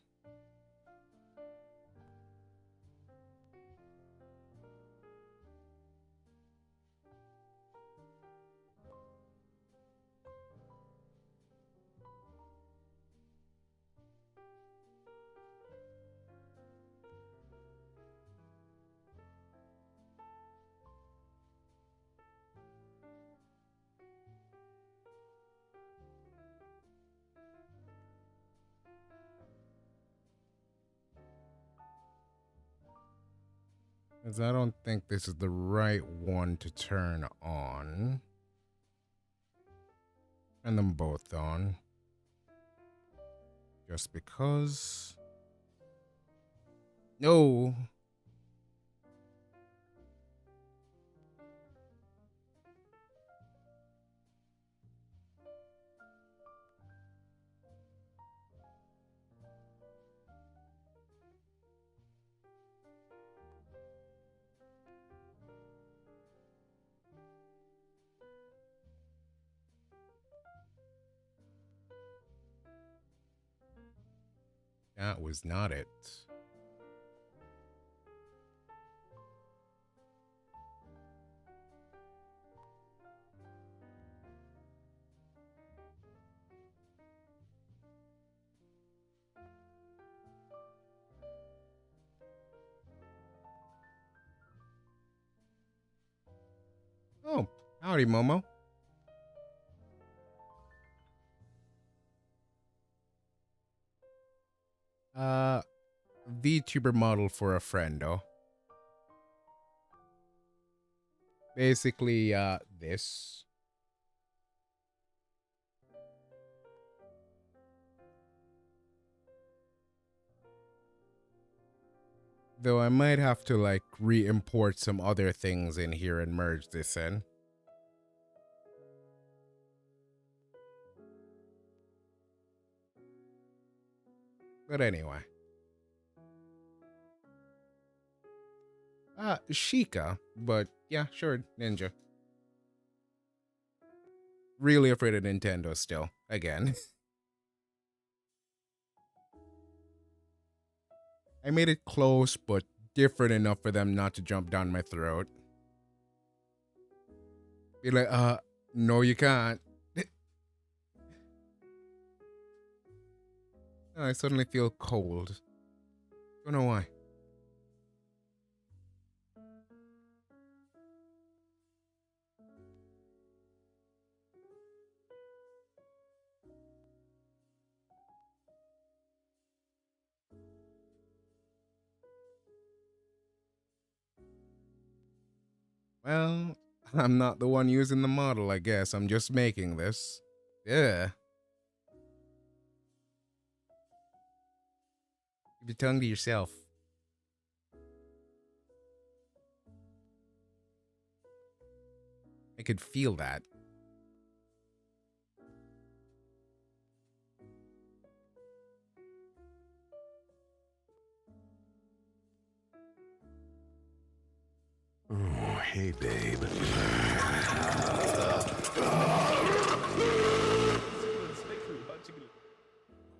Because I don't think this is the right one to turn on. Turn them both on. Just because. No. That was not it. Oh, howdy, Momo. Uh, VTuber model for a friendo. Basically, this. Though I might have to, like, re-import some other things in here and merge this in. But anyway. Sheikah, but yeah, sure, Ninja. Really afraid of Nintendo still, again. I made it close, but different enough for them not to jump down my throat. Be like, no you can't. I suddenly feel cold. Don't know why. Well, I'm not the one using the model, I guess. I'm just making this. Yeah. Keep your tongue to yourself. I could feel that. Hey, babe.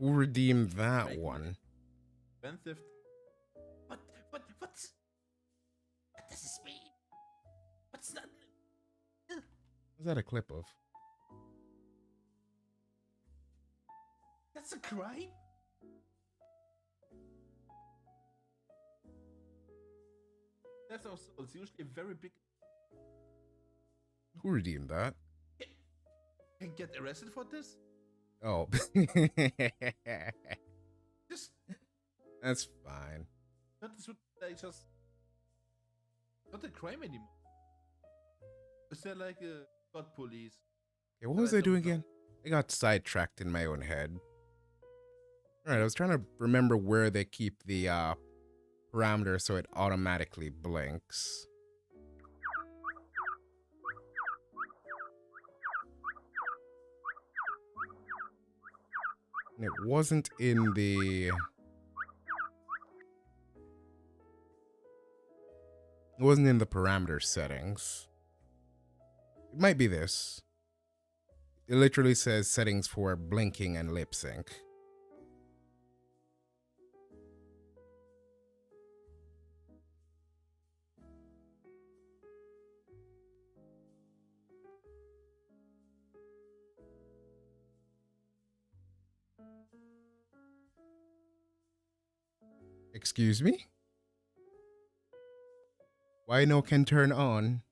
Who redeemed that one? Grand Theft. What does this mean? What's that? What's that a clip of? That's a crime? That's also it's usually a very big. Who redeemed that? Can get arrested for this? Oh. Just That's fine. not this would like just not a crime anymore. Is there like a god police? Okay, what was I doing again? I got sidetracked in my own head. Alright, I was trying to remember where they keep the parameter so it automatically blinks. And it wasn't in the... It wasn't in the parameter settings. It might be this. It literally says settings for blinking and lip sync. Excuse me? Why no can turn on?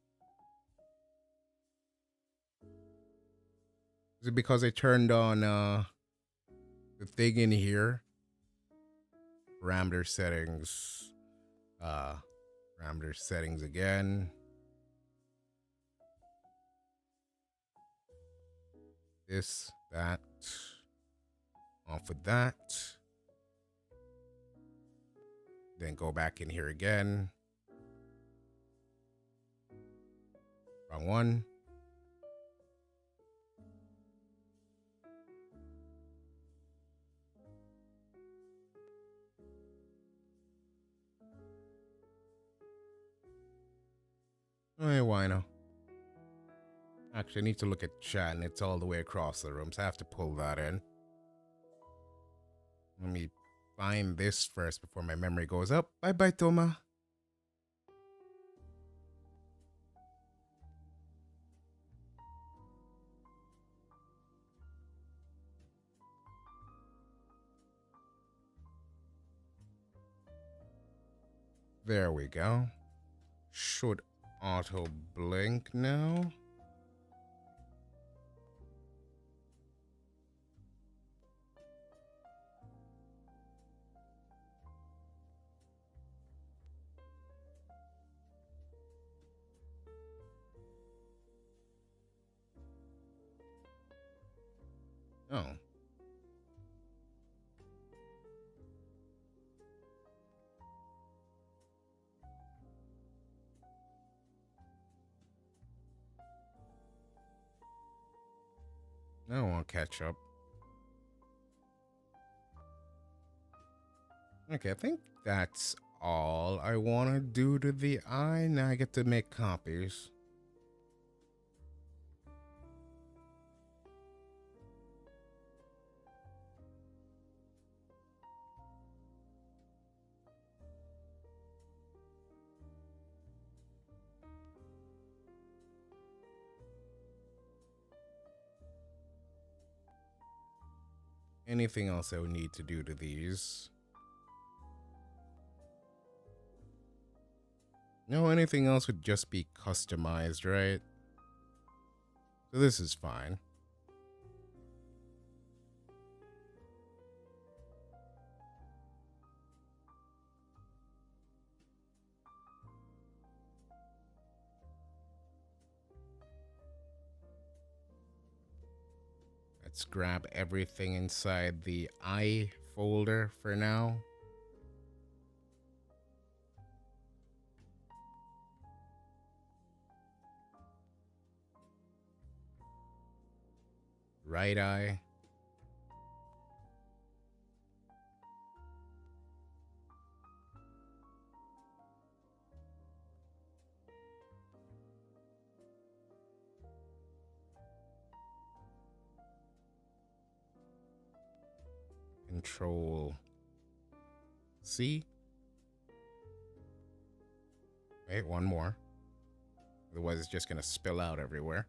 Is it because I turned on the thing in here? Parameter settings. Parameter settings again. This, that. Off with that. Then go back in here again. Wrong one. Hey, wino. Actually, I need to look at chat, and it's all the way across the room, so I have to pull that in. Let me find this first before my memory goes up. Bye-bye, Toma. There we go. Should auto blink now. Oh. I won't catch up. Okay, I think that's all I want to do to the eye. Now I get to make copies. Anything else I would need to do to these? No, anything else would just be customized, right? So this is fine. Let's grab everything inside the I folder for now. Right eye. Control C. Wait, one more. Otherwise, it's just going to spill out everywhere.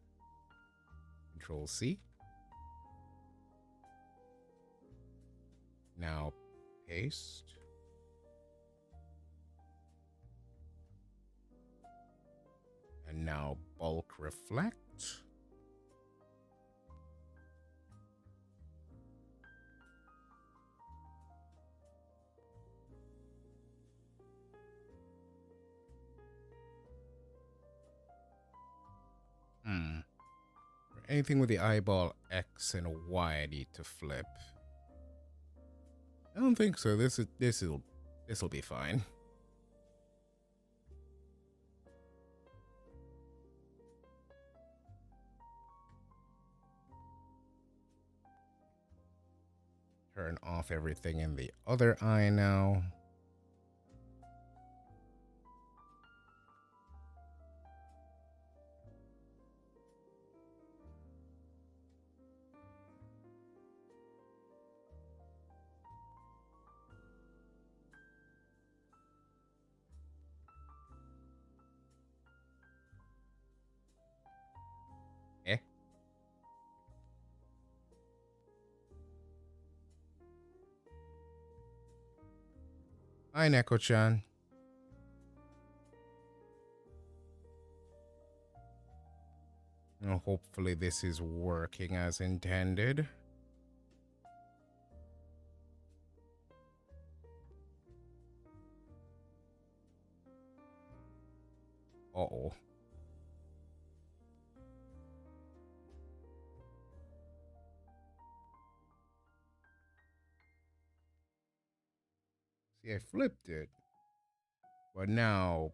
Control C. Now, paste. And now, bulk reflect. Anything with the eyeball X and a Y I need to flip. I don't think so. This'll be fine. Turn off everything in the other eye now. Eh? Hi, Neko-chan. Hopefully this is working as intended. Uh-oh. See, I flipped it. But now,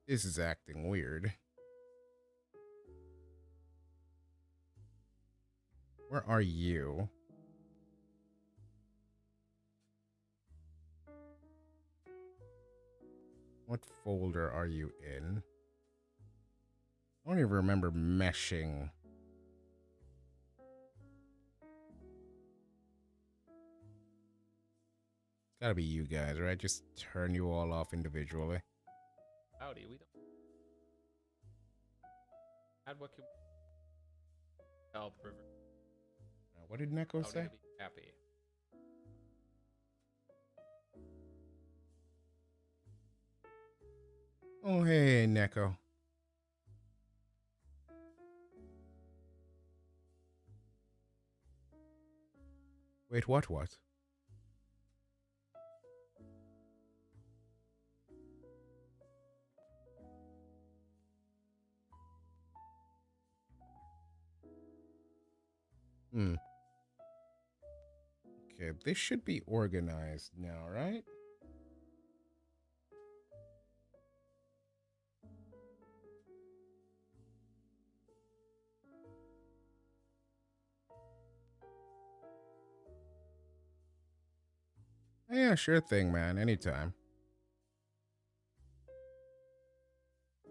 this is acting weird. Where are you? What folder are you in? I don't even remember meshing. It's gotta be you guys, right? Just turn you all off individually. Howdy, we don't. Add what can help River. What did Neko Howdy say? to be happy. Oh, hey, Neko. Wait, what? Okay, this should be organized now, right? Yeah, sure thing, man. Anytime.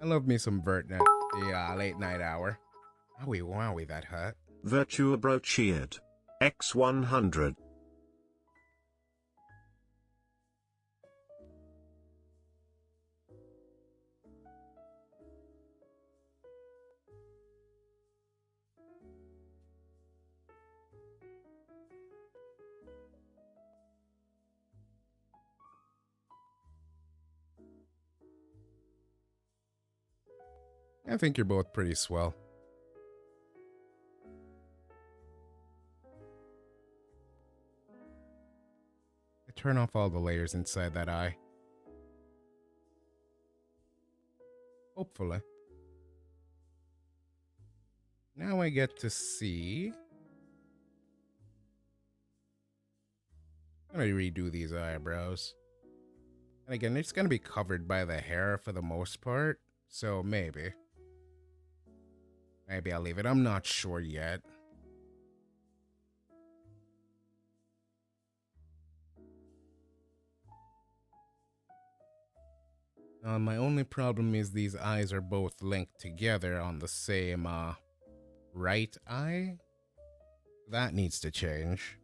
I love me some Vertnet, the late night hour. Wowie, that hurt. Virtua Bro cheered. X100. I think you're both pretty swell. I turn off all the layers inside that eye. Hopefully. Now I get to see. I'm gonna redo these eyebrows. And again, it's gonna be covered by the hair for the most part, so maybe. Maybe I'll leave it. I'm not sure yet. My only problem is these eyes are both linked together on the same right eye. That needs to change.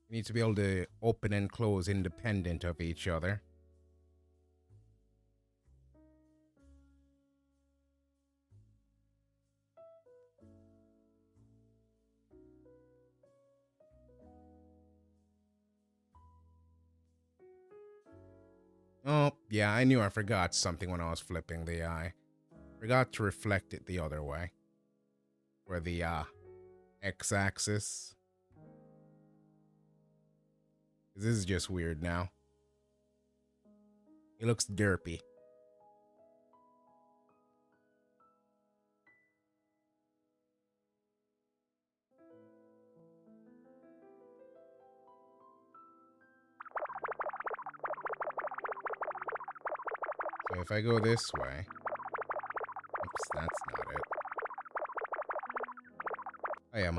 You need to be able to open and close independent of each other. Oh, yeah, I knew I forgot something when I was flipping the eye. Forgot to reflect it the other way. Where the x-axis. This is just weird now. It looks derpy. So if I go this way. Oops, that's not it. I am.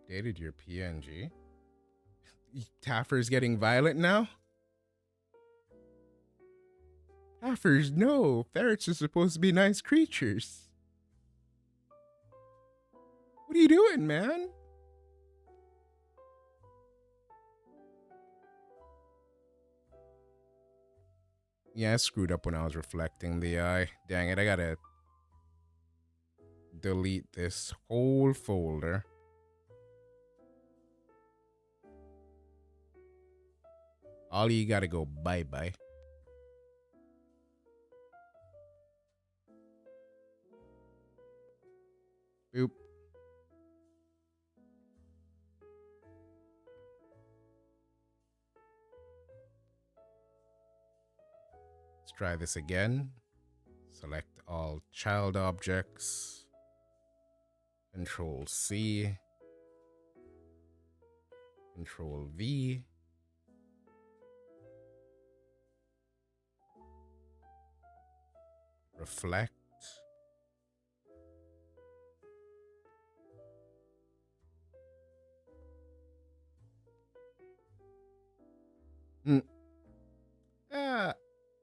Updated your PNG. Taffer's getting violent now? Taffers, no. Ferrets are supposed to be nice creatures. What are you doing, man? Yeah, I screwed up when I was reflecting the eye. Dang it, I gotta delete this whole folder. Ollie, you gotta go bye-bye. Boop. Let's try this again. Select all child objects. Control C. Control V. Reflect.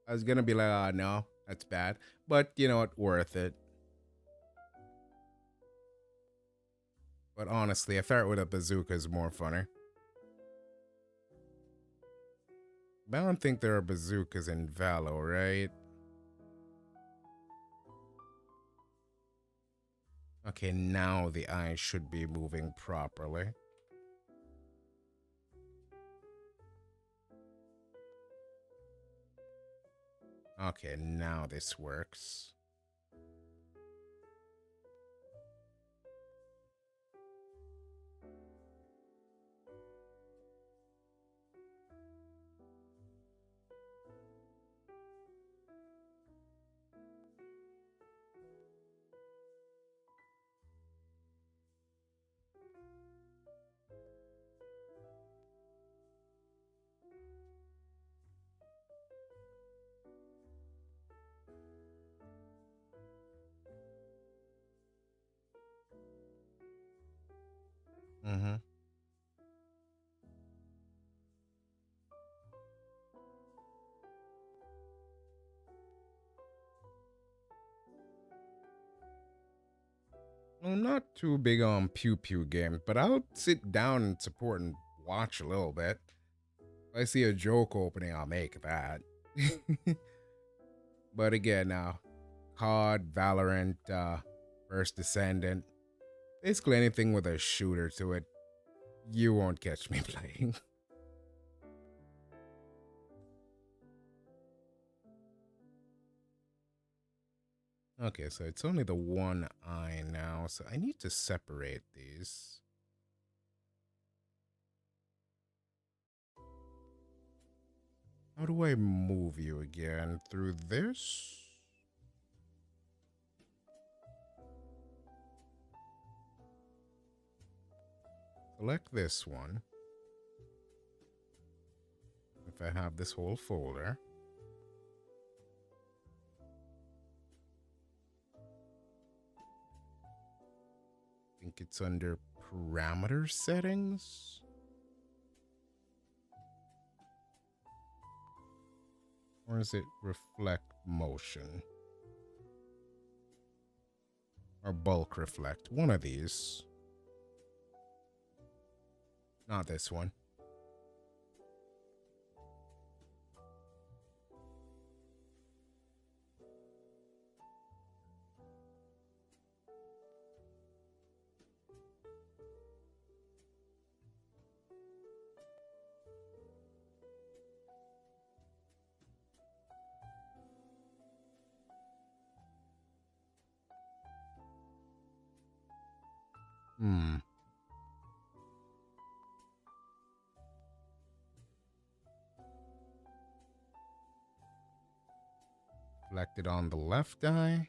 I was gonna be like, oh no, that's bad. But you know what? Worth it. But honestly, a ferret with a bazooka is more funner. But I don't think there are bazookas in Valo, right? Okay, now the eye should be moving properly. Okay, now this works. Mm-hmm. Well, not too big on pew pew games, but I'll sit down and support and watch a little bit. If I see a joke opening, I'll make that. But again, COD, Valorant, First Descendant, basically anything with a shooter to it, you won't catch me playing. Okay, so it's only the one eye now, so I need to separate these. How do I move you again? Through this? Select this one. If I have this whole folder. I think it's under parameter settings. Or is it reflect motion? Or bulk reflect? One of these. Not this one. Reflected on the left eye.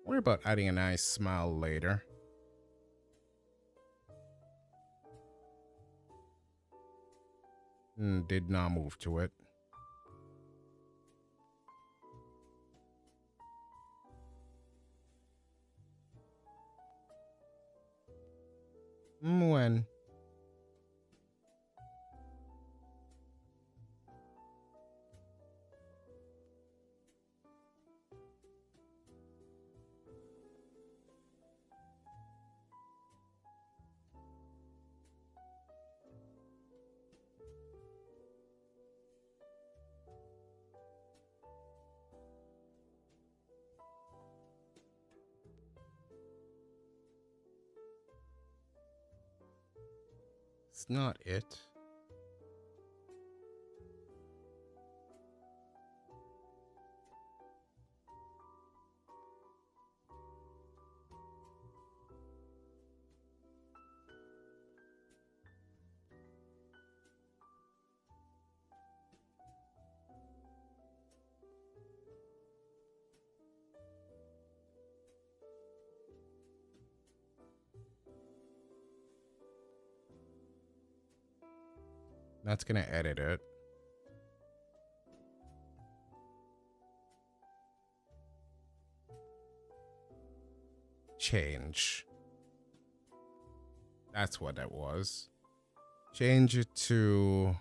Worry about adding a nice smile later. Did not move to it. When? It's not it. That's gonna edit it. Change. That's what that was. Change it to...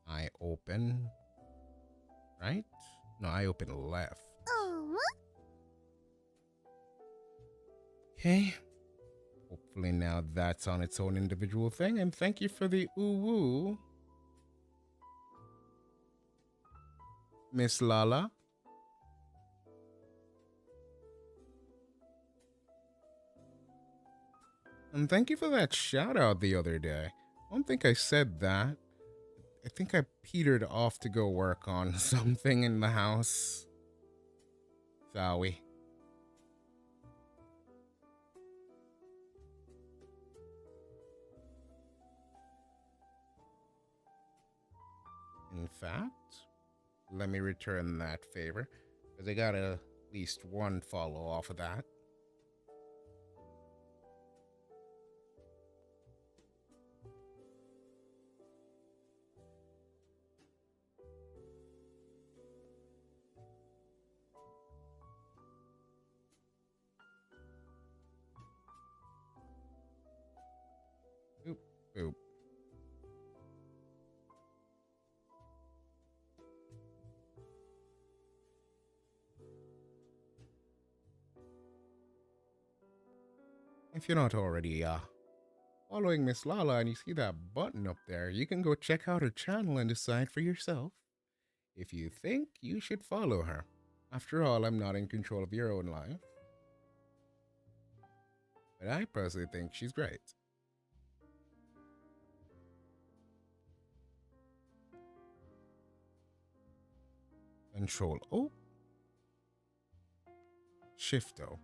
I open, right? No, I open left. Okay. Hopefully now that's on its own individual thing. And thank you for the ooh-woo, Miss Lala. And thank you for that shout out the other day. I don't think I said that. I think I petered off to go work on something in the house. Sorry. In fact, let me return that favor, because I got at least one follow off of that. Oop, oop. If you're not already following Miss Lala and you see that button up there, you can go check out her channel and decide for yourself if you think you should follow her. After all, I'm not in control of your own life. But I personally think she's great. Control O. Shift O.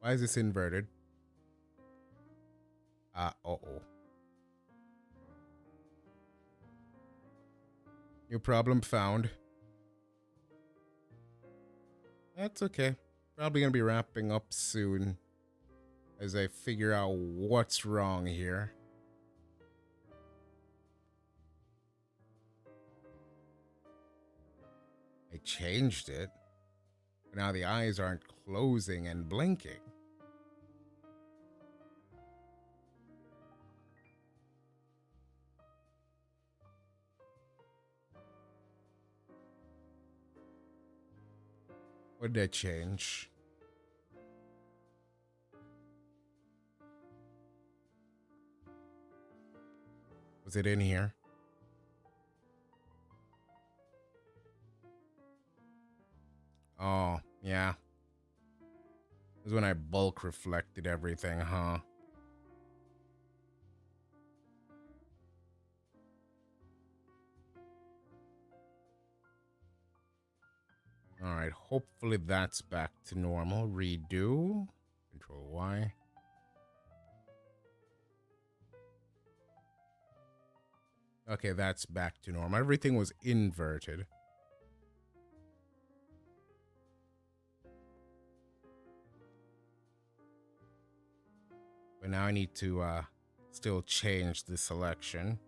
Why is this inverted? Uh-oh. New problem found. That's okay. Probably gonna be wrapping up soon as I figure out what's wrong here. I changed it. But now the eyes aren't closing and blinking. What did I change? Was it in here? Oh, yeah. This is when I bulk reflected everything, huh? Alright, hopefully that's back to normal. Redo. Control Y. Okay, that's back to normal. Everything was inverted. But now I need to still change the selection.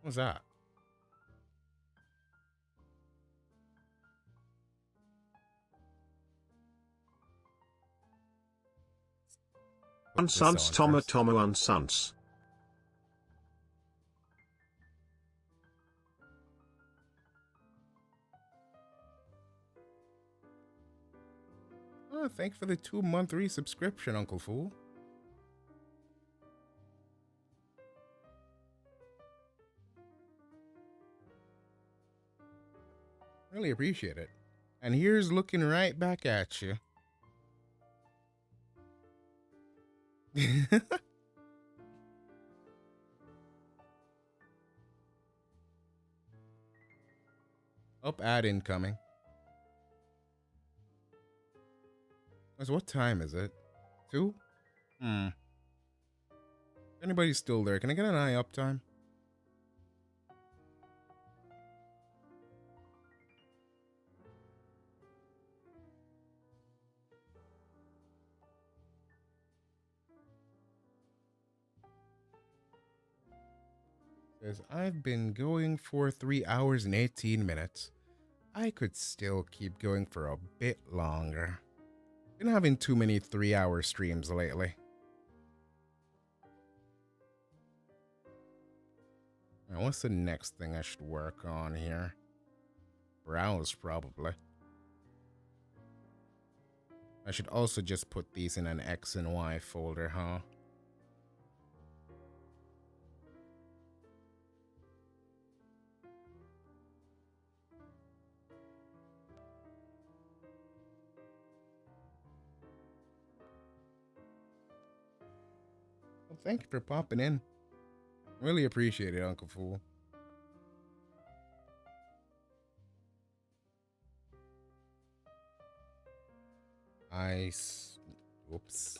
What was that? Put this Unsons on Toma first. Toma Unsons. Oh, thanks for the 2-month resubscription, Uncle Fool. Really appreciate it. And here's looking right back at you. Up, ad incoming. So what time is it? 2? Anybody's still there? Can I get an eye up time? Says, I've been going for 3 hours and 18 minutes. I could still keep going for a bit longer. Been having too many 3-hour streams lately. Now, what's the next thing I should work on here? Browse, probably. I should also just put these in an X and Y folder, huh? Well, thank you for popping in. Really appreciate it, Uncle Fool. Oops.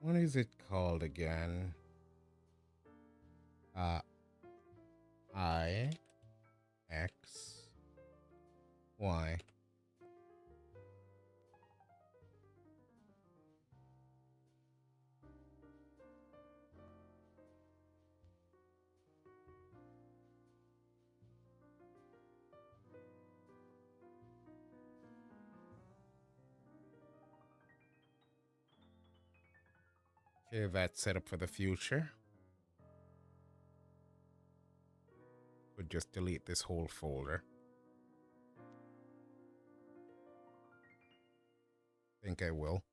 What is it called again? I, X, Y. Okay, that's set up for the future. Would just delete this whole folder. Think I will.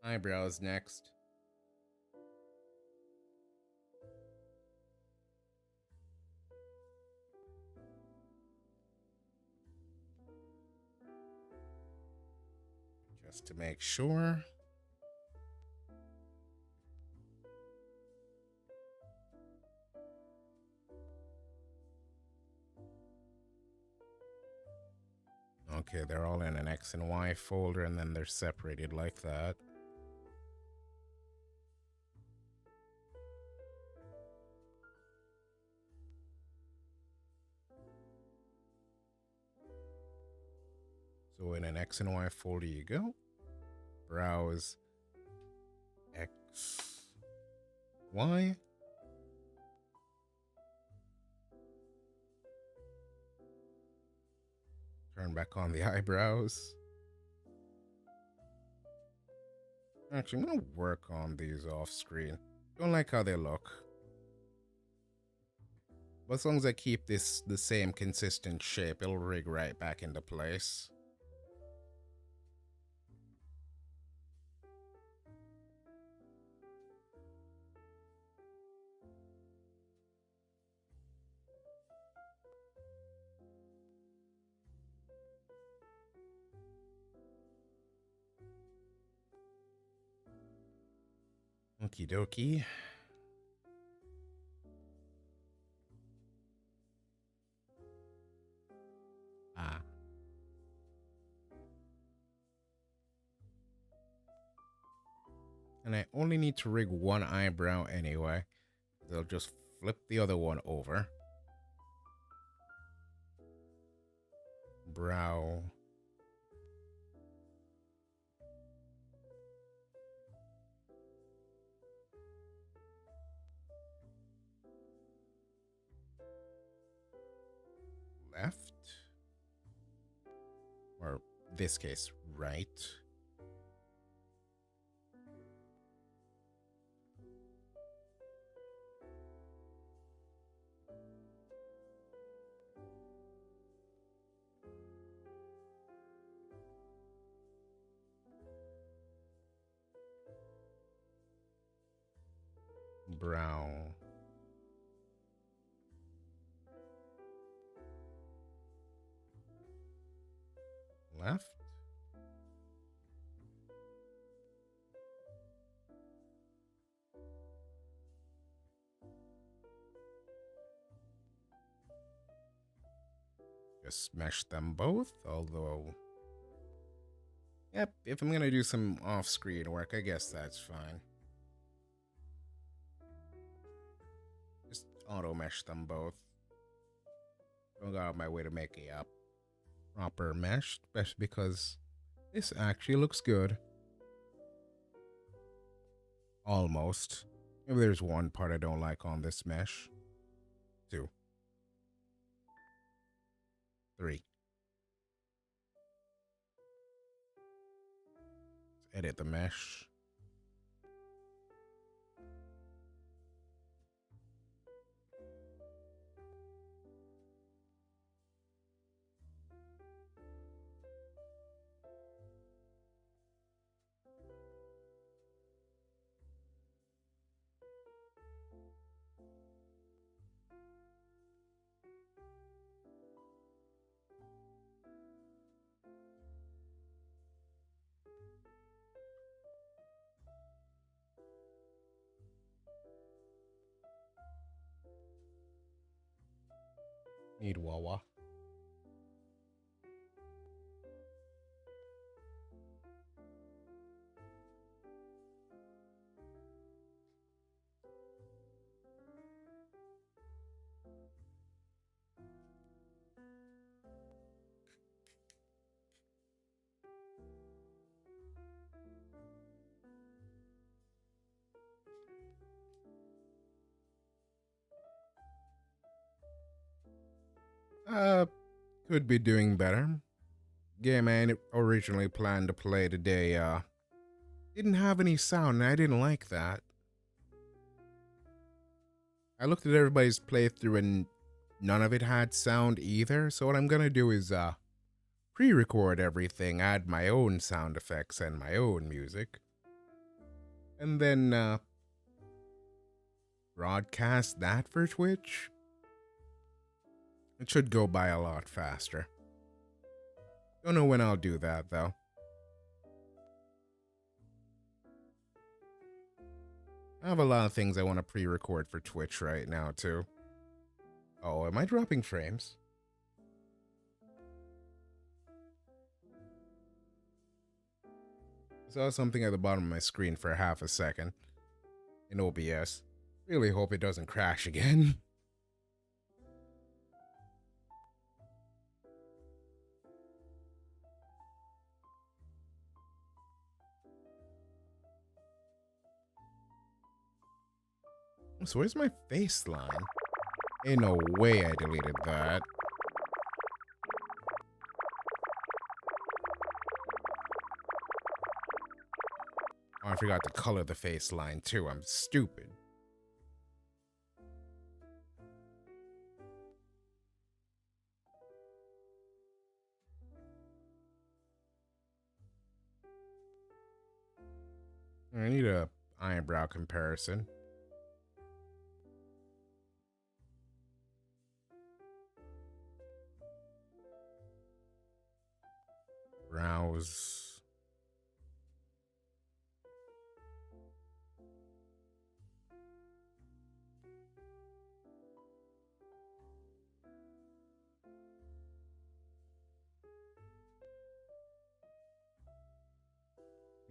Eyebrows next. Just to make sure. Okay, they're all in an X and Y folder and then they're separated like that. So in an X and Y folder you go. Browse X, Y. Turn back on the eyebrows. Actually, I'm going to work on these off screen. Don't like how they look. But as long as I keep this the same consistent shape, it'll rig right back into place. Okie dokie. Ah. And I only need to rig one eyebrow anyway. They'll just flip the other one over. Brow. Left. Or this case, right. Brow. Left. Just mesh them both, although... Yep, if I'm gonna do some off-screen work, I guess that's fine. Just auto-mesh them both. Don't go out of my way to make a proper mesh, especially because this actually looks good. Almost. Maybe there's one part I don't like on this mesh. 2. 3. Let's edit the mesh. Need Wawa. Could be doing better. Game I originally planned to play today, didn't have any sound, and I didn't like that. I looked at everybody's playthrough and none of it had sound either, so what I'm gonna do is, pre-record everything, add my own sound effects and my own music, and then, broadcast that for Twitch. It should go by a lot faster. Don't know when I'll do that, though. I have a lot of things I want to pre-record for Twitch right now, too. Oh, am I dropping frames? I saw something at the bottom of my screen for half a second in OBS. Really hope it doesn't crash again. So where's my face line? Ain't no way I deleted that. Oh, I forgot to color the face line too. I'm stupid. I need a eyebrow comparison. Brows.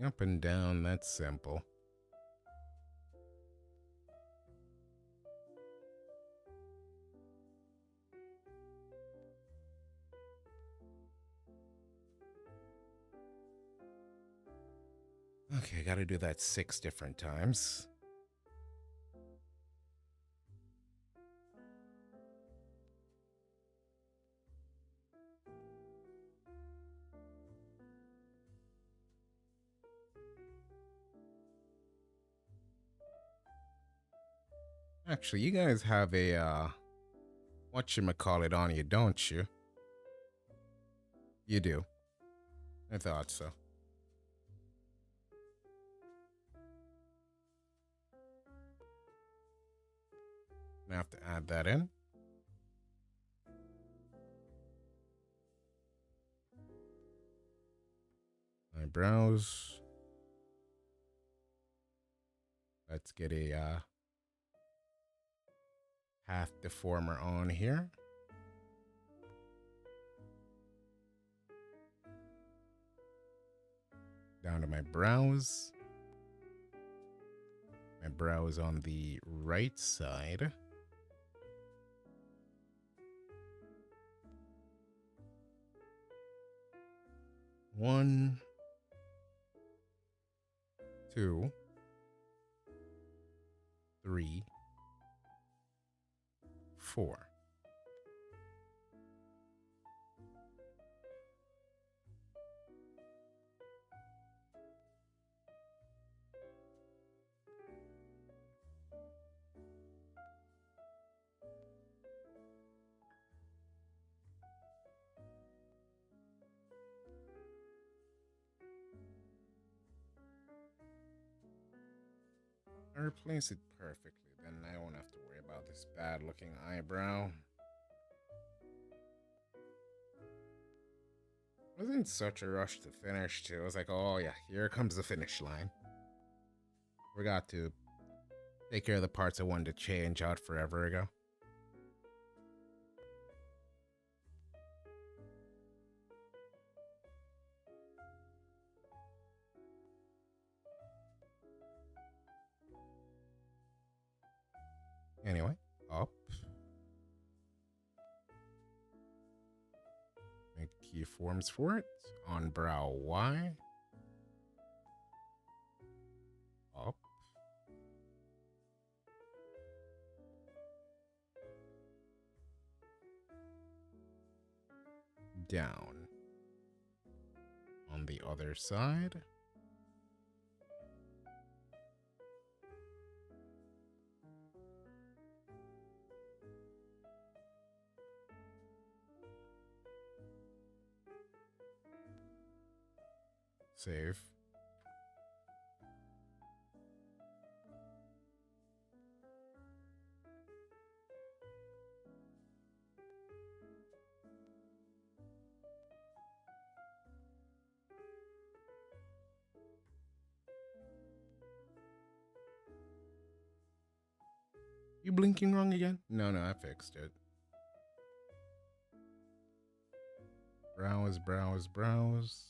Up and down, that's simple. Okay, I gotta do that 6 different times. Actually, you guys have a, whatchamacallit on you, don't you? You do. I thought so. I have to add that in. Eyebrows. Let's get a path deformer on here. Down to my brows. My brows on the right side. One, 2, 3, 4. I replace it perfectly, then I won't have to worry about this bad looking eyebrow. I was in such a rush to finish too. I was like, oh yeah, here comes the finish line. Forgot to take care of the parts I wanted to change out forever ago. Anyway, up. Make keyforms for it. On brow Y. Up. Down. On the other side. Save. You blinking wrong again? No, I fixed it. Browse, browse, browse.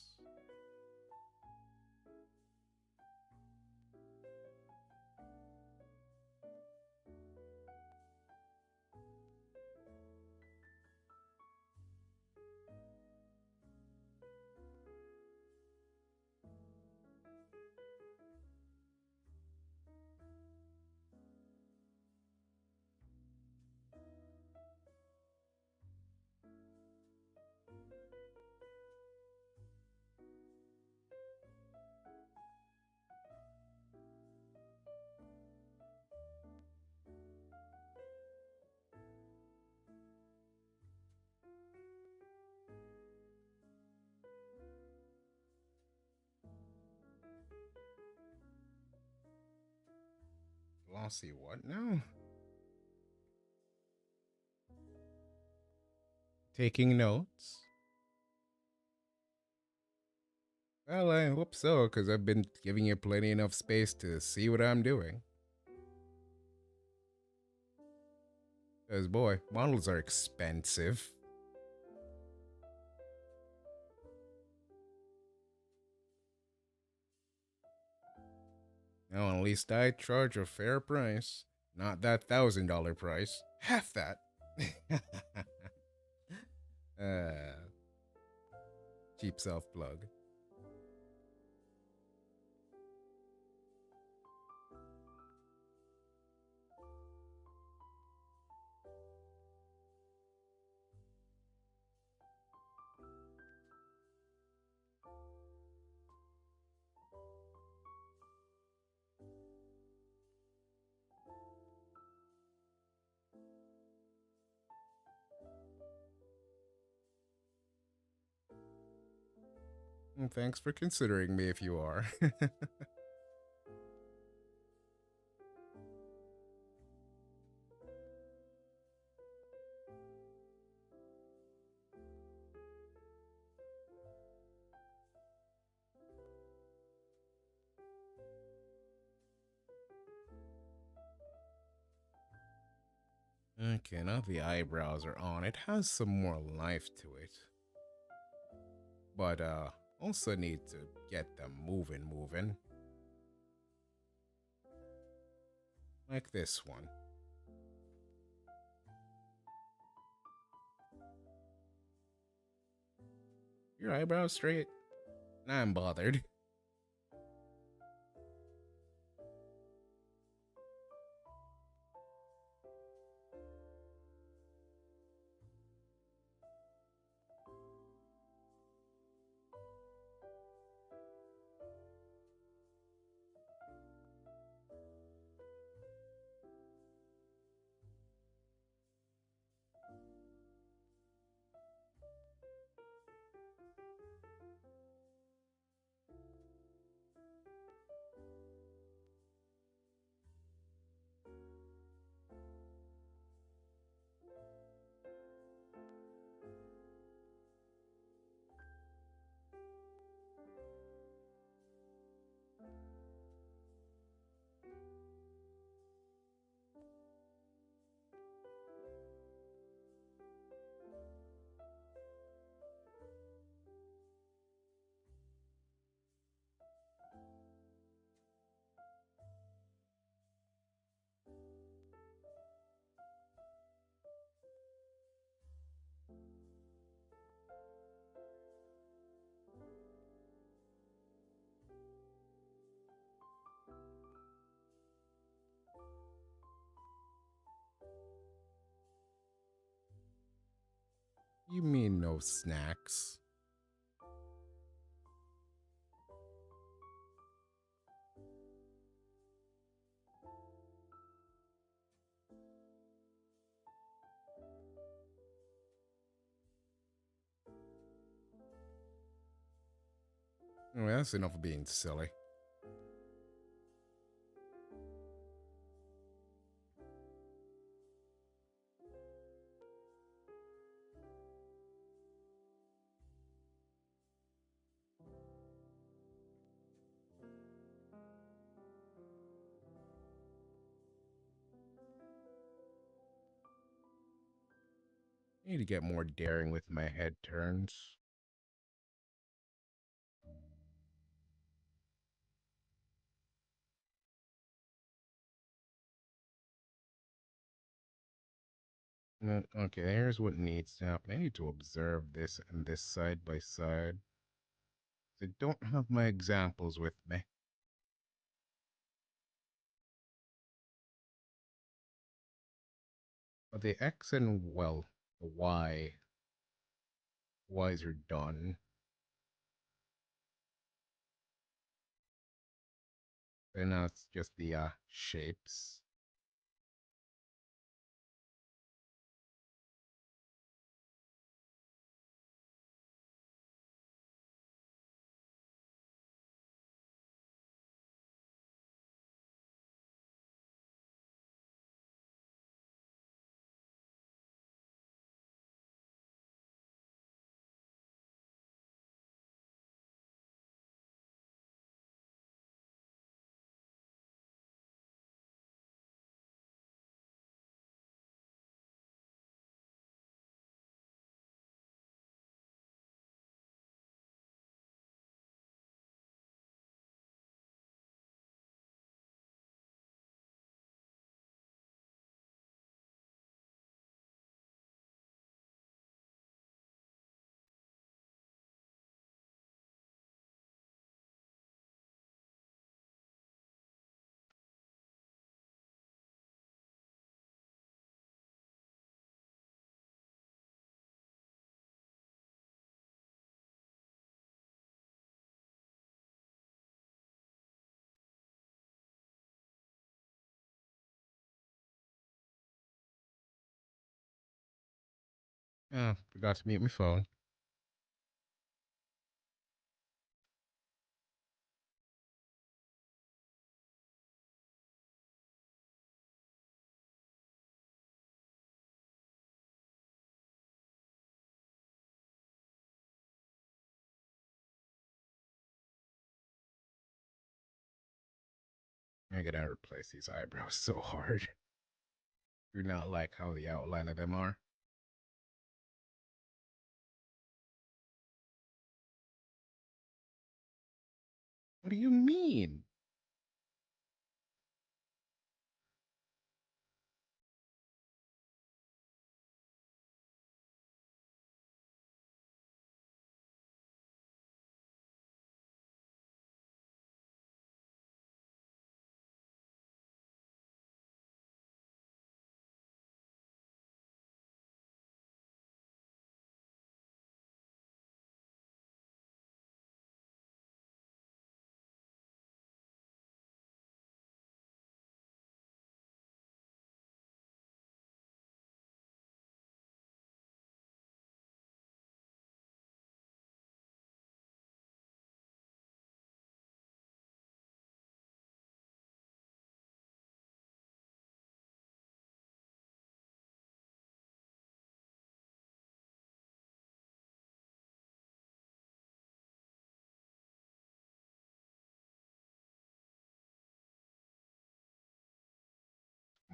Glossy what now? Taking notes? Well, I hope so, because I've been giving you plenty enough space to see what I'm doing. Because, boy, models are expensive. No, at least I charge a fair price. Not that $1,000 price. Half that. Cheap self plug. Thanks for considering me if you are. Okay, now the eyebrows are on. It has some more life to it. But also need to get them moving. Like this one. Your eyebrows straight? Nah, I'm bothered. You mean no snacks? Oh, that's enough of being silly. I need to get more daring with my head turns. Okay, here's what needs to happen. I need to observe this and this side by side. I don't have my examples with me. But the X and, well, the Y's are done. And now it's just the shapes. Oh, forgot to mute my phone. I gotta replace these eyebrows so hard. Do not like how the outline of them are. What do you mean?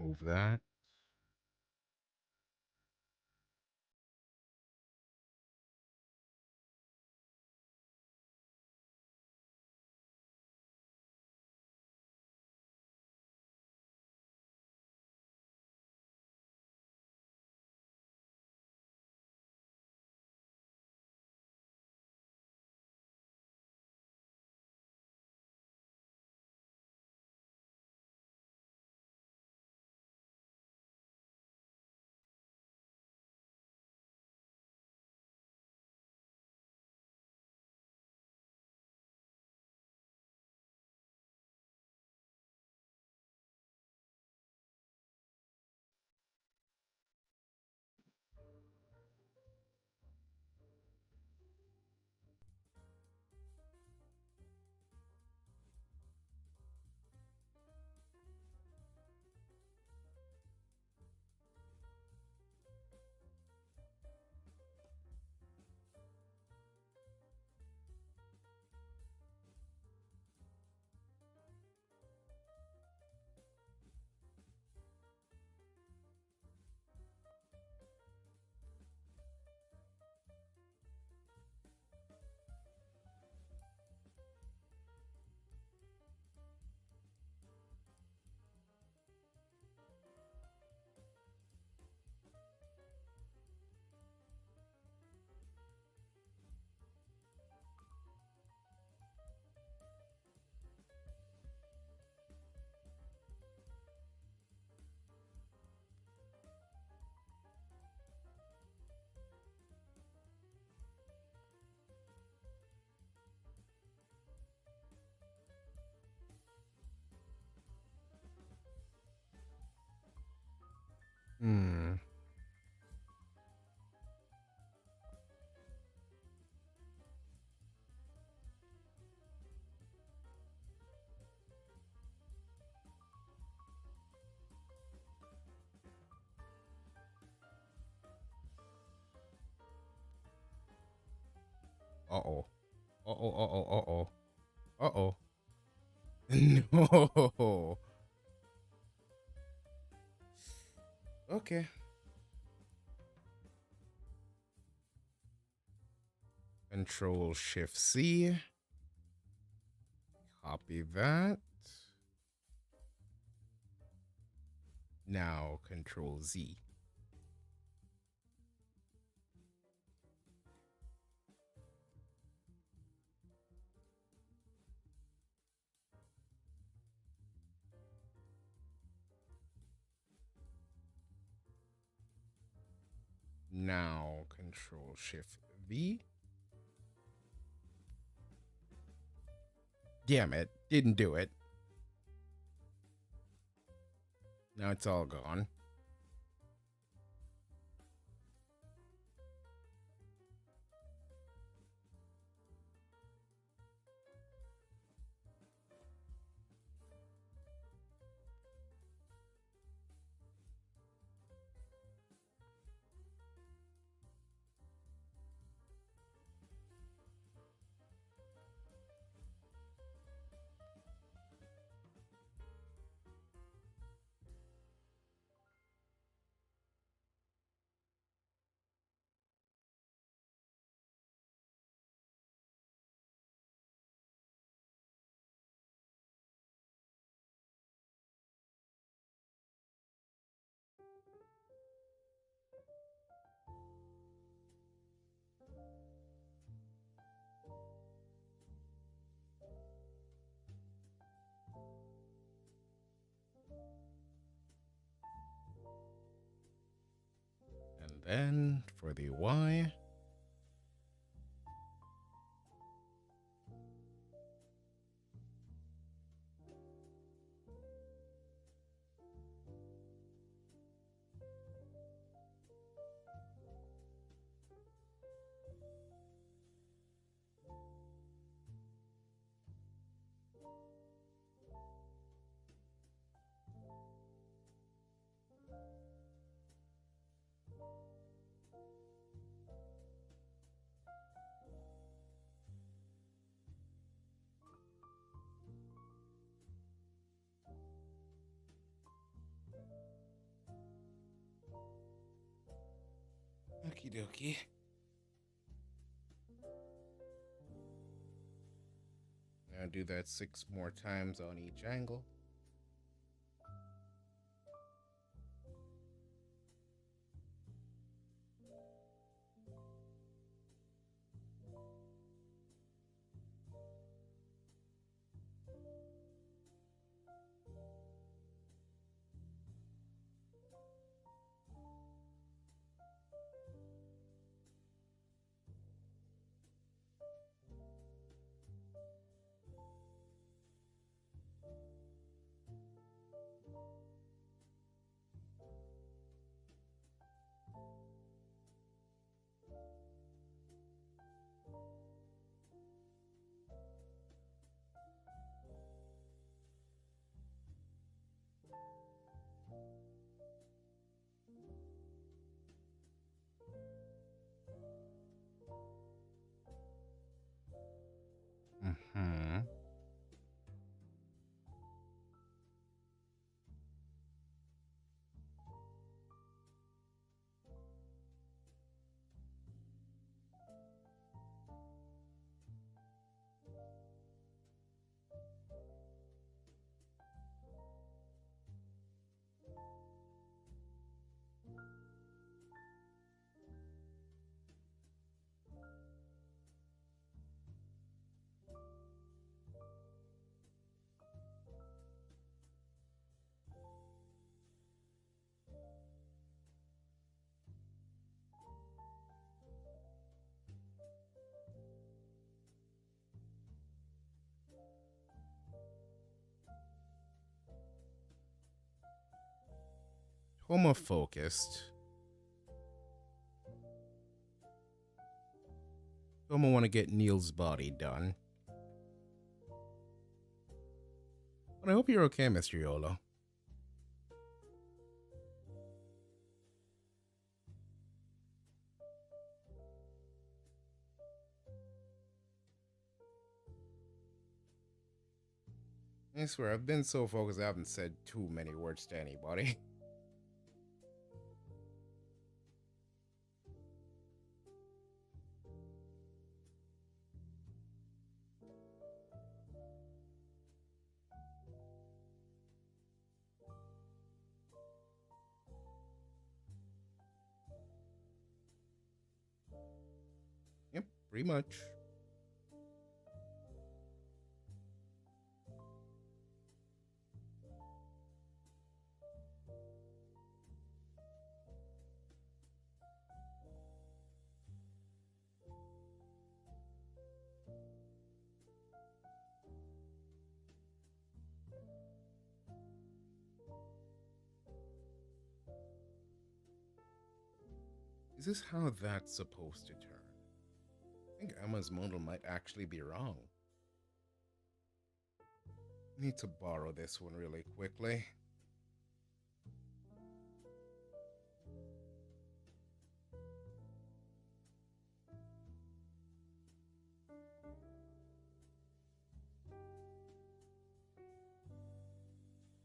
Move that. Uh-oh. Uh-oh, uh-oh, uh-oh. Uh-oh. No. Okay. Control Shift C. Copy that. Now Control Z. Now Control Shift V. Damn it. Didn't do it. Now it's all gone. And then for the Y. Okie dokie. Now do that 6 more times on each angle. Mm-hmm. Toma focused. Toma want to get Neil's body done. But I hope you're okay, Mr. Yolo. I swear, I've been so focused I haven't said too many words to anybody. Yep, pretty much. Is this how that's supposed to turn? I think Emma's model might actually be wrong. Need to borrow this one really quickly.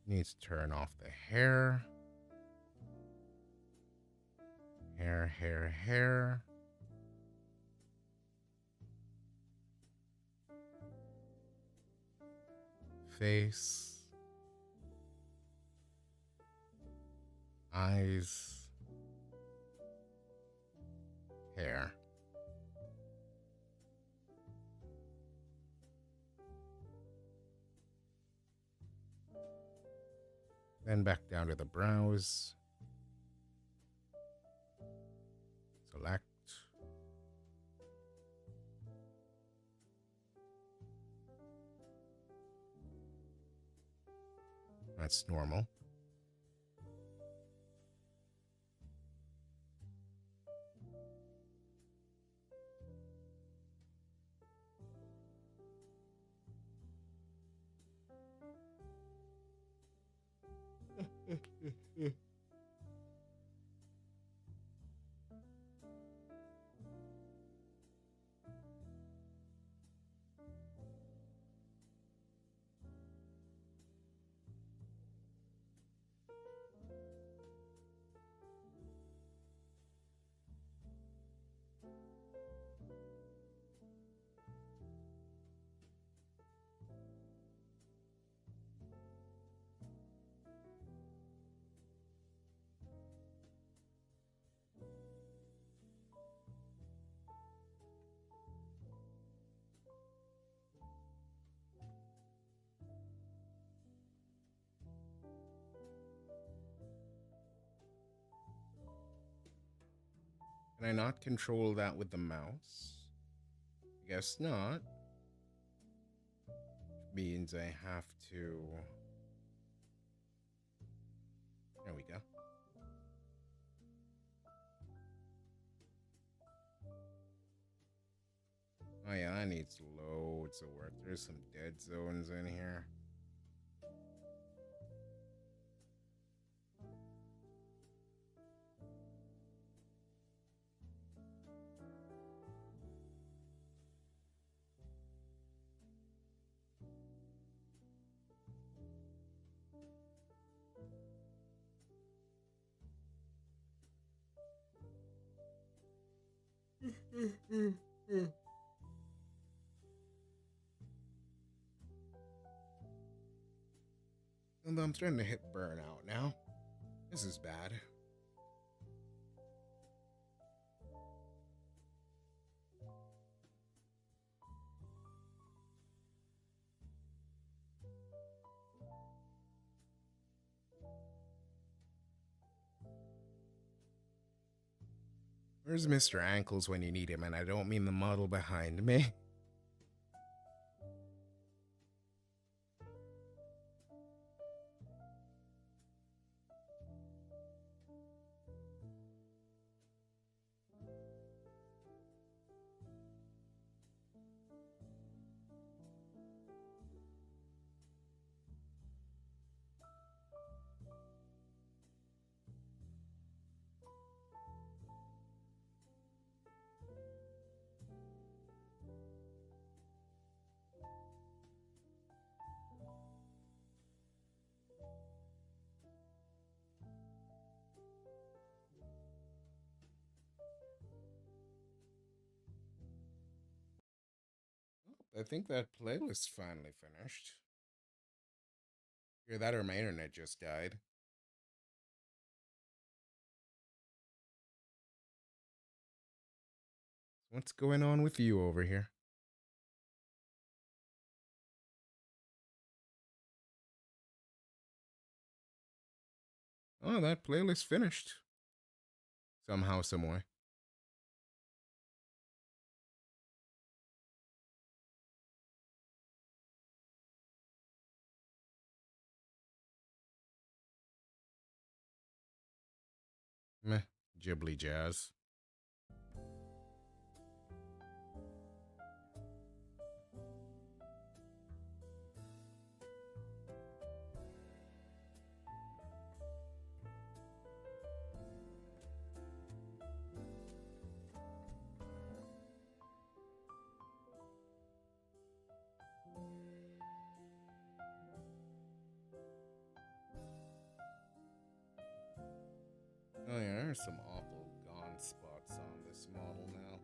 Need to turn off the hair. Hair. Face. Eyes. Hair. Then back down to the brows. Select. That's normal. Can I not control that with the mouse? I guess not. Which means I have to... There we go. Oh yeah, that needs loads of work. There's some dead zones in here. And I'm starting to hit burnout now. This is bad. Where's Mr. Ankles when you need him? And I don't mean the model behind me. I think that playlist finally finished. Either that or my internet just died. What's going on with you over here? Oh, that playlist finished. Somehow, someway. Meh, Ghibli jazz. Oh yeah, there's some awful gone spots on this model now.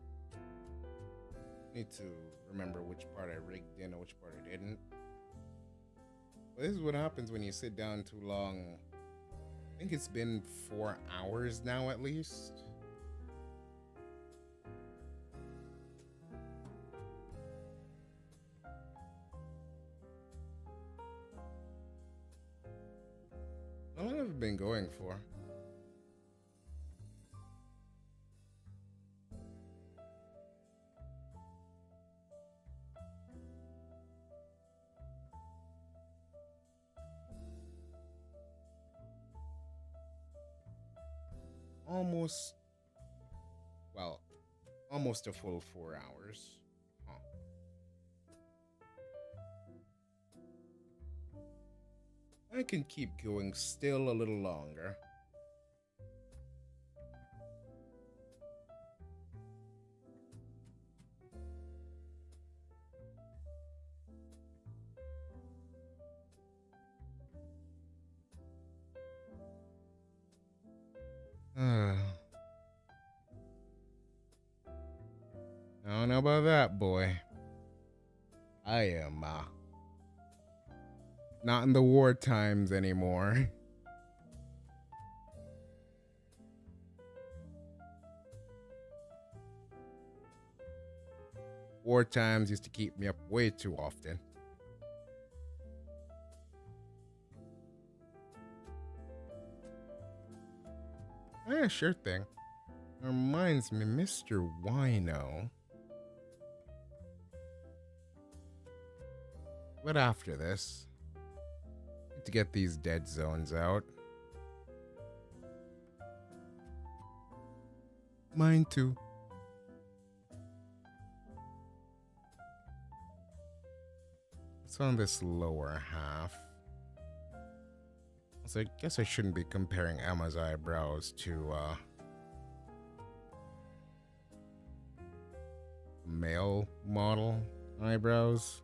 Need to remember which part I rigged in and which part I didn't. But this is what happens when you sit down too long. I think it's been 4 hours now at least. How long have I been going for? Almost, well, almost a full 4 hours. Huh. I can keep going still a little longer. I don't know about that, boy. I am not in the war times anymore. War times used to keep me up way too often. Yeah, sure thing. Reminds me, Mr. Wino. But after this, need to get these dead zones out. Mine too. It's on this lower half. So I guess I shouldn't be comparing Emma's eyebrows to male model eyebrows.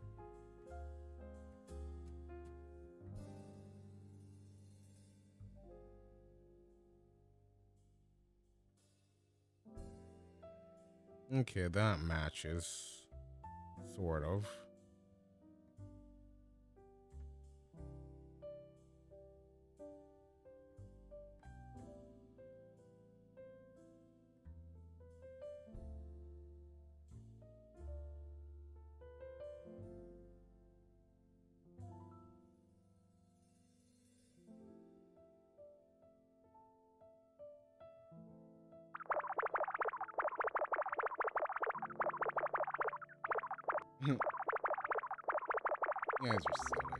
Okay, that matches. Sort of. You guys are silly.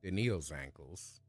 Daniil's ankles.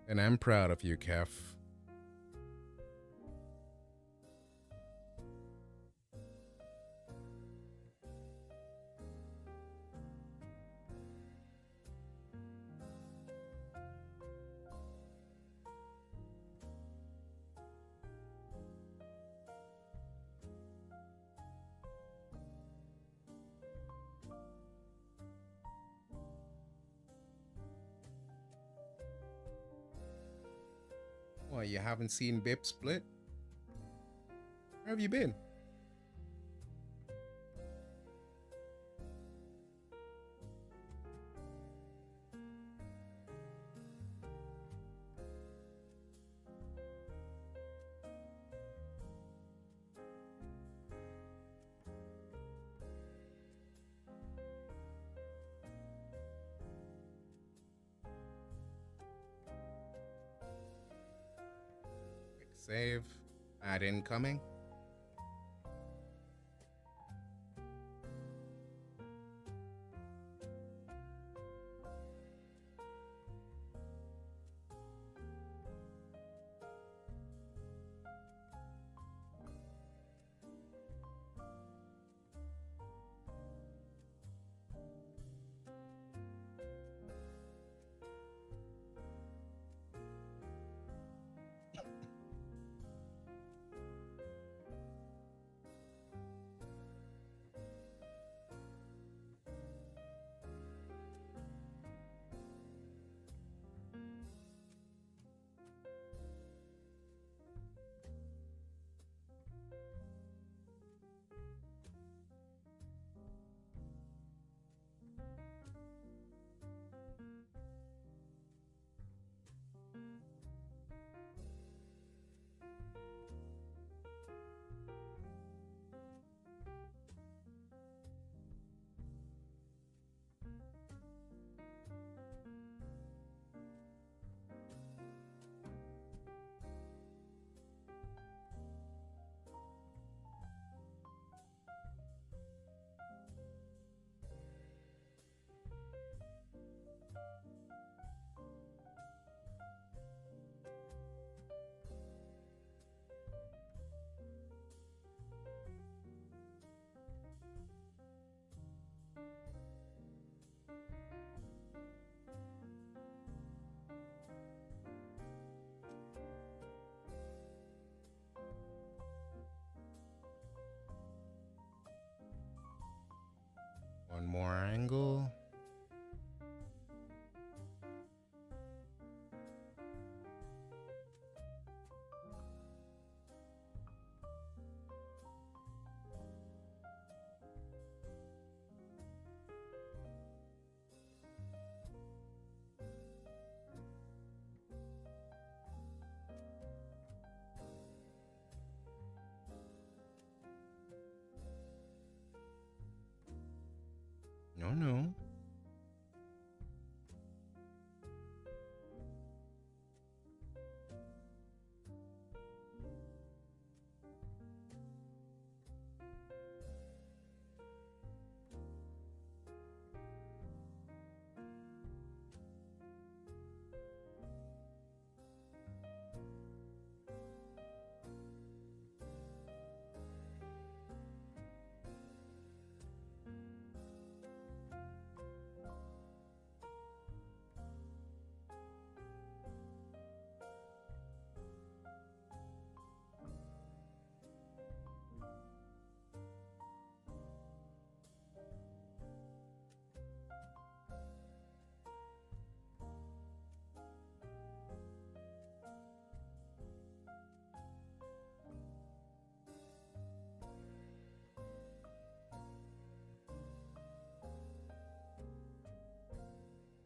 And I'm proud of you, Kef. What, you haven't seen Bip Split? Where have you been? Quick save. Ad incoming. One more angle. No, no.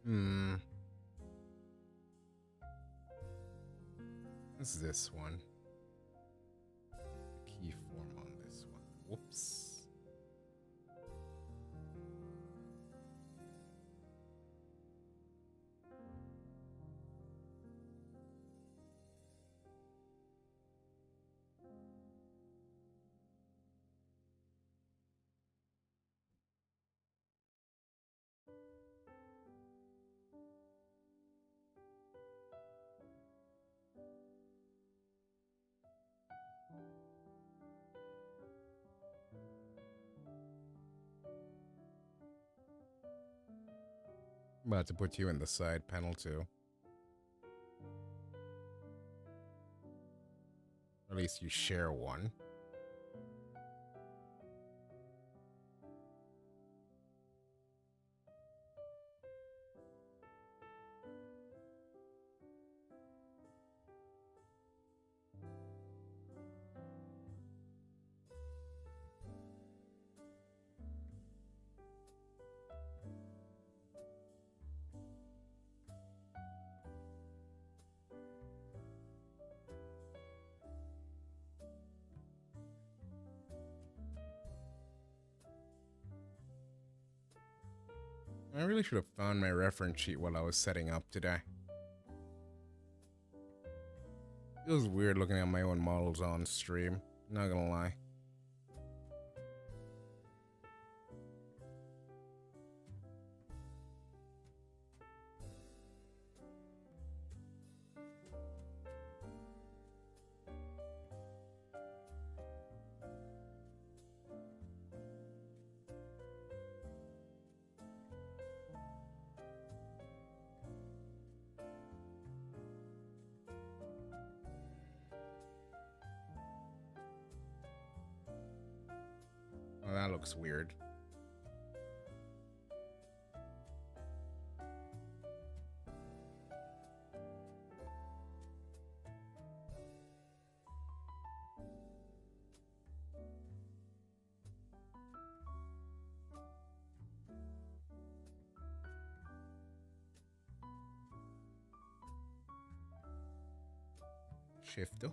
Hmm. What's this one? Key form on this one. Whoops. I'm about to put you in the side panel too. At least you share one. I really should have found my reference sheet while I was setting up today. Feels weird looking at my own models on stream, not gonna lie. Oh, that looks weird. Shifter.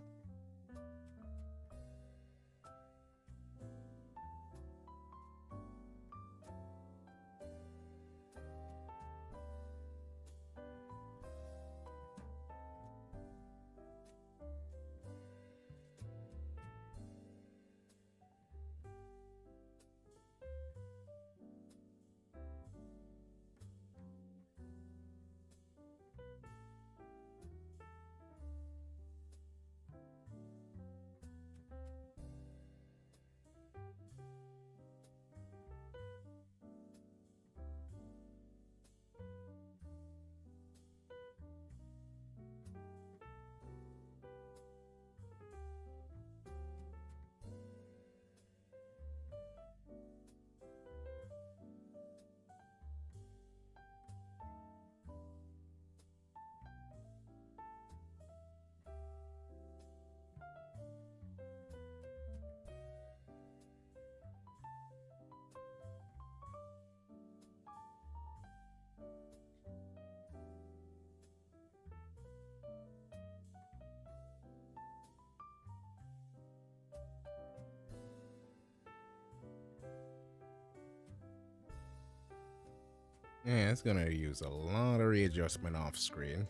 Yeah, it's gonna use a lot of readjustment off screen.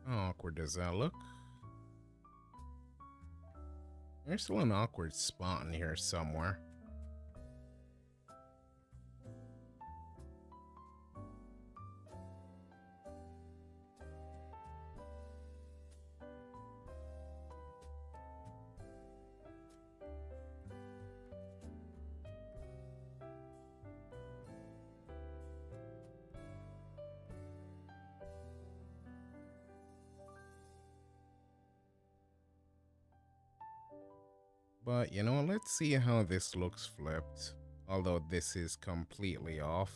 How awkward does that look? There's still an awkward spot in here somewhere. But you know, let's see how this looks flipped. Although this is completely off.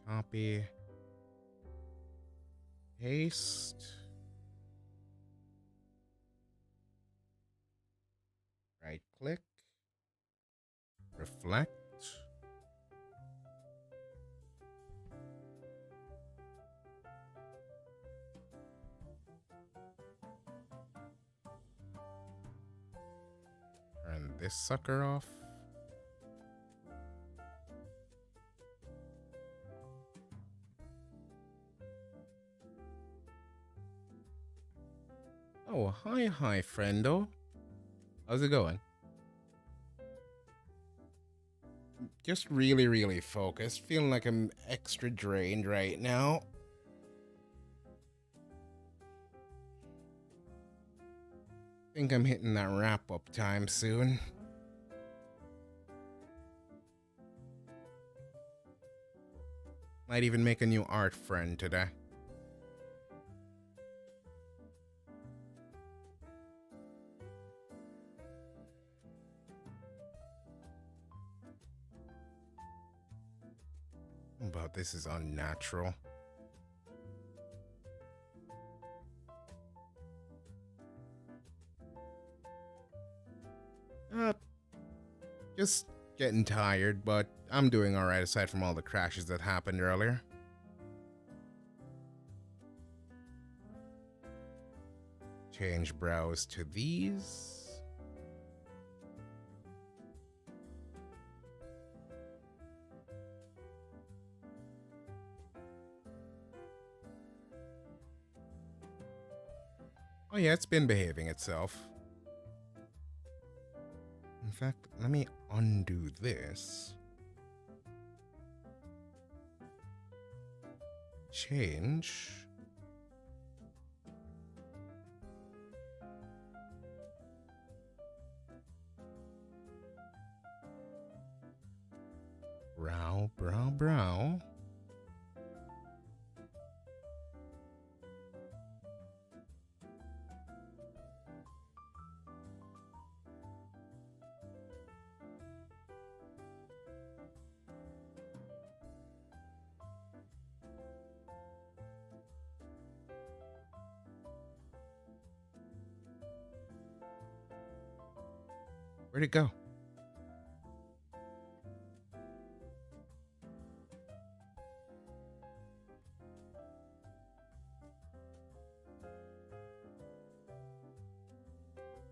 Copy. Paste. Right click. Reflect. this sucker off. Oh, hi, friendo. How's it going? Just really focused. Feeling like I'm extra drained right now. Think I'm hitting that wrap-up time soon. Might even make a new art friend today. But this is unnatural. Just getting tired, but I'm doing alright aside from all the crashes that happened earlier. Change brows to these. Oh yeah, it's been behaving itself. In fact, let me undo this. Change. Brow. Where'd it go?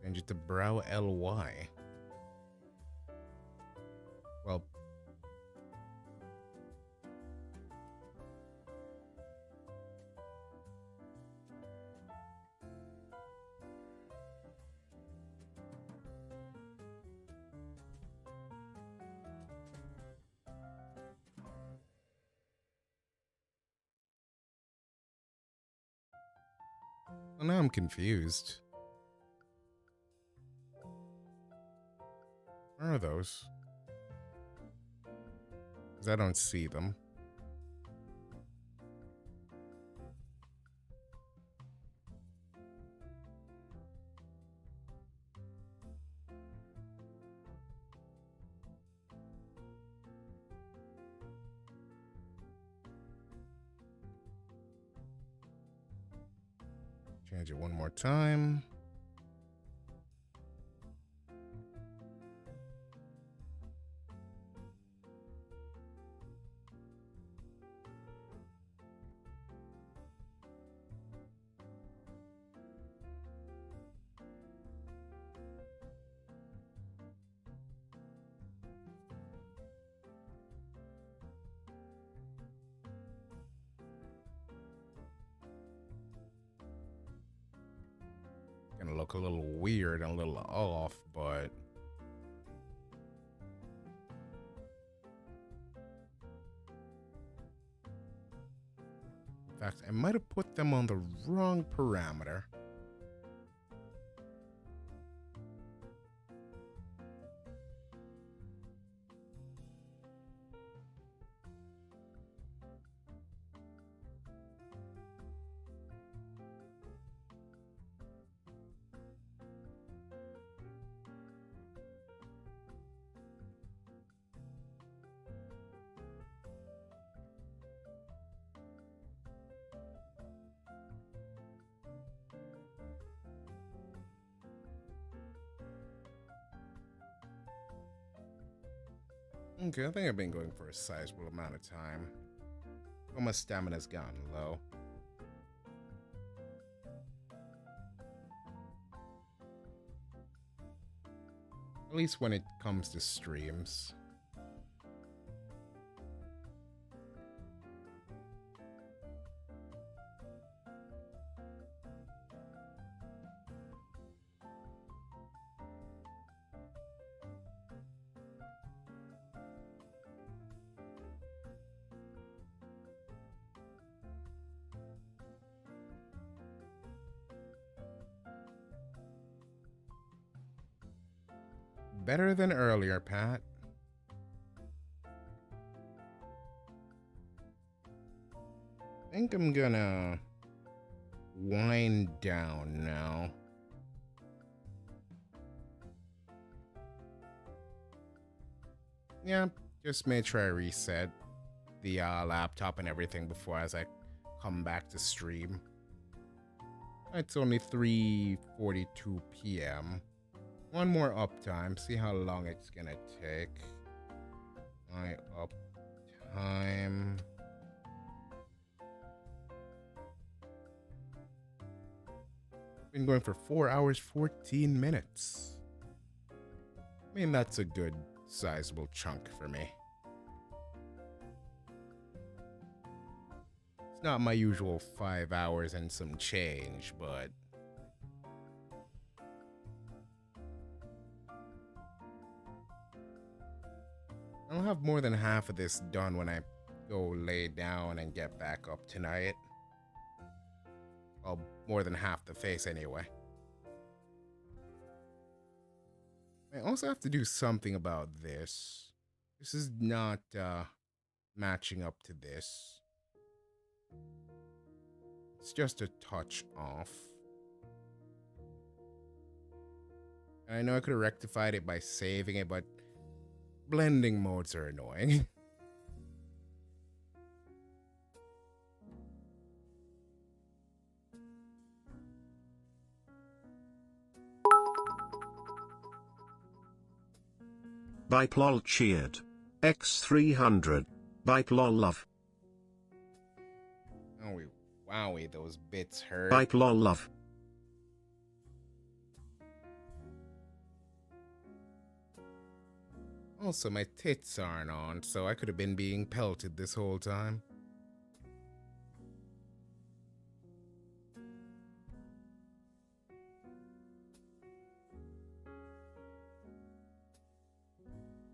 Change it to brow LY. Well, now I'm confused. Where are those? Because I don't see them. Change it one more time. Gonna look a little weird and a little off, but in fact, I might have put them on the wrong parameter. Okay, I think I've been going for a sizable amount of time. Oh, my stamina's gotten low. At least when it comes to streams. Better than earlier, Pat. I think I'm gonna wind down now. Yeah, just made sure I reset the laptop and everything before as I come back to stream. It's only 3:42 p.m. One more uptime, see how long it's gonna take. My uptime. Been going for 4 hours, 14 minutes. I mean, that's a good sizable chunk for me. It's not my usual 5 hours and some change, but I'll have more than half of this done when I go lay down and get back up tonight. Well, more than half the face anyway. I also have to do something about this. This is not matching up to this. It's just a touch off. And I know I could have rectified it by saving it, but blending modes are annoying. Biplol cheered. X300. Biplol love. Oh, wowie, those bits hurt. Biplol love. Also, my tits aren't on, so I could have been being pelted this whole time.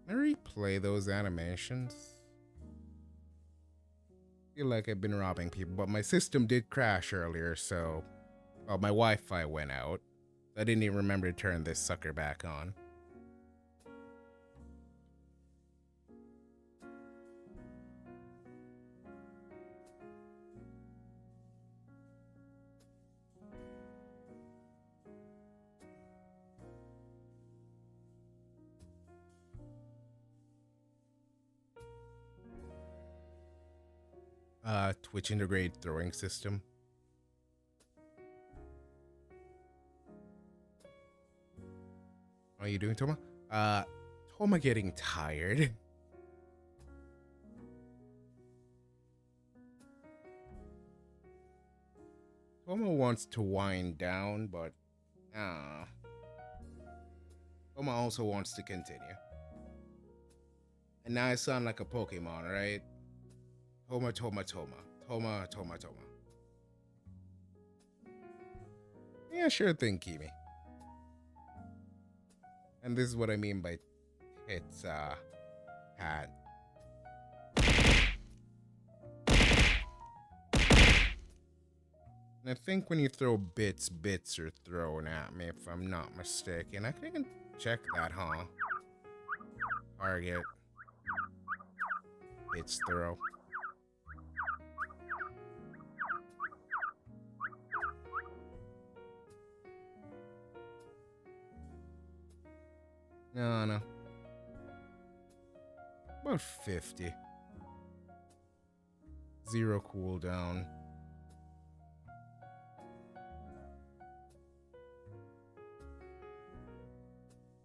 Can I replay those animations? I feel like I've been robbing people, but my system did crash earlier, so... Well, my Wi-Fi went out. I didn't even remember to turn this sucker back on. Twitch integrated throwing system. How are you doing, Toma? Toma getting tired. Toma wants to wind down, but Toma also wants to continue. And now I sound like a Pokemon, right? Toma, Toma, Toma. Toma, Toma, Toma. Yeah, sure thing, Kimi. And this is what I mean by tits, hat. And I think when you throw bits, bits are thrown at me, if I'm not mistaken. I can even check that, huh? Target. Bits throw. No. About 50. 0 cooldown.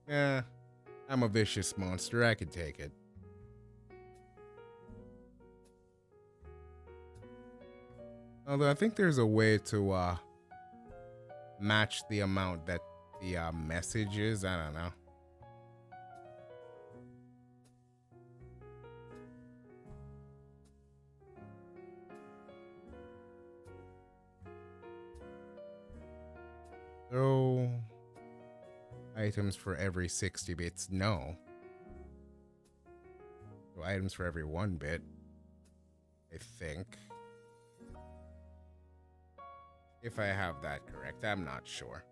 Yeah, I'm a vicious monster. I can take it. Although I think there's a way to match the amount that the message is. I don't know. Throw items for every 60 bits. No. Throw items for every 1 bit. I think. If I have that correct, I'm not sure.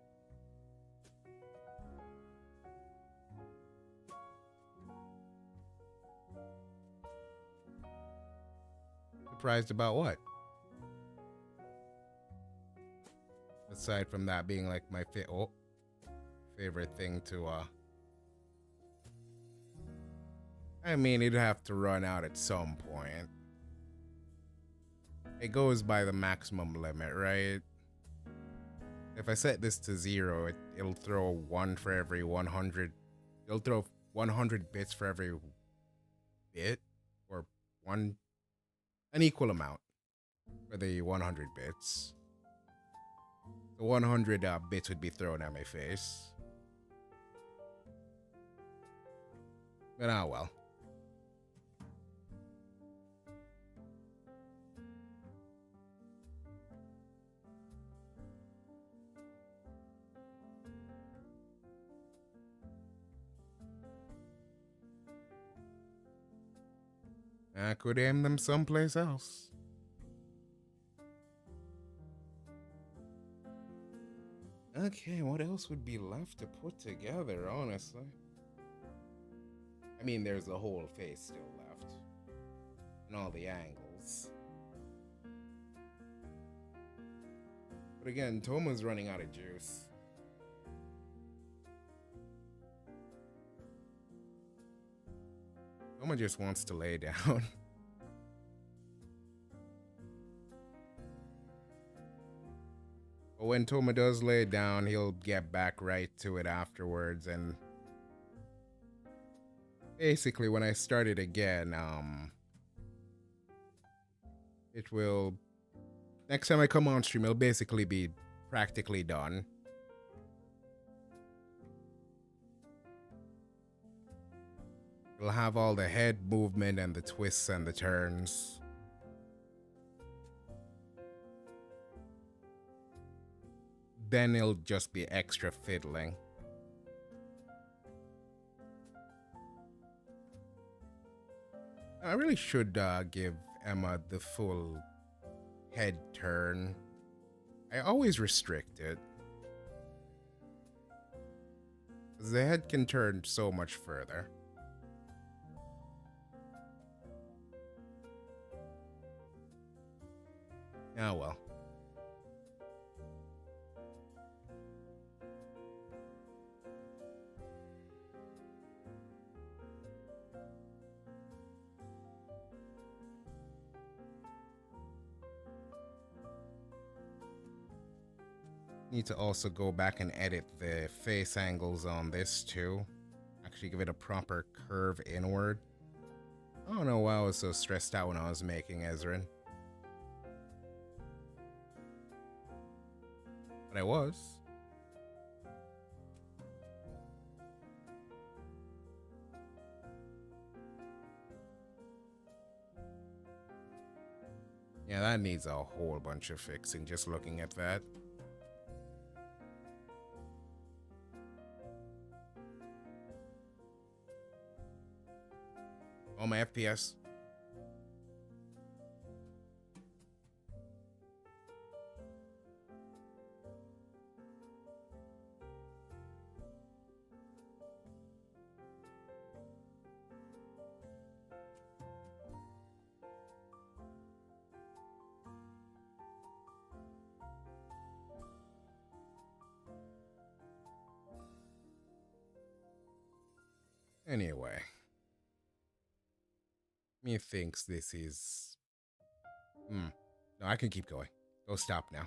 Surprised about what? Aside from that being like my favorite thing to I mean, it'd have to run out at some point. It goes by the maximum limit, right? If I set this to 0, it'll throw 1 for every 100. It'll throw 100 bits for every bit, or an equal amount for the 100 bits. The 100 bits would be thrown at my face. But well. I could aim them someplace else. Okay, what else would be left to put together, honestly? I mean, there's the whole face still left. And all the angles. But again, Toma's running out of juice. Toma just wants to lay down. But when Toma does lay down, he'll get back right to it afterwards. And basically, when I start it again, it will... Next time I come on stream, it'll basically be practically done. It'll have all the head movement and the twists and the turns. Then it'll just be extra fiddling. I really should give Emma the full head turn. I always restrict it, because the head can turn so much further. Ah, well. Need to also go back and edit the face angles on this too. Actually give it a proper curve inward. I don't know why I was so stressed out when I was making Ezrin. But I was. Yeah, that needs a whole bunch of fixing just looking at that. Oh, my FPS. Anyway. Me thinks this is... No, I can keep going. Go stop now.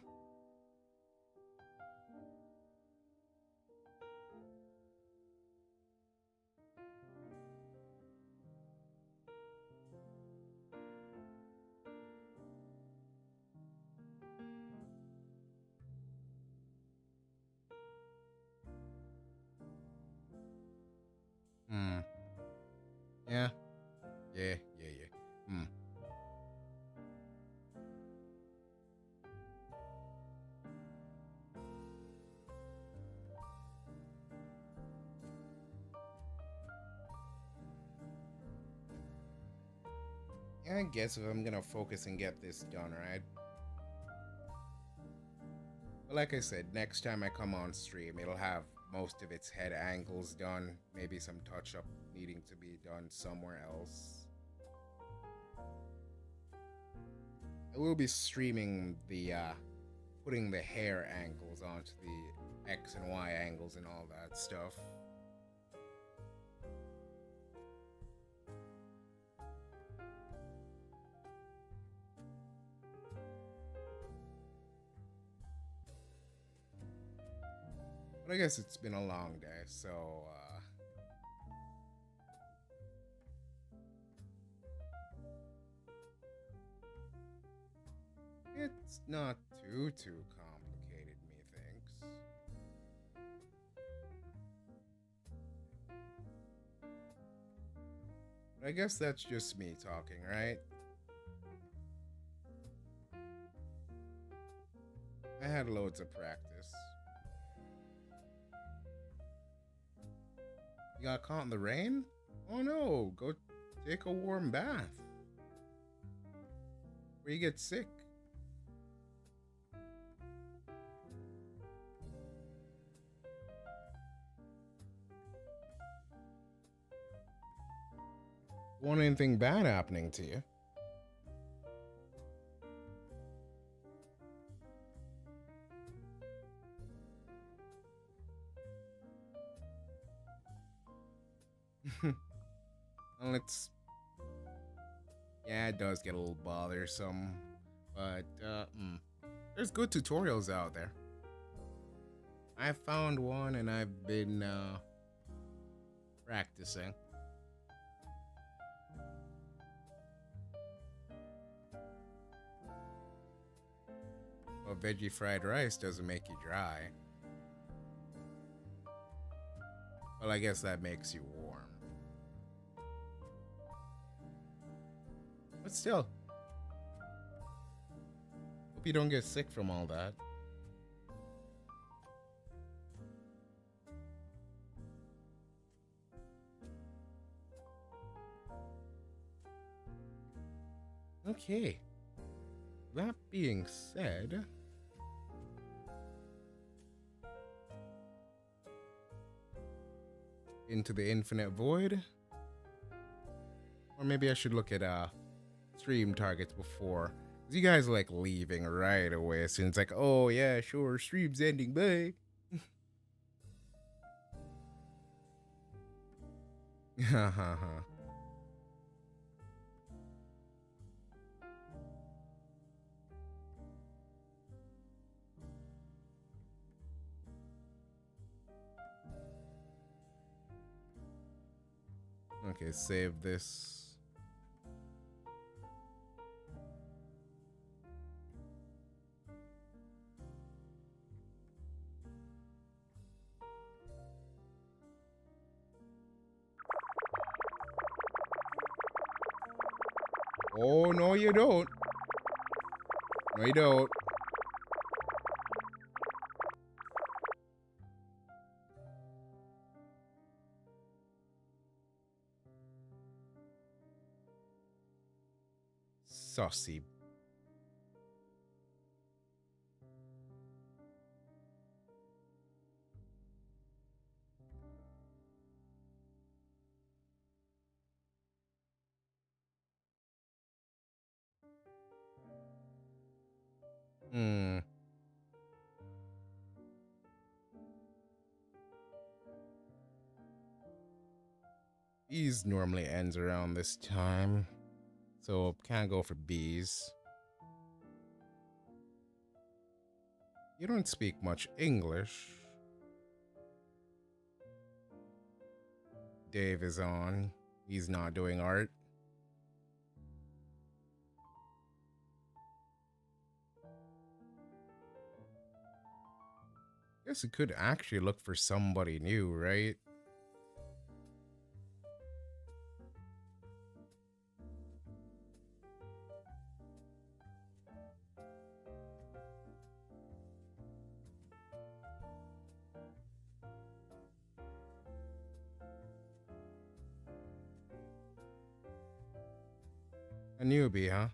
Yeah. Yeah. Yeah, I guess if I'm gonna focus and get this done, right? But like I said, next time I come on stream, it'll have most of its head angles done. Maybe some touch up needing to be done somewhere else. I will be streaming the putting the hair angles onto the X and Y angles and all that stuff. But I guess it's been a long day, so it's not too complicated, methinks. But I guess that's just me talking, right? I had loads of practice. You got caught in the rain? Oh no, go take a warm bath. Where you get sick. Want anything bad happening to you? Well, yeah, it does get a little bothersome, but there's good tutorials out there. I found one and I've been practicing. Well, veggie fried rice doesn't make you dry. Well, I guess that makes you warm. But still, hope you don't get sick from all that. Okay. That being said, into the infinite void, or maybe I should look at stream targets before. 'Cause you guys like leaving right away as soon as like, oh yeah, sure, stream's ending, bye. Hahaha. Okay, save this. Oh, no, you don't. No, you don't. Saucy. Hmm. Bees normally ends around this time, so can't go for bees. You don't speak much English. Dave is on. He's not doing art. Guess we could actually look for somebody new, right? A newbie, huh?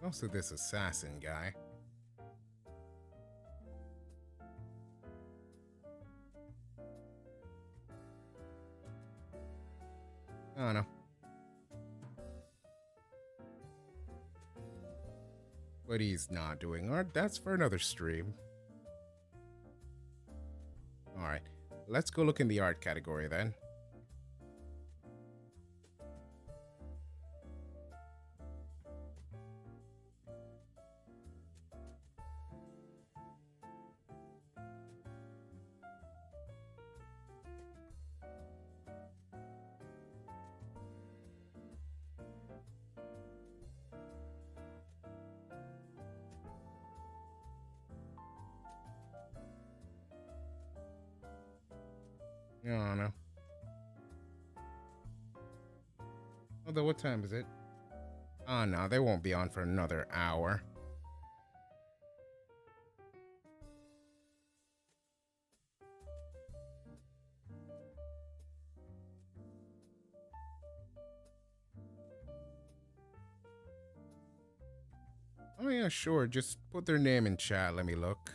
Also, this assassin guy. I don't know. But he's not doing art. That's for another stream. Alright. Let's go look in the art category then. I don't know. Although, what time is it? Oh, no, they won't be on for another hour. Oh, yeah, sure. Just put their name in chat. Let me look.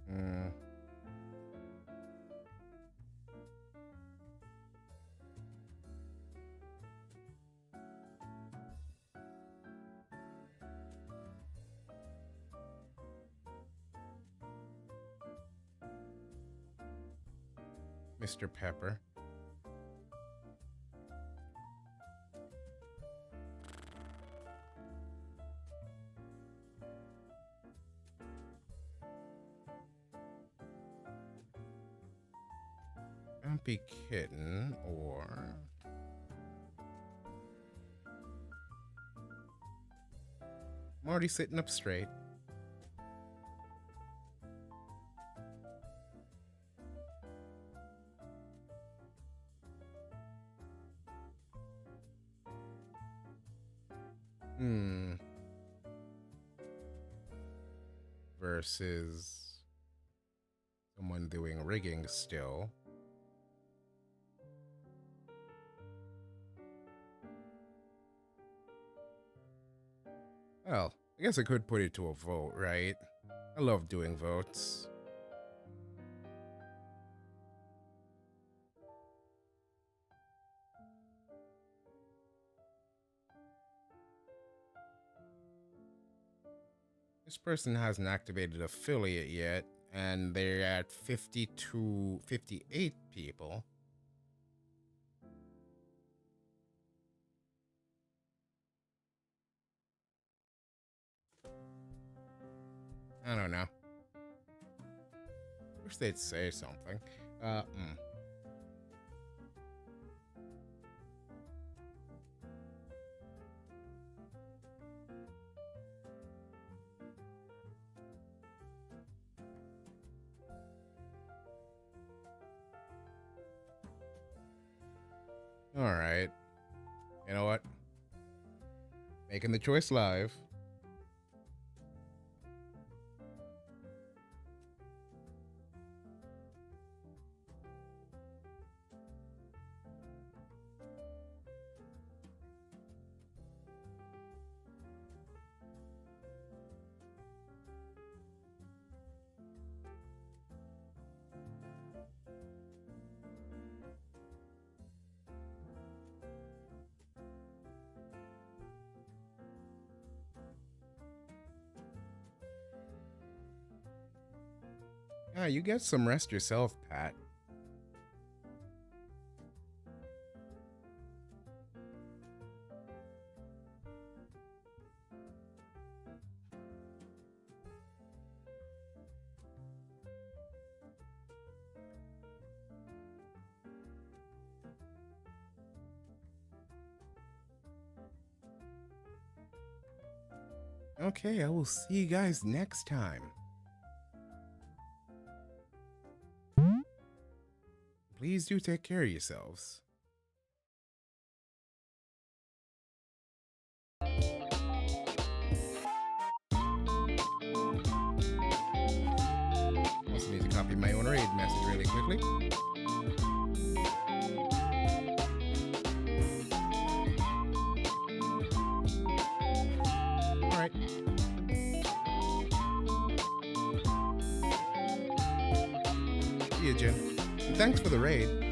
Hmm. Mr. Pepper. Grumpy Kitten or... I'm already sitting up straight. Versus someone doing rigging still. Well, I guess I could put it to a vote, right? I love doing votes. This person hasn't activated affiliate yet, and they're at 52, 58 people. I don't know. Wish they'd say something. All right. You know what? Making the choice live. Yeah, you get some rest yourself, Pat. Okay, I will see you guys next time. Please do take care of yourselves. Also need to copy my own raid message really quickly. Alright. See you, Jim. And thanks for the raid.